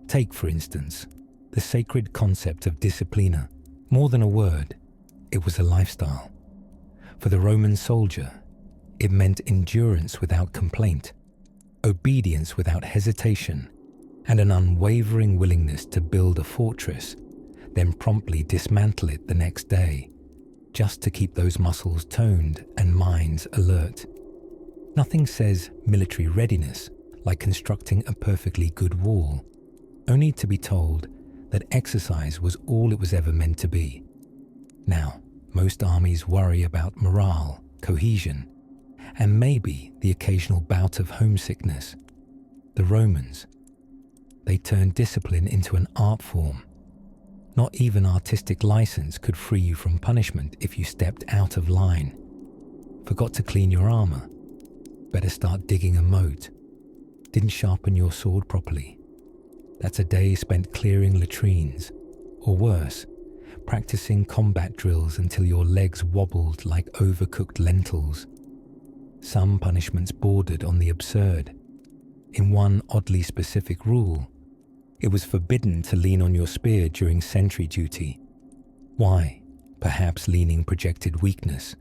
Take, for instance, the sacred concept of disciplina. More than a word, it was a lifestyle. For the Roman soldier, it meant endurance without complaint, obedience without hesitation, and an unwavering willingness to build a fortress, then promptly dismantle it the next day, just to keep those muscles toned and minds alert. Nothing says military readiness like constructing a perfectly good wall, only to be told that exercise was all it was ever meant to be. Now, most armies worry about morale, cohesion, and maybe the occasional bout of homesickness. The Romans, they turned discipline into an art form. Not even artistic license could free you from punishment if you stepped out of line. Forgot to clean your armor? Better start digging a moat. Didn't sharpen your sword properly? That's a day spent clearing latrines, or worse, practicing combat drills until your legs wobbled like overcooked lentils. Some punishments bordered on the absurd. In one oddly specific rule, it was forbidden to lean on your spear during sentry duty. Why? Perhaps leaning projected weakness.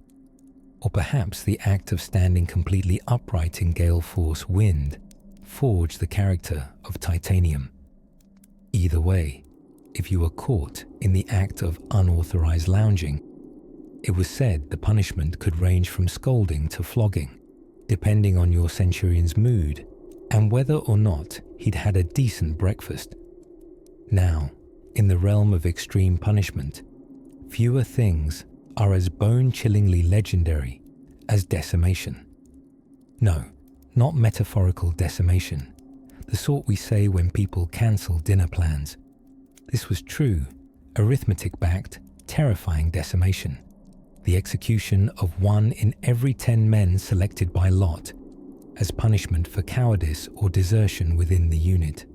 Or perhaps the act of standing completely upright in gale force wind forged the character of titanium. Either way, if you were caught in the act of unauthorized lounging, it was said the punishment could range from scolding to flogging, depending on your centurion's mood and whether or not he'd had a decent breakfast. Now, in the realm of extreme punishment, fewer things are as bone-chillingly legendary as decimation. No, not metaphorical decimation, the sort we say when people cancel dinner plans. This was true, arithmetic-backed, terrifying decimation, the execution of 1 in every 10 men selected by lot as punishment for cowardice or desertion within the unit.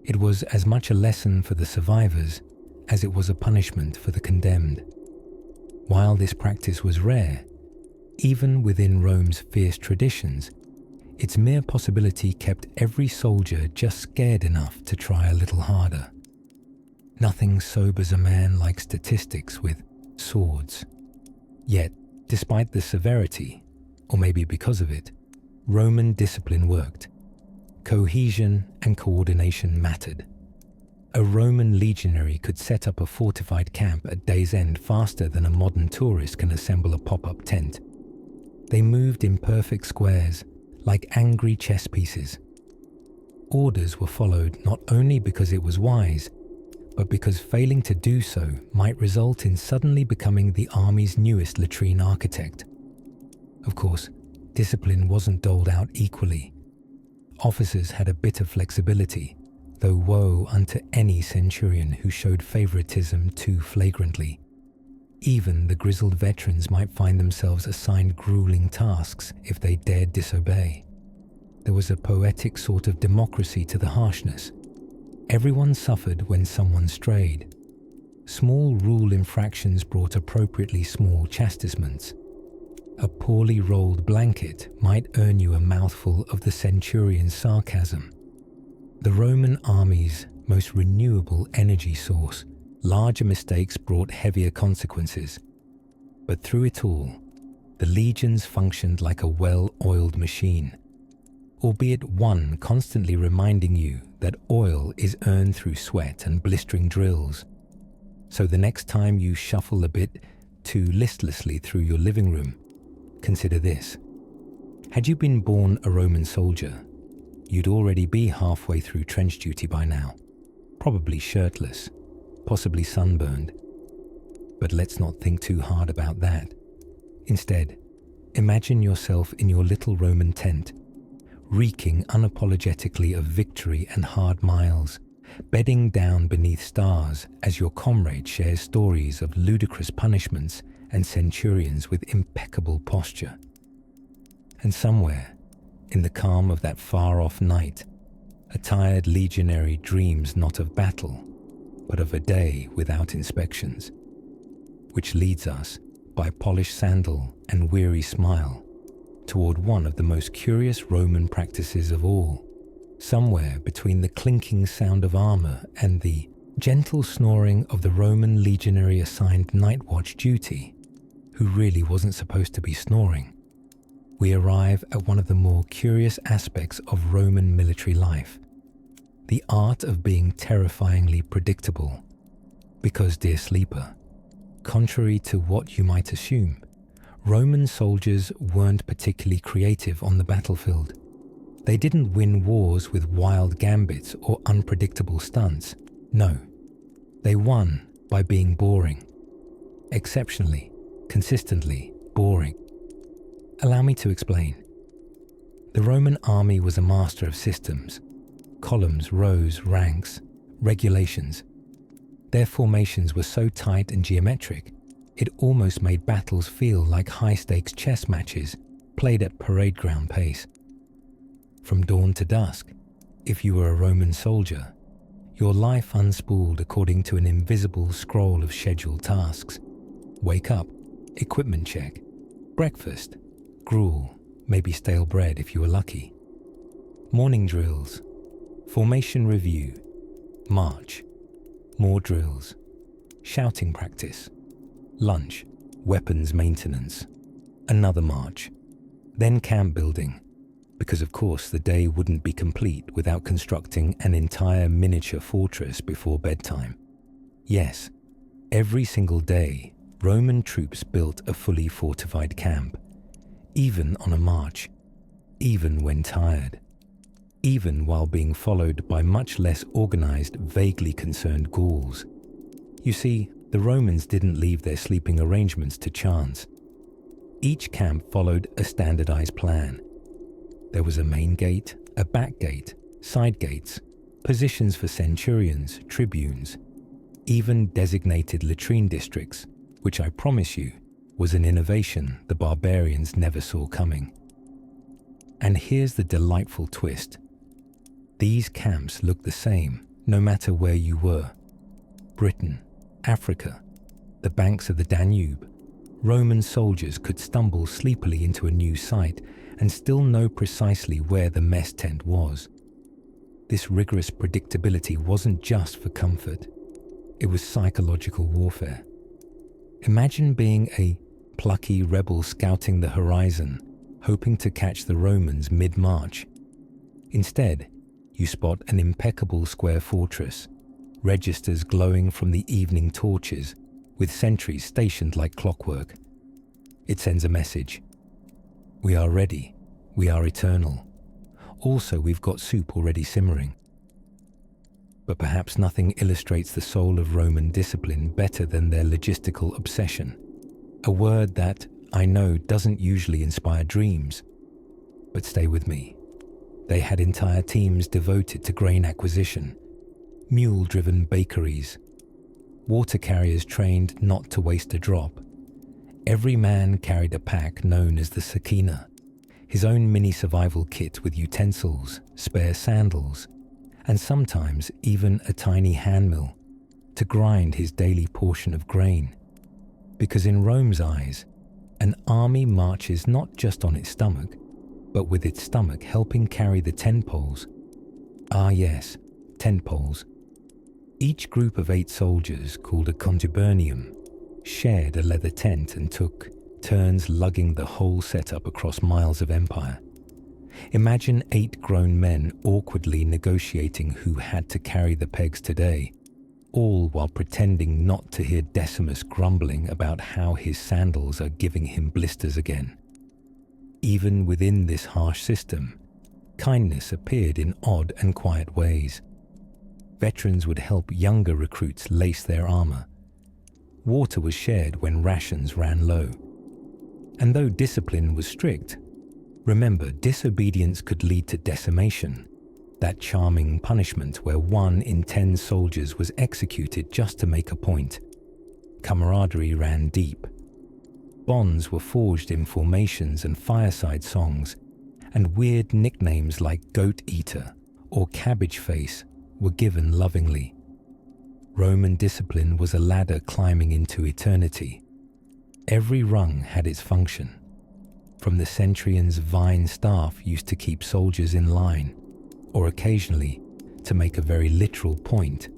It was as much a lesson for the survivors as it was a punishment for the condemned. While this practice was rare, even within Rome's fierce traditions, its mere possibility kept every soldier just scared enough to try a little harder. Nothing sobers a man like statistics with swords. Yet, despite the severity, or maybe because of it, Roman discipline worked. Cohesion and coordination mattered. A Roman legionary could set up a fortified camp at day's end faster than a modern tourist can assemble a pop-up tent. They moved in perfect squares, like angry chess pieces. Orders were followed not only because it was wise, but because failing to do so might result in suddenly becoming the army's newest latrine architect. Of course, discipline wasn't doled out equally. Officers had a bit of flexibility, though woe unto any centurion who showed favoritism too flagrantly. Even the grizzled veterans might find themselves assigned grueling tasks if they dared disobey. There was a poetic sort of democracy to the harshness. Everyone suffered when someone strayed. Small rule infractions brought appropriately small chastisements. A poorly rolled blanket might earn you a mouthful of the centurion's sarcasm. The Roman army's most renewable energy source, larger mistakes brought heavier consequences. But through it all, the legions functioned like a well-oiled machine, albeit one constantly reminding you that oil is earned through sweat and blistering drills. So the next time you shuffle a bit too listlessly through your living room, consider this. Had you been born a Roman soldier, you'd already be halfway through trench duty by now, probably shirtless, possibly sunburned. But let's not think too hard about that. Instead, imagine yourself in your little Roman tent, reeking unapologetically of victory and hard miles, bedding down beneath stars as your comrade shares stories of ludicrous punishments and centurions with impeccable posture. And somewhere, in the calm of that far-off night, a tired legionary dreams not of battle, but of a day without inspections. Which leads us, by polished sandal and weary smile, toward one of the most curious Roman practices of all, somewhere between the clinking sound of armor and the gentle snoring of the Roman legionary assigned night watch duty, who really wasn't supposed to be snoring. We arrive at one of the more curious aspects of Roman military life, the art of being terrifyingly predictable. Because, dear sleeper, contrary to what you might assume, Roman soldiers weren't particularly creative on the battlefield. They didn't win wars with wild gambits or unpredictable stunts. No, they won by being boring. Exceptionally, consistently boring. Allow me to explain. The Roman army was a master of systems, columns, rows, ranks, regulations. Their formations were so tight and geometric, it almost made battles feel like high-stakes chess matches played at parade ground pace. From dawn to dusk, if you were a Roman soldier, your life unspooled according to an invisible scroll of scheduled tasks. Wake up, equipment check, breakfast, gruel, maybe stale bread if you were lucky. Morning drills, formation review, march, more drills, shouting practice, lunch, weapons maintenance, another march, then camp building, because of course the day wouldn't be complete without constructing an entire miniature fortress before bedtime. Yes, every single day, Roman troops built a fully fortified camp, even on a march, even when tired. even while being followed by much less organized, vaguely concerned Gauls. You see, the Romans didn't leave their sleeping arrangements to chance. Each camp followed a standardized plan. There was a main gate, a back gate, side gates, positions for centurions, tribunes, even designated latrine districts, which I promise you was an innovation the barbarians never saw coming. And here's the delightful twist. These camps looked the same, no matter where you were. Britain, Africa, the banks of the Danube. Roman soldiers could stumble sleepily into a new site and still know precisely where the mess tent was. This rigorous predictability wasn't just for comfort. It was psychological warfare. Imagine being a plucky rebel scouting the horizon, hoping to catch the Romans mid-march. Instead, you spot an impeccable square fortress, registers glowing from the evening torches, with sentries stationed like clockwork. It sends a message. We are ready. We are eternal. Also, we've got soup already simmering. But perhaps nothing illustrates the soul of Roman discipline better than their logistical obsession. A word that, I know, doesn't usually inspire dreams. But stay with me. They had entire teams devoted to grain acquisition, mule-driven bakeries, water carriers trained not to waste a drop. Every man carried a pack known as the sakina, his own mini survival kit with utensils, spare sandals, and sometimes even a tiny handmill to grind his daily portion of grain. Because in Rome's eyes, an army marches not just on its stomach, but with its stomach helping carry the tent poles. Ah yes, tent poles. Each group of 8 soldiers, called a contubernium, shared a leather tent and took turns lugging the whole setup across miles of empire. Imagine 8 grown men awkwardly negotiating who had to carry the pegs today, all while pretending not to hear Decimus grumbling about how his sandals are giving him blisters again. Even within this harsh system, kindness appeared in odd and quiet ways. Veterans would help younger recruits lace their armor. Water was shared when rations ran low. And though discipline was strict, remember, disobedience could lead to decimation, that charming punishment where 1 in 10 soldiers was executed just to make a point. Camaraderie ran deep. Bonds were forged in formations and fireside songs, and weird nicknames like Goat Eater or Cabbage Face were given lovingly. Roman discipline was a ladder climbing into eternity. Every rung had its function. From the centurion's vine staff used to keep soldiers in line, or occasionally, to make a very literal point,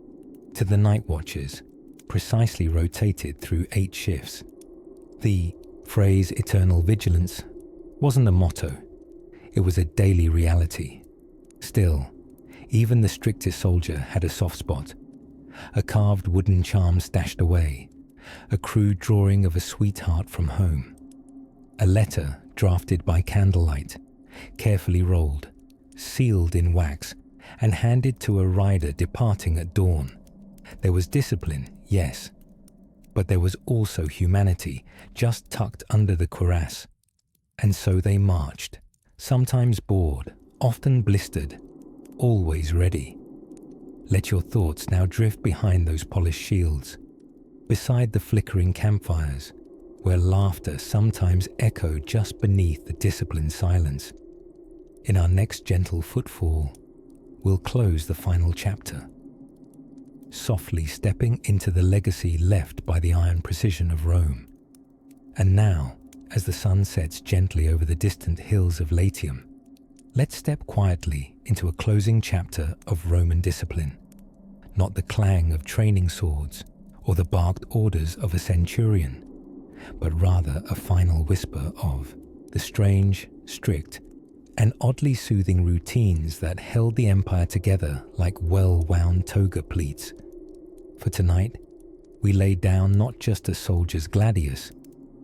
to the night watches, precisely rotated through 8 shifts. The phrase eternal vigilance wasn't a motto, it was a daily reality. Still, even the strictest soldier had a soft spot, a carved wooden charm stashed away, a crude drawing of a sweetheart from home, a letter drafted by candlelight, carefully rolled, sealed in wax, and handed to a rider departing at dawn. There was discipline, yes, but there was also humanity just tucked under the cuirass. And so they marched, sometimes bored, often blistered, always ready. Let your thoughts now drift behind those polished shields, beside the flickering campfires, where laughter sometimes echoed just beneath the disciplined silence. In our next gentle footfall, we'll close the final chapter, softly stepping into the legacy left by the iron precision of Rome. And now, as the sun sets gently over the distant hills of Latium, let's step quietly into a closing chapter of Roman discipline. Not the clang of training swords or the barked orders of a centurion, but rather a final whisper of the strange, strict, and oddly soothing routines that held the empire together like well-wound toga pleats. For tonight, we lay down not just a soldier's gladius,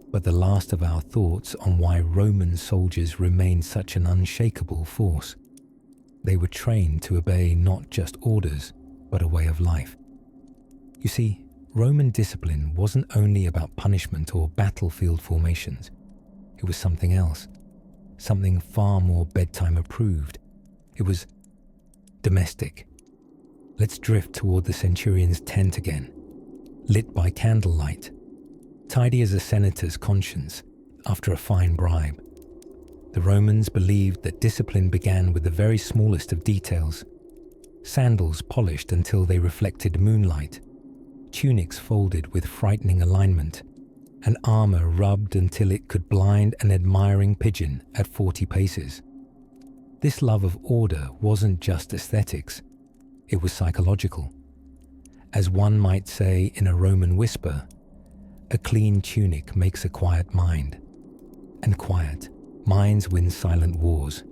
but the last of our thoughts on why Roman soldiers remained such an unshakable force. they were trained to obey not just orders, but a way of life. You see, Roman discipline wasn't only about punishment or battlefield formations. It was something else, something far more bedtime approved. It was domestic. Let's drift toward the centurion's tent again, lit by candlelight, tidy as a senator's conscience after a fine bribe. The Romans believed that discipline began with the very smallest of details: sandals polished until they reflected moonlight, tunics folded with frightening alignment, and armor rubbed until it could blind an admiring pigeon at 40 paces. This love of order wasn't just aesthetics, it was psychological. As one might say in a Roman whisper, a clean tunic makes a quiet mind, and quiet minds win silent wars.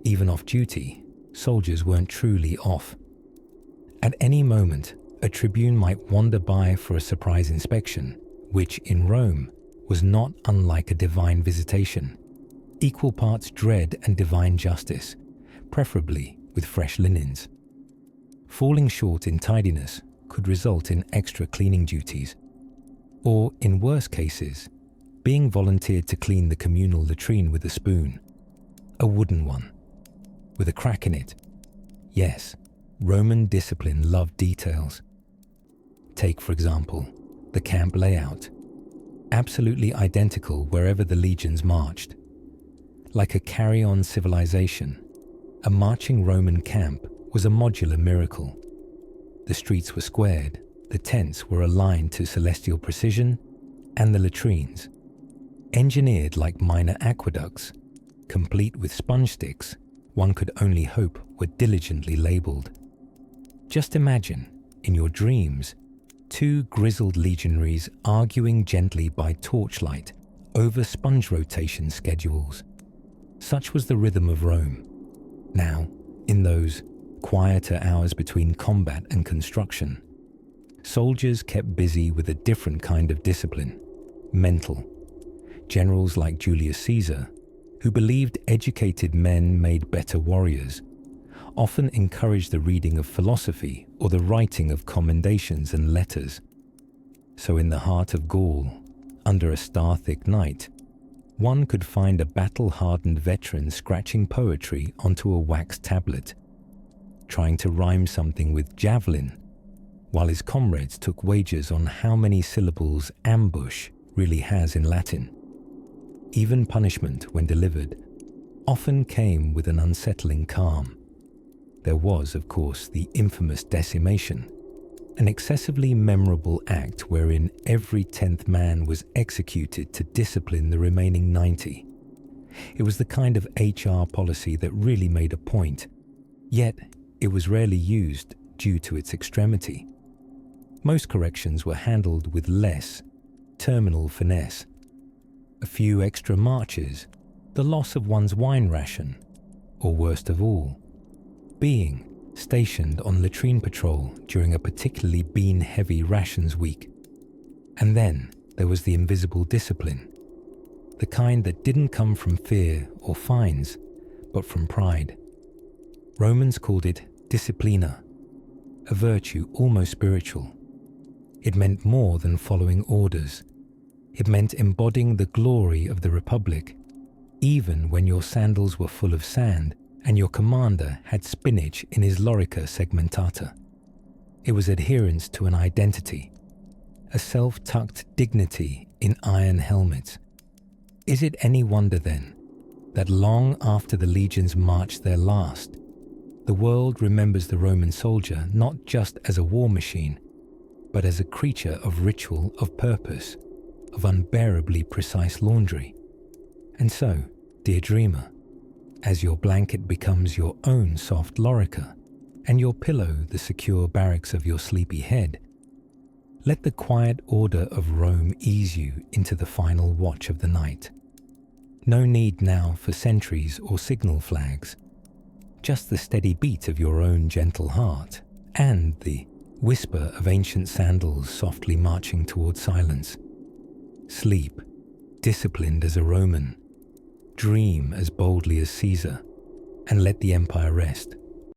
Even off duty, soldiers weren't truly off. At any moment, a tribune might wander by for a surprise inspection, which in Rome was not unlike a divine visitation, equal parts dread and divine justice, preferably with fresh linens. Falling short in tidiness could result in extra cleaning duties, or in worse cases, being volunteered to clean the communal latrine with a spoon, a wooden one, with a crack in it. Yes, Roman discipline loved details. Take, for example, the camp layout, absolutely identical wherever the legions marched. Like a carry-on civilization, a marching Roman camp was a modular miracle. The streets were squared, the tents were aligned to celestial precision, and the latrines, engineered like minor aqueducts, complete with sponge sticks, one could only hope were diligently labelled. Just imagine, in your dreams, two grizzled legionaries arguing gently by torchlight over sponge rotation schedules. Such was the rhythm of Rome. Now, in those quieter hours between combat and construction, soldiers kept busy with a different kind of discipline, mental. Generals like Julius Caesar, who believed educated men made better warriors, often encouraged the reading of philosophy or the writing of commendations and letters. So in the heart of Gaul, under a star-thick night, one could find a battle-hardened veteran scratching poetry onto a wax tablet, trying to rhyme something with javelin, while his comrades took wagers on how many syllables ambush really has in Latin. Even punishment, when delivered, often came with an unsettling calm. There was, of course, the infamous decimation, an excessively memorable act wherein every 10th man was executed to discipline the remaining 90. It was the kind of HR policy that really made a point, yet it was rarely used due to its extremity. Most corrections were handled with less terminal finesse. A few extra marches, the loss of one's wine ration, or worst of all, being stationed on latrine patrol during a particularly bean-heavy rations week. And then there was the invisible discipline, the kind that didn't come from fear or fines, but from pride. Romans called it disciplina, a virtue almost spiritual. It meant more than following orders. It meant embodying the glory of the Republic, even when your sandals were full of sand and your commander had spinach in his lorica segmentata. It was adherence to an identity, a self-tucked dignity in iron helmets. Is it any wonder then that long after the legions marched their last, the world remembers the Roman soldier not just as a war machine, but as a creature of ritual, of purpose, of unbearably precise laundry? And so, dear dreamer, as your blanket becomes your own soft lorica, and your pillow the secure barracks of your sleepy head, let the quiet order of Rome ease you into the final watch of the night. No need now for sentries or signal flags, just the steady beat of your own gentle heart, and the whisper of ancient sandals softly marching toward silence. Sleep, disciplined as a Roman. Dream as boldly as Caesar. and let the empire rest.